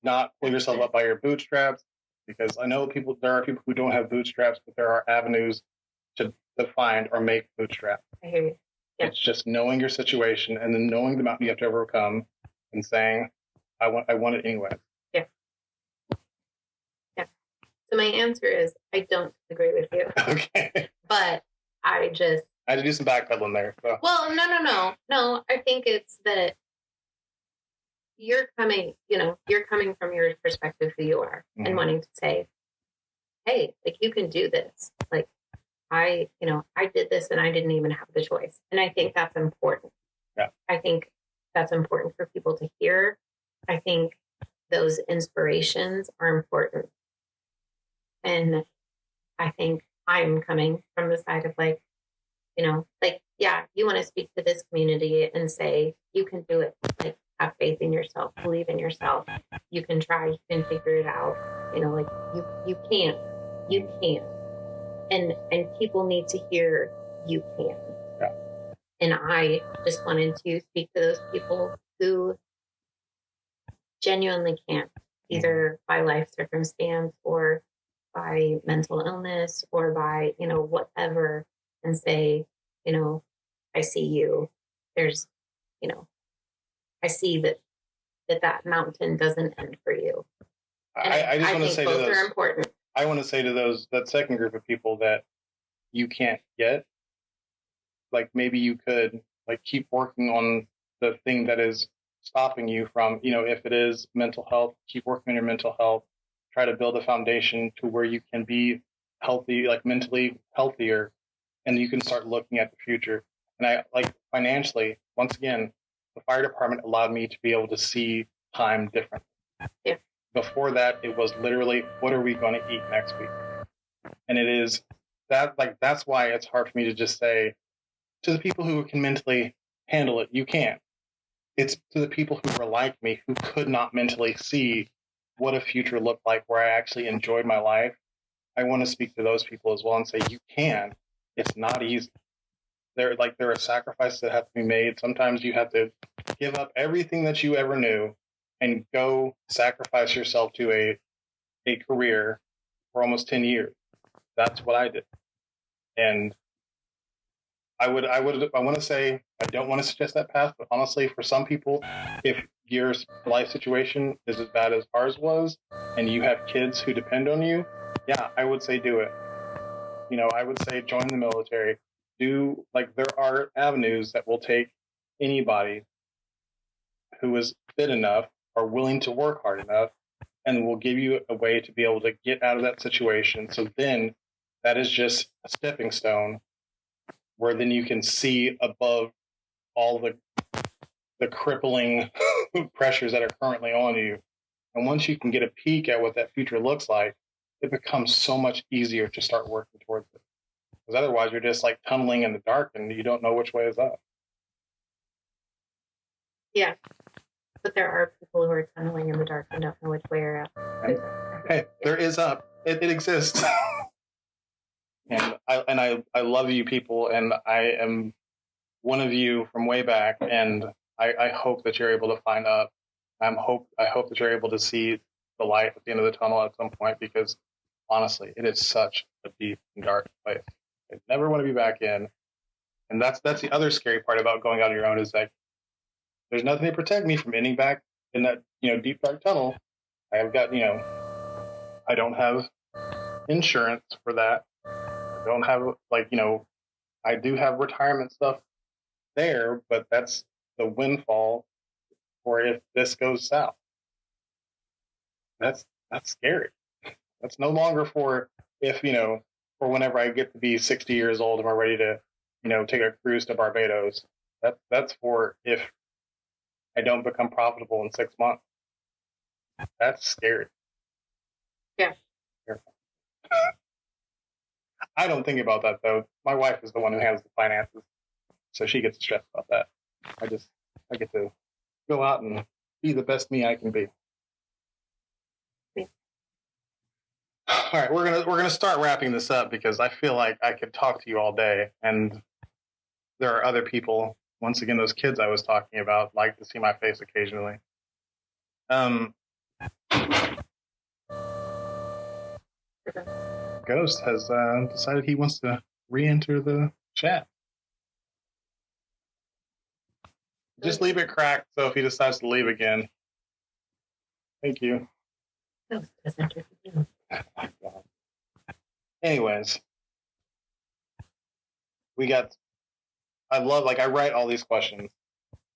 C: not pull yourself up by your bootstraps, because I know there are people who don't have bootstraps, but there are avenues to find or make bootstraps.
A: I hear you. Yeah.
C: It's just knowing your situation and then knowing the mountain you have to overcome and saying, I want it anyway.
A: Yeah. Yeah. So my answer is, I don't agree with you.
C: Okay.
A: But I
C: had to do some backpedaling there. So.
A: Well, no. I think it's that you're coming from your perspective, who you are, mm-hmm. and wanting to say, hey, like, you can do this. Like, I did this and I didn't even have the choice. And I think that's important.
C: Yeah.
A: I think that's important for people to hear. I think those inspirations are important. And I think I'm coming from the side of you want to speak to this community and say, you can do it. Like, have faith in yourself, believe in yourself. You can try, you can figure it out. You can. And people need to hear you can.
C: Yeah.
A: And I just wanted to speak to those people who genuinely can't, either by life circumstance or by mental illness or by, whatever, and say, I see you. There's, I see that mountain doesn't end for you.
C: I just want to say
A: both
C: to those,
A: are important.
C: I want to say to that second group of people that you can't get, like, maybe you could, like, keep working on the thing that is stopping you from, if it is mental health, keep working on your mental health, try to build a foundation to where you can be healthy, like mentally healthier, and you can start looking at the future. And I, like, financially, once again, the fire department allowed me to be able to see time differently.
A: Yeah.
C: Before that, it was literally, what are we going to eat next week? And it is that, like, that's why it's hard for me to just say to the people who can mentally handle it, you can. It's to the people who were like me, who could not mentally see what a future looked like where I actually enjoyed my life. I want to speak to those people as well and say, you can. It's not easy. There are sacrifices that have to be made. Sometimes you have to give up everything that you ever knew and go sacrifice yourself to a career for almost 10 years. That's what I did. And I want to say, I don't want to suggest that path, but honestly, for some people, if your life situation is as bad as ours was, and you have kids who depend on you, yeah, I would say do it. I would say join the military. There are avenues that will take anybody who is fit enough or willing to work hard enough, and will give you a way to be able to get out of that situation. So then that is just a stepping stone where then you can see above all the crippling pressures that are currently on you, And once you can get a peek at what that future looks like, it becomes so much easier to start working towards it. Because otherwise you're just like tunneling in the dark and you don't know which way is up.
A: Yeah. But there are people who are tunneling in the dark and don't know which way or up.
C: Hey, there is up. It exists. And I love you people, and I am one of you from way back, and I hope that you're able to find up. I hope that you're able to see the light at the end of the tunnel at some point, because honestly, it is such a deep and dark place. I never want to be back in. And that's the other scary part about going out on your own, is that there's nothing to protect me from ending back in that, deep dark tunnel. I've got, I don't have insurance for that. I don't have I do have retirement stuff there, but that's the windfall for if this goes south. That's scary. That's no longer for if, for whenever I get to be 60 years old and we're ready to, take a cruise to Barbados. That's for if I don't become profitable in 6 months. That's scary.
A: Yeah.
C: I don't think about that, though. My wife is the one who handles the finances, so she gets stressed about that. I get to go out and be the best me I can be.
A: Yeah.
C: All right, we're gonna start wrapping this up, because I feel like I could talk to you all day, and there are other people. Once again, those kids I was talking about like to see my face occasionally. Ghost has decided he wants to re-enter the chat. Just leave it cracked, so if he decides to leave again. Thank you.
A: Ghost has entered the room.
C: Anyways, I write all these questions.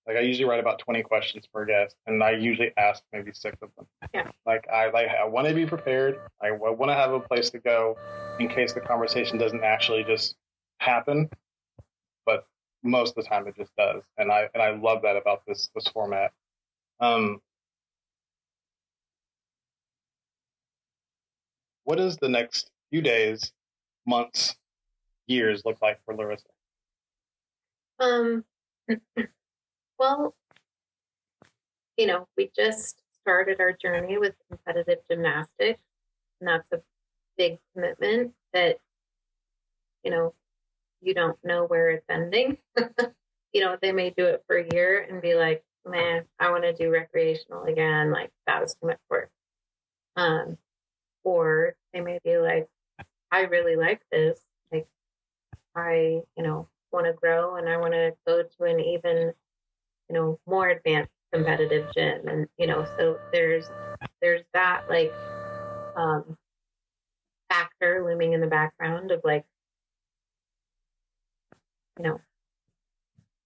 C: Like, I usually write about 20 questions per guest, and I usually ask maybe 6 of them.
A: Yeah.
C: I want to be prepared. I want to have a place to go in case the conversation doesn't actually just happen. But most of the time it just does. And I love that about this format. What does the next few days, months, years look like for Larissa?
A: Well, we just started our journey with competitive gymnastics, and that's a big commitment that, you don't know where it's ending. They may do it for a year and be like, man, I want to do recreational again. Like, that was too much work. Or they may be like, I really like this. Like, I, want to grow, and I want to go to an even, more advanced competitive gym. And, so there's that like, factor looming in the background of like,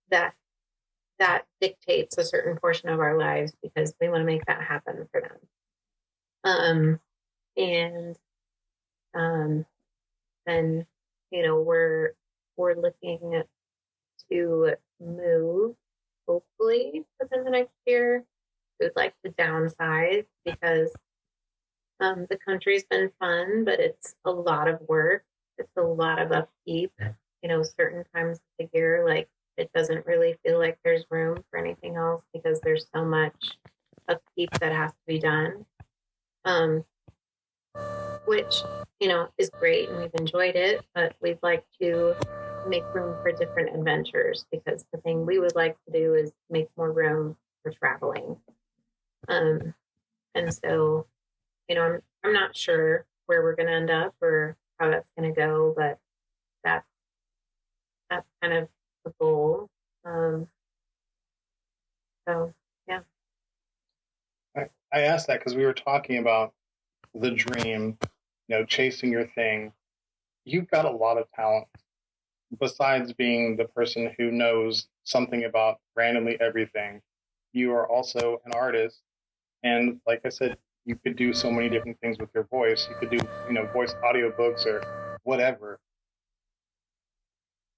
A: that dictates a certain portion of our lives, because we want to make that happen for them. Then, we're looking to move, hopefully within the next year. We'd like to downsize, because the country's been fun, but it's a lot of work. It's a lot of upkeep. Certain times of the year, like, it doesn't really feel like there's room for anything else, because there's so much upkeep that has to be done. Which, is great, and we've enjoyed it, but we'd like to make room for different adventures, because the thing we would like to do is make more room for traveling. And so, I'm not sure where we're going to end up or how that's going to go, but that's kind of the goal. So, yeah.
C: I asked that because we were talking about the dream, chasing your thing. You've got a lot of talent. Besides being the person who knows something about randomly everything, you are also an artist. And like I said, you could do so many different things with your voice. You could do, voice audiobooks or whatever.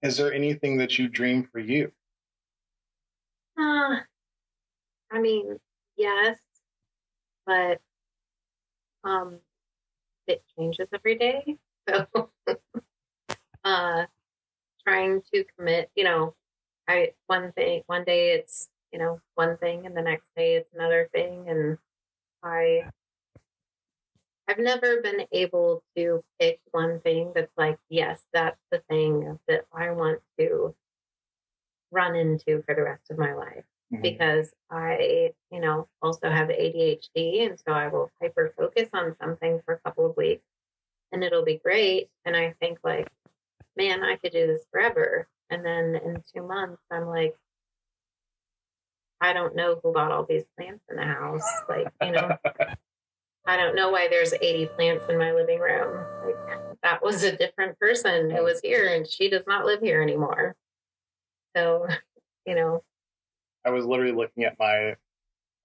C: Is there anything that you dream for you?
A: Yes. but it changes every day. So trying to commit, one day it's, one thing, and the next day it's another thing. And I've never been able to pick one thing that's like, yes, that's the thing that I want to run into for the rest of my life. Mm-hmm. Because I, also have ADHD, and so I will hyper focus on something for a couple of weeks and it'll be great. And I think like, man, I could do this forever. And then in 2 months, I'm like, I don't know who bought all these plants in the house. Like, I don't know why there's 80 plants in my living room. Like, that was a different person who was here, and she does not live here anymore. So,
C: I was literally looking at my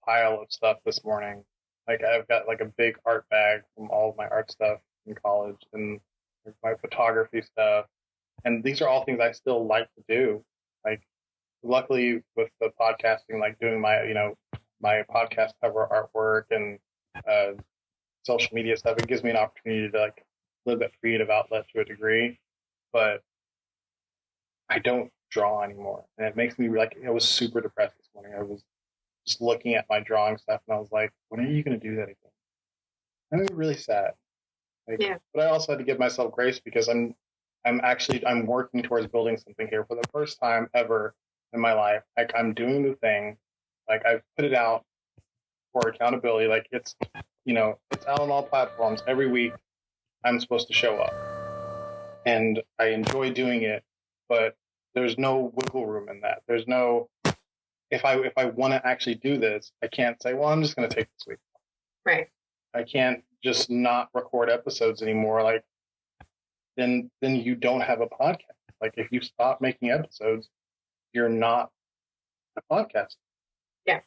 C: pile of stuff this morning. Like, I've got like a big art bag from all of my art stuff in college and my photography stuff. And these are all things I still like to do. Like, luckily with the podcasting, like doing my, my podcast cover artwork and social media stuff, it gives me an opportunity to like live that creative outlet to a degree. But I don't draw anymore. And it makes me like, I was super depressed this morning. I was just looking at my drawing stuff and I was like, when are you going to do that again? I'm really sad. Like, yeah. But I also had to give myself grace because I'm working towards building something here for the first time ever in my life. Like, I'm doing the thing. Like, I've put it out for accountability. Like, it's, it's out on all platforms. Every week I'm supposed to show up. And I enjoy doing it, but there's no wiggle room in that. There's no, if I want to actually do this, I can't say, well, I'm just going to take this week.
A: Right.
C: I can't just not record episodes anymore. Like, then you don't have a podcast. Like, if you stop making episodes, you're not a podcast.
A: Yeah.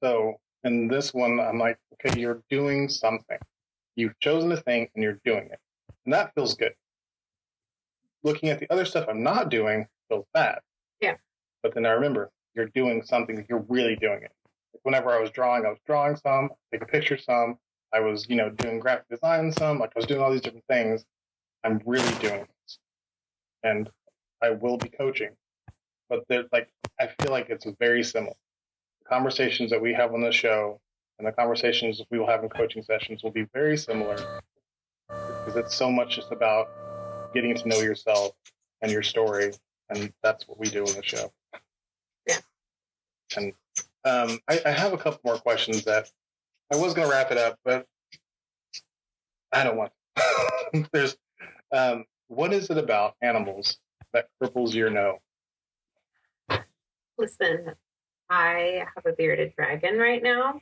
C: So in this one, I'm like, okay, you're doing something. You've chosen a thing and you're doing it. And that feels good. Looking at the other stuff I'm not doing feels bad.
A: Yeah.
C: But then I remember, you're doing something, you're really doing it. Like, whenever I was drawing some, taking pictures some, I was, doing graphic design some, like I was doing all these different things. I'm really doing this. And I will be coaching. But I feel like it's very similar. The conversations that we have on the show and the conversations we will have in coaching sessions will be very similar, because it's so much just about getting to know yourself and your story. And that's what we do on the show.
A: Yeah.
C: And I have a couple more questions that I was going to wrap it up, but I don't want to. There's, what is it about animals that cripples your no?
A: Listen, I have a bearded dragon right now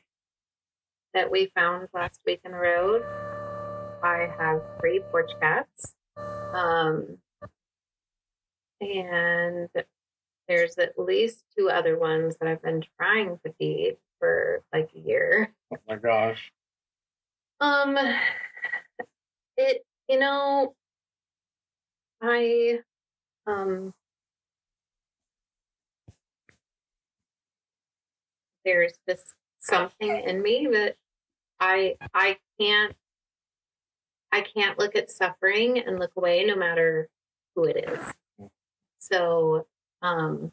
A: that we found last week in the road. I have 3 porch cats. And there's at least 2 other ones that I've been trying to feed for like a year.
C: Oh my gosh.
A: It, I, there's this something in me that I can't look at suffering and look away no matter who it is. So, I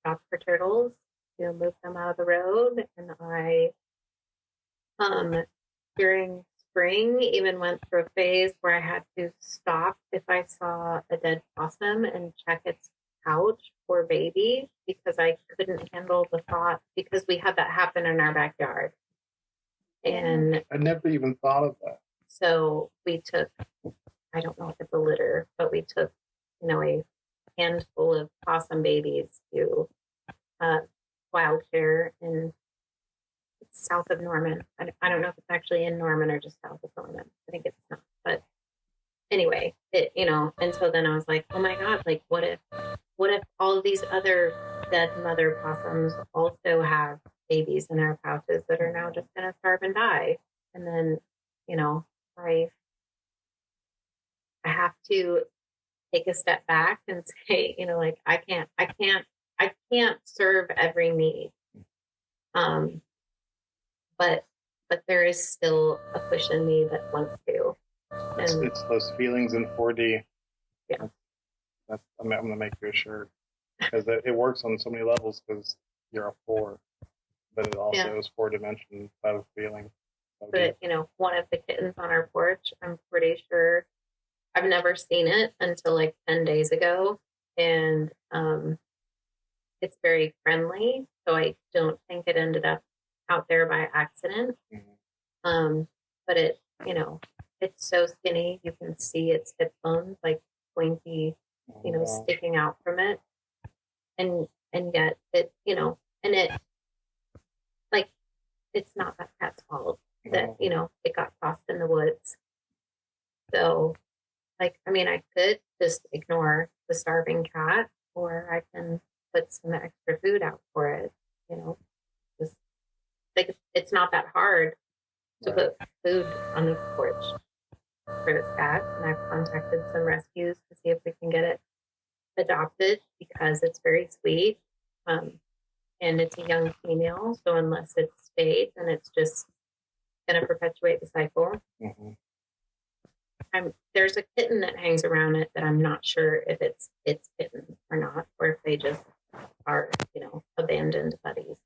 A: stopped for turtles, moved them out of the road, and I, during spring, even went through a phase where I had to stop if I saw a dead possum and check its pouch for baby, because I couldn't handle the thought, because we had that happen in our backyard. And
C: I never even thought of that.
A: So we took, I don't know if it's a litter, but we took, a handful of possum babies to wild care in south of Norman. I don't know if it's actually in Norman or just south of Norman. I think it's not. But anyway, and so then I was like, oh my God, like what if all of these other dead mother possums also have babies in their pouches that are now just going to starve and die? And then, I have to take a step back and say, I can't I can't serve every need. But there is still a push in me that wants to. And
C: it's those feelings in 4D.
A: Yeah.
C: I'm going to make you a shirt because it works on so many levels because you're a 4, but it also is 4-dimension of feeling.
A: But, one of the kittens on our porch, I'm pretty sure I've never seen it until like 10 days ago. And it's very friendly. So I don't think it ended up out there by accident.
C: Mm-hmm.
A: But it, it's so skinny. You can see its hip bones like pointy, sticking out from it. And yet it, and it, like, it's not that cat's fault that, it got lost in the woods. So, like, I mean, I could just ignore the starving cat, or I can put some extra food out for it, just like, it's not that hard to put food on the porch for this cat. And I've contacted some rescues to see if we can get it adopted because it's very sweet. And it's a young female, so unless it's spayed, then it's just going to perpetuate the cycle.
C: Mm-hmm.
A: There's a kitten that hangs around it that I'm not sure if it's kitten or not, or if they just are, abandoned buddies.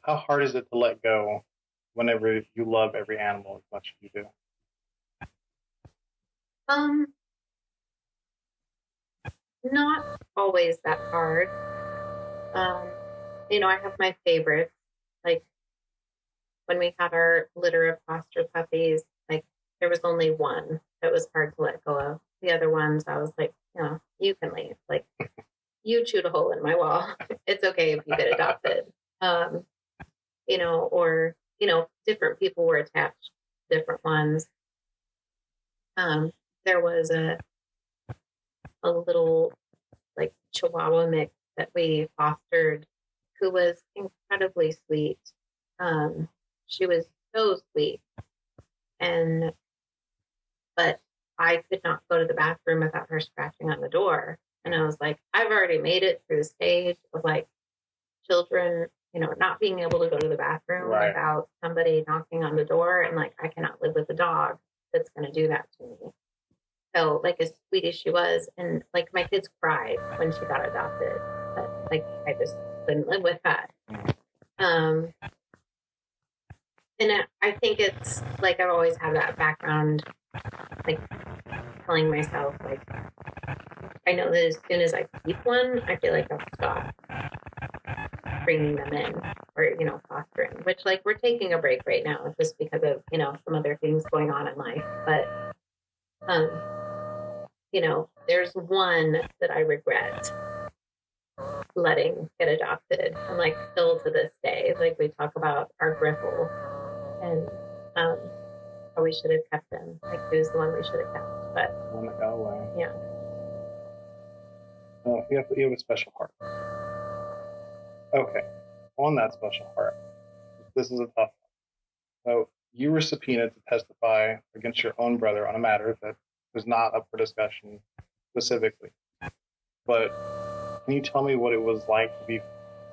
C: How hard is it to let go whenever you love every animal as much as you do?
A: Not always that hard. I have my favorites. Like when we had our litter of foster puppies, like there was only one that was hard to let go of. The other ones, I was like, you can leave. Like, you chewed a hole in my wall. It's okay if you get adopted. Or different people were attached to different ones. There was a little like Chihuahua mix that we fostered who was incredibly sweet. She was so sweet. But I could not go to the bathroom without her scratching on the door. And I was like, I've already made it through the stage of like children, not being able to go to the bathroom without somebody knocking on the door. And like, I cannot live with a dog that's going to do that to me. So like, as sweet as she was, and like my kids cried when she got adopted, but like, I just couldn't live with that. And I think it's like, I've always had that background, like telling myself, like, I know that as soon as I keep one, I feel like I'll stop bringing them in or, fostering, which like we're taking a break right now just because of, some other things going on in life. But, there's one that I regret letting get adopted. And like still to this day, like we talk about our Griffle and how we should have kept him. Like he was the one we should have kept, but
C: the one that got away.
A: Yeah.
C: Oh, you have a special heart. Okay, on that special heart, this is a tough one. So you were subpoenaed to testify against your own brother on a matter that was not up for discussion specifically. But can you tell me what it was like to be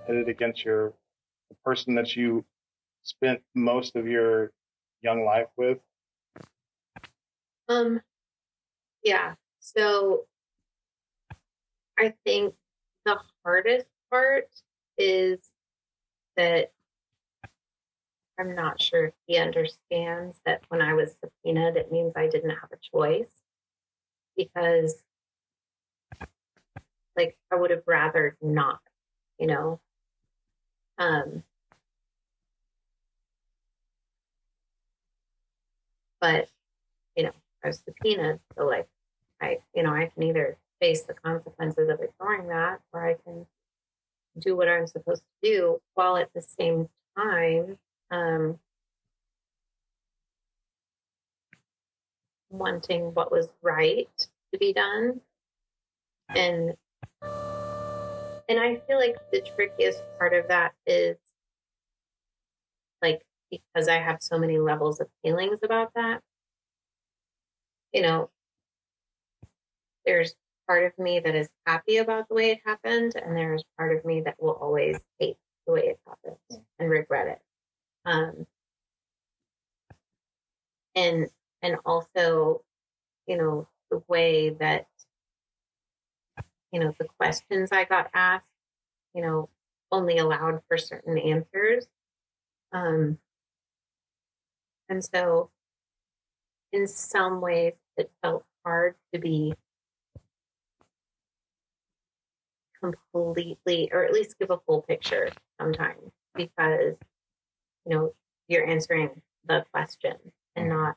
C: pitted against the person that you spent most of your young life with?
A: Yeah. So I think the hardest part is that I'm not sure if he understands that when I was subpoenaed, it means I didn't have a choice, because like I would have rather not, but I was subpoenaed, so like I can either face the consequences of ignoring that, or I can do what I'm supposed to do, while at the same time wanting what was right to be done. And I feel like the trickiest part of that is like, because I have so many levels of feelings about that, there's part of me that is happy about the way it happened, and there's part of me that will always hate the way it happened and regret it. And also, the way that, the questions I got asked, only allowed for certain answers. And so in some ways it felt hard to be completely, or at least give a full picture sometimes, because, you're answering the question and not,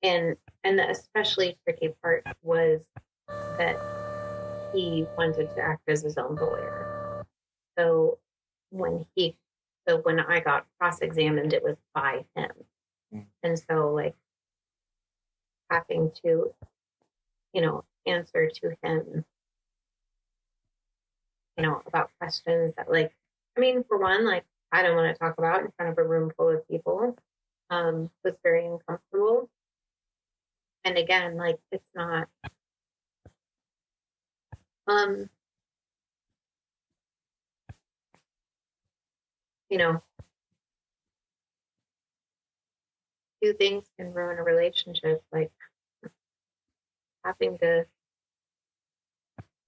A: and the especially tricky part was that he wanted to act as his own lawyer. So when I got cross-examined, it was by him. And so, like, having to, answer to him, about questions that, like, for one, like, I don't want to talk about in front of a room full of people, was very uncomfortable. And again, like, it's not, two things can ruin a relationship, like having to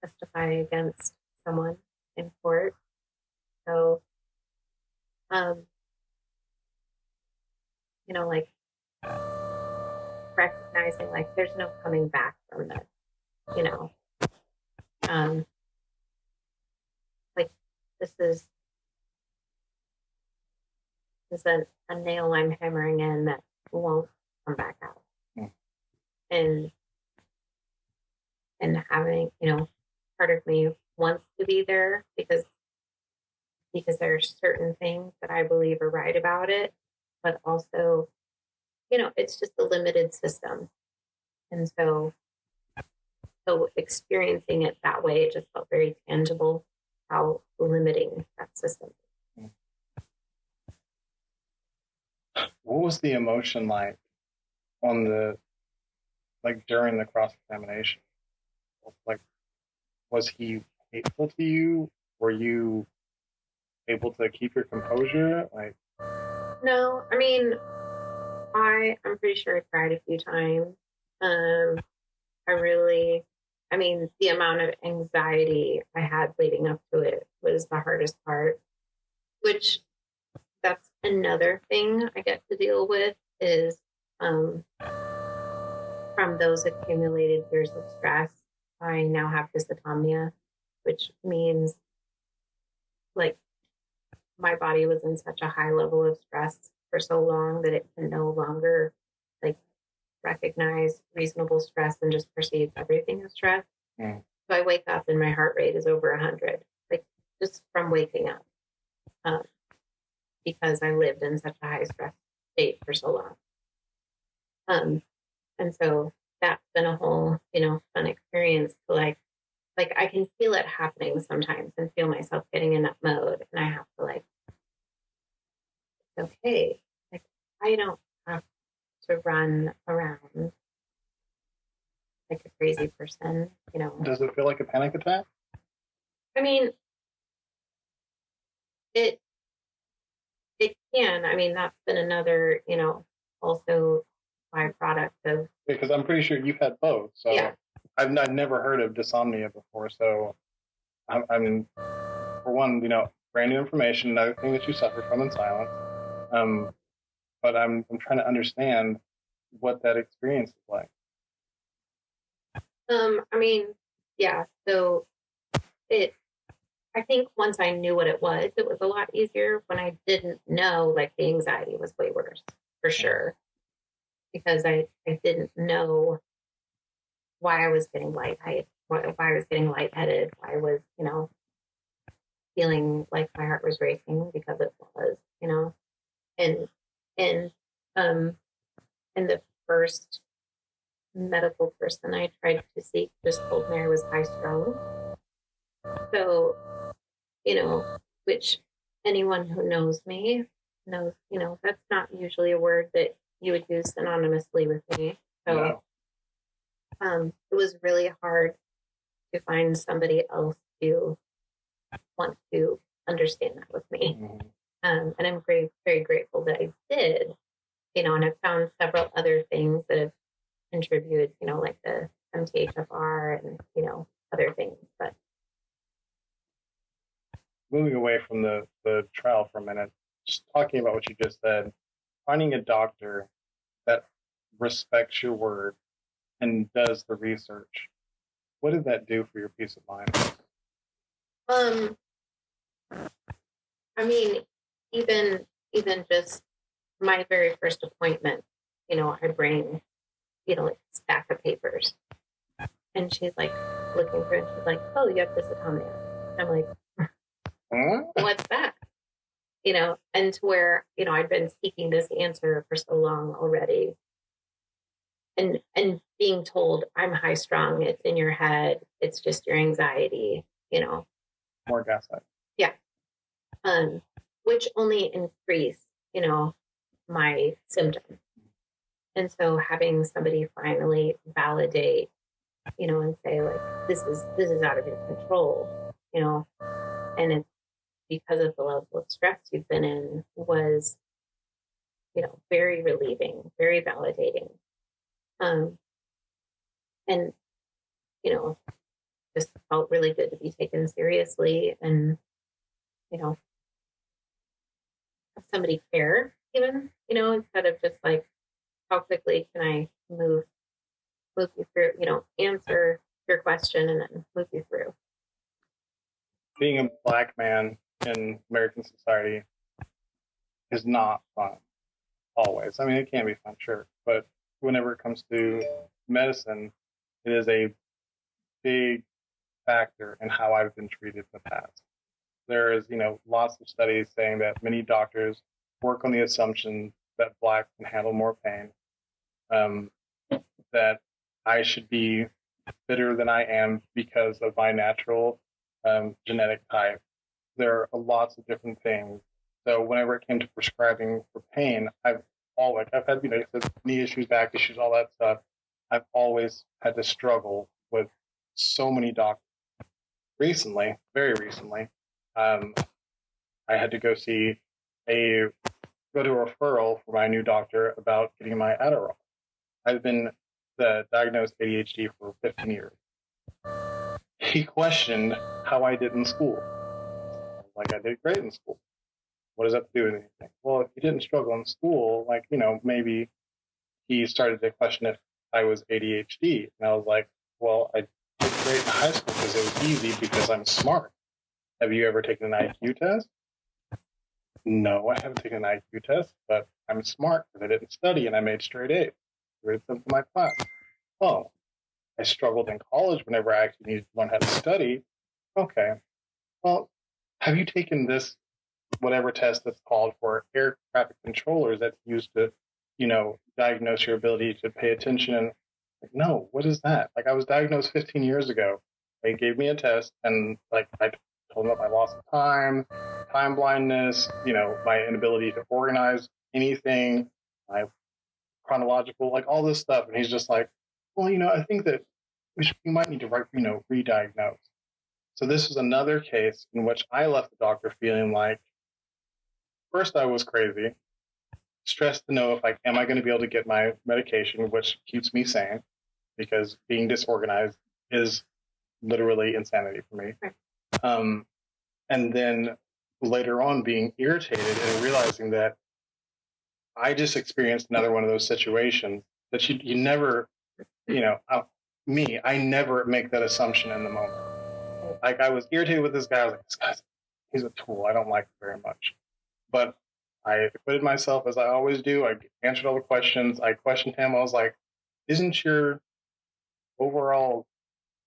A: testify against someone in court. So, like, recognizing, like, there's no coming back from this, like, this is a nail I'm hammering in that won't come back out. And having, part of me wants to be there because there are certain things that I believe are right about it, but also, it's just a limited system. And so experiencing it that way, it just felt very tangible how limiting that system is.
C: What was the emotion like during the cross-examination? Like, was he hateful to you? Were you able to keep your composure? Like,
A: no, I'm pretty sure I cried a few times. The amount of anxiety I had leading up to it was the hardest part, which that's another thing I get to deal with is, from those accumulated years of stress, I now have dysautonomia, which means, like, my body was in such a high level of stress for so long that it can no longer, like, recognize reasonable stress and just perceive everything as stress. So I wake up and my heart rate is over 100, like, just from waking up, because I lived in such a high stress state for so long. And so that's been a whole, fun experience to, like I can feel it happening sometimes and feel myself getting in that mode, and I have to, like, okay, like, I don't have to run around like a crazy person,
C: Does it feel like a panic attack?
A: It can. That's been another, also byproduct of.
C: Because I'm pretty sure you've had both. So yeah. I've never heard of dysomnia before. So, for one, brand new information, another thing that you suffer from in silence. But I'm trying to understand what that experience is like.
A: Yeah. So I think once I knew what it was a lot easier. When I didn't know, like, the anxiety was way worse, for sure. Because I didn't know why I was getting lightheaded, why I was getting lightheaded, why I was, feeling like my heart was racing, because it was, and the first medical person I tried to seek just told me I was high strung. So, which anyone who knows me knows, that's not usually a word that you would use synonymously with me. So, it was really hard to find somebody else to want to understand that with me.
B: Mm-hmm.
A: And I'm very grateful that I did, and I've found several other things that have contributed, like the MTHFR and, other things. But
C: moving away from the trial for a minute, just talking about what you just said, finding a doctor that respects your word and does the research, what did that do for your peace of mind?
A: I mean, even just my very first appointment, I bring, like a stack of papers, and she's like looking through, and she's like, "Oh, you have dysautonomia." I'm like, "What's that?" And to where, I'd been seeking this answer for so long already, and being told I'm high strung, it's in your head, it's just your anxiety,
C: More gaslight.
A: Yeah. Which only increased, my symptoms. And so having somebody finally validate, and say, like, this is out of your control, and it's because of the level of stress you've been in, was, very relieving, very validating. And, just felt really good to be taken seriously, and, have somebody care even, instead of just like, how quickly can I move you through, answer your question and then move you through.
C: Being a Black man in American society is not fun, always. I mean, it can be fun, sure, but whenever it comes to medicine, it is a big factor in how I've been treated in the past. There is, lots of studies saying that many doctors work on the assumption that Blacks can handle more pain, that I should be fitter than I am because of my natural genetic type. There are lots of different things. So whenever it came to prescribing for pain, I've had, knee issues, back issues, all that stuff. I've always had to struggle with so many doctors. Recently, very recently, I had to go to a referral for my new doctor about getting my Adderall. I've been diagnosed ADHD for 15 years. He questioned how I did in school. Like, I did great in school. What does that have to do with anything? Well, if you didn't struggle in school, maybe he started to question if I was ADHD. And I was like, well, I did great in high school because it was easy because I'm smart. Have you ever taken an IQ test? No, I haven't taken an IQ test, but I'm smart because I didn't study and I made straight A's. Grade them for my class. Oh, I struggled in college whenever I actually needed to learn how to study. Okay. Well, have you taken this whatever test that's called for air traffic controllers that's used to, diagnose your ability to pay attention? And like, no, what is that? Like, I was diagnosed 15 years ago. They gave me a test, and I told them about my loss of time blindness, my inability to organize anything, my chronological, all this stuff. And he's just like, well, I think that we might need to, re-diagnose. So this was another case in which I left the doctor feeling like, first, I was crazy, stressed to know if am I going to be able to get my medication, which keeps me sane, because being disorganized is literally insanity for me.
A: Right.
C: And then later on being irritated and realizing that I just experienced another one of those situations that you never, I never make that assumption in the moment. Like, I was irritated with this guy. I was like, this guy's, he's a tool. I don't like him very much. But I acquitted myself as I always do. I answered all the questions. I questioned him. I was like, isn't your overall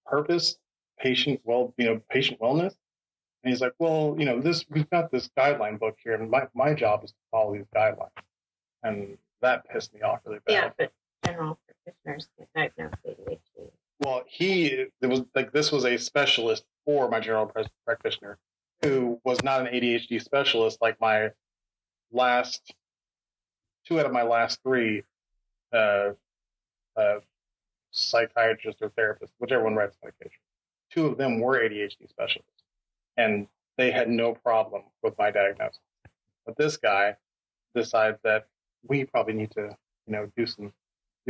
C: purpose patient wellness? And he's like, well, we've got this guideline book here, and my job is to follow these guidelines. And that pissed me off really bad.
A: Yeah, but general practitioners get diagnosed ADHD.
C: Well, this was a specialist for my general practitioner who was not an ADHD specialist. Like, my two out of my last three psychiatrist or therapist, whichever one writes medication. 2 of them were ADHD specialists, and they had no problem with my diagnosis. But this guy decides that we probably need to, do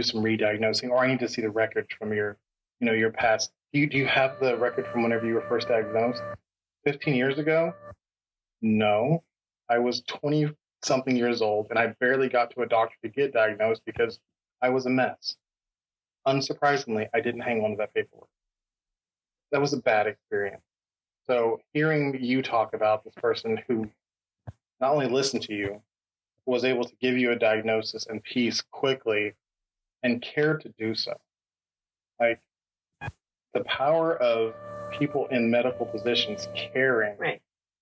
C: some re-diagnosing, or I need to see the records from your past. Do you have the record from whenever you were first diagnosed? 15 years ago? No. I was 20 something years old, and I barely got to a doctor to get diagnosed because I was a mess. Unsurprisingly, I didn't hang on to that paperwork. That was a bad experience. So hearing you talk about this person who not only listened to you, was able to give you a diagnosis and peace quickly and cared to do so. Like, the power of people in medical positions caring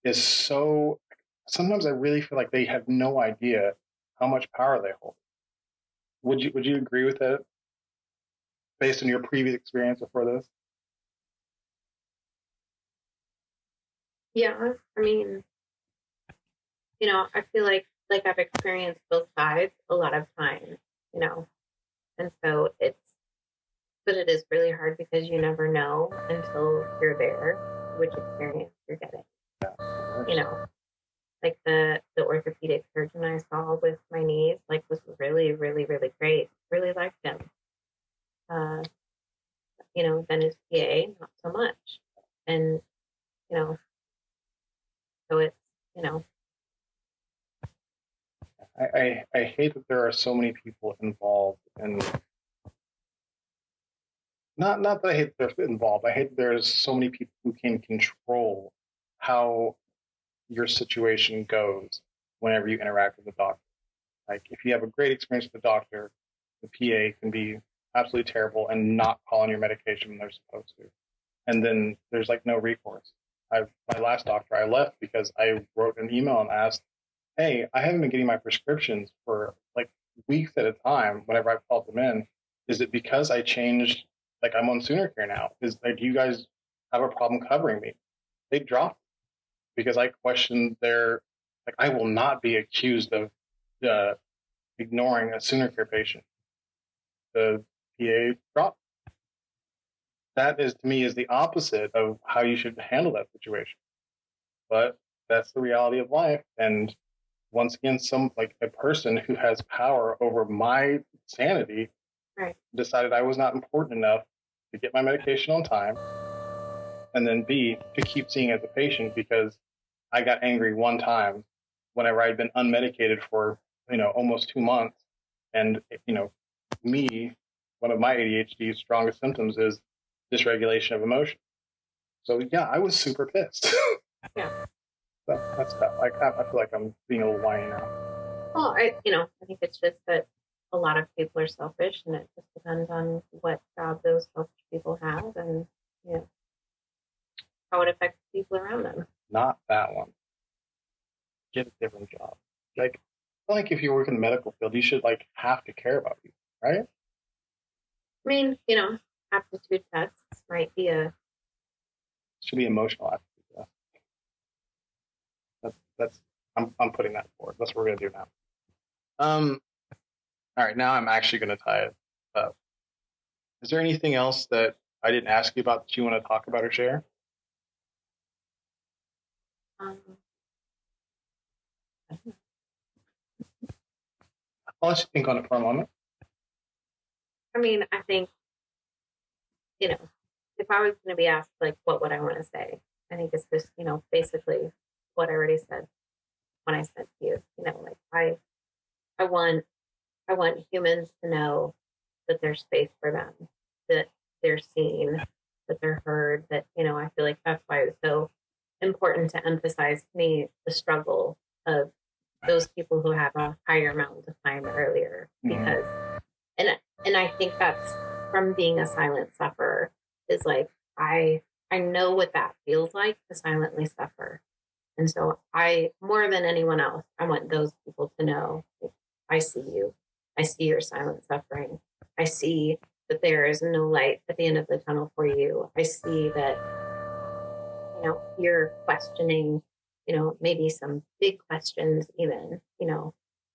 C: is so, sometimes I really feel like they have no idea how much power they hold. Would you agree with that based on your previous experience before this?
D: Yeah, I mean, I feel like I've experienced both sides a lot of times, and so but it is really hard because you never know until you're there which experience you're getting. Like the orthopedic surgeon I saw with my knees, was really, really, really great. Really liked him. Then his PA, not so much. And, so it's,
C: I hate that there are so many people involved, and not that I hate that they're involved. I hate that there's so many people who can control how your situation goes whenever you interact with the doctor. Like, if you have a great experience with the doctor, the PA can be absolutely terrible and not call on your medication when they're supposed to. And then there's no recourse. My last doctor, I left because I wrote an email and asked, hey, I haven't been getting my prescriptions for weeks at a time whenever I've called them in. Is it because I changed, I'm on Sooner Care now? Do you guys have a problem covering me? They dropped it because I questioned their, I will not be accused of ignoring a Sooner Care patient. The PA dropped. That is, to me, is the opposite of how you should handle that situation. But that's the reality of life. And once again, a person who has power over my sanity decided I was not important enough to get my medication on time, and then B, to keep seeing as a patient because I got angry one time whenever I'd been unmedicated for, almost 2 months. And, one of my ADHD's strongest symptoms is dysregulation of emotion. So yeah, I was super pissed.
D: Yeah.
C: That's tough. I feel like I'm being a little whiny now.
D: Well, I think it's just that a lot of people are selfish, and it just depends on what job those selfish people have, and how it affects people around them.
C: Not that one. Get a different job. If you work in the medical field, you should have to care about people, right?
D: I mean, aptitude tests might be
C: should be emotional aptitude test. I'm putting that forward. That's what we're gonna do now. All right, now I'm actually gonna tie it up. Is there anything else that I didn't ask you about that you want to talk about or share? I'll let you think on it for a moment.
D: I mean, I think, if I was going to be asked, what would I want to say? I think it's just, basically what I already said when I said to you, I want humans to know that there's space for them, that they're seen, that they're heard, that, I feel like that's why it was so important to emphasize to me the struggle of those people who have a higher mountain to climb earlier, because, and I think that's from being a silent sufferer, is I know what that feels like to silently suffer. And so more than anyone else, I want those people to know, I see you. I see your silent suffering. I see that there is no light at the end of the tunnel for you. I see that, you're questioning, maybe some big questions even,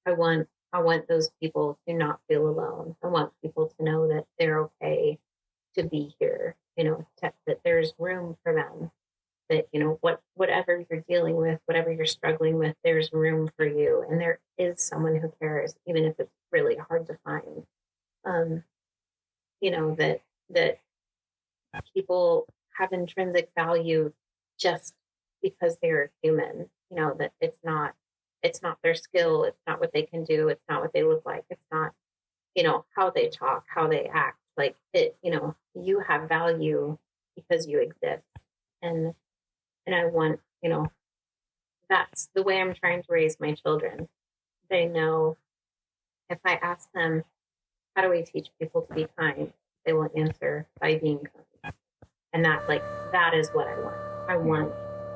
D: I want I want those people to not feel alone. I want people to know that they're okay to be here, that there's room for them, that, whatever you're dealing with, whatever you're struggling with, there's room for you. And there is someone who cares, even if it's really hard to find. That people have intrinsic value just because they're human, that it's not their skill. It's not what they can do. It's not what they look like. It's not, how they talk, how they act. Like it, you have value because you exist. And I want, that's the way I'm trying to raise my children. They know if I ask them, how do we teach people to be kind? They will answer by being kind. And that is what I want. I want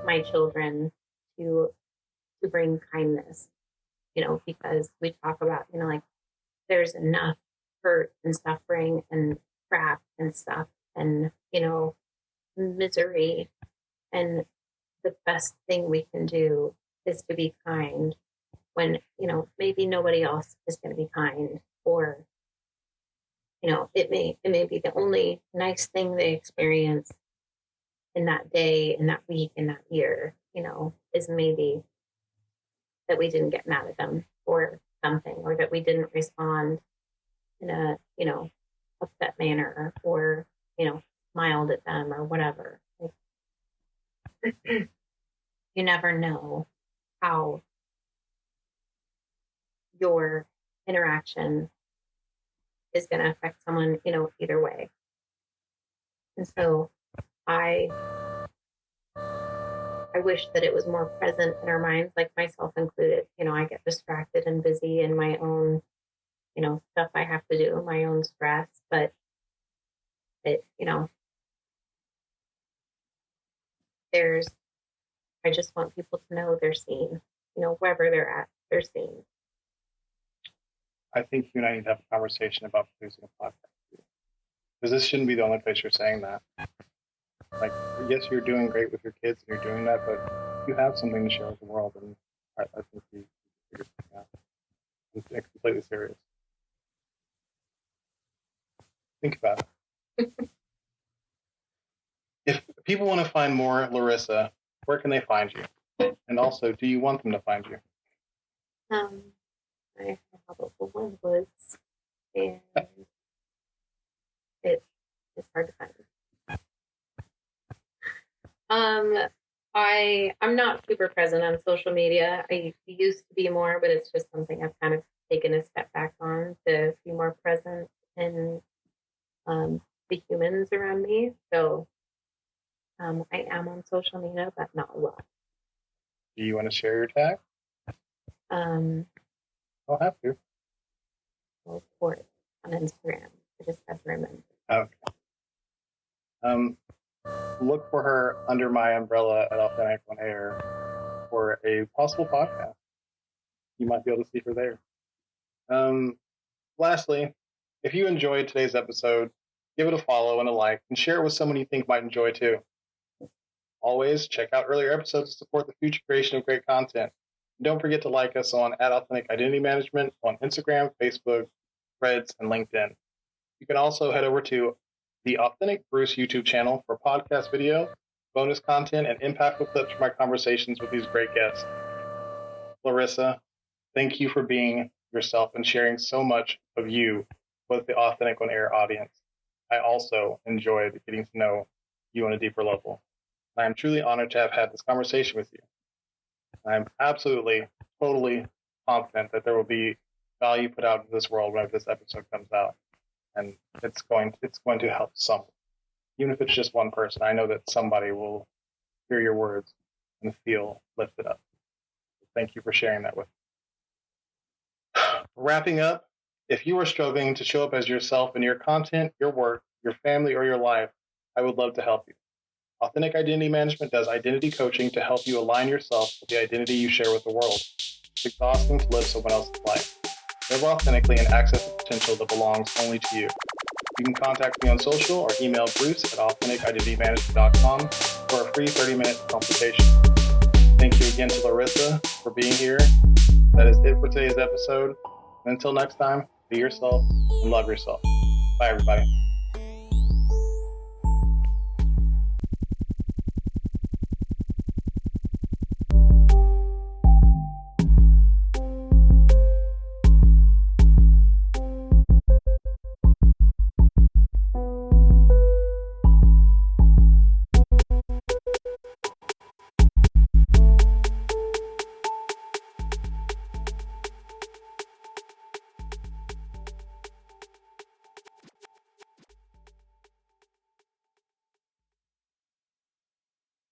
D: my children to bring kindness, because we talk about, there's enough hurt and suffering and crap and stuff and, misery. And the best thing we can do is to be kind when, maybe nobody else is going to be kind, or, it may be the only nice thing they experience in that day, in that week, in that year, is maybe that we didn't get mad at them or something, or that we didn't respond in a, upset manner, or, smiled at them or whatever. You never know how your interaction is going to affect someone, either way. And so I wish that it was more present in our minds, like myself included. I get distracted and busy in my own, stuff I have to do, my own stress, but I just want people to know they're seen, wherever they're at, they're seen.
B: I think you and I need to have a conversation about producing a podcast, because this shouldn't be the only place you're saying that. Like, yes, you're doing great with your kids and you're doing that, but you have something to share with the world, and I think you figure something out. It's completely serious. Think about it. If people want to find more Larissa, where can they find you? And also, do you want them to find you?
D: I have a One Woods, and it's hard to find. I'm not super present on social media. I used to be more, but it's just something I've kind of taken a step back on to be more present in the humans around me. So I am on social media, but not a lot.
B: Do you want to share your tag? I'll have to.
D: Larissa Port on Instagram. I just have to remember.
B: Okay. Look for her under my umbrella at Authentic on Air for a possible podcast. You might be able to see her there. Lastly, if you enjoyed today's episode, give it a follow and a like, and share it with someone you think might enjoy too. Always check out earlier episodes to support the future creation of great content. And don't forget to like us on @Authentic Identity Management on Instagram, Facebook, Threads, and LinkedIn. You can also head over to the Authentic Bruce YouTube channel for podcast video, bonus content, and impactful clips from my conversations with these great guests. Larissa, thank you for being yourself and sharing so much of you with the Authentic on Air audience. I also enjoyed getting to know you on a deeper level. I am truly honored to have had this conversation with you. I'm absolutely, totally confident that there will be value put out into this world when this episode comes out. And it's going to help someone. Even if it's just one person, I know that somebody will hear your words and feel lifted up. Thank you for sharing that with me. Wrapping up, if you are struggling to show up as yourself in your content, your work, your family, or your life, I would love to help you. Authentic Identity Management does identity coaching to help you align yourself with the identity you share with the world. It's exhausting to live someone else's life. Live authentically and access the potential that belongs only to you. You can contact me on social or email Bruce at authenticidentitymanagement.com for a free 30-minute consultation. Thank you again to Larissa for being here. That is it for today's episode.
C: Until next time, be yourself and love yourself. Bye, everybody.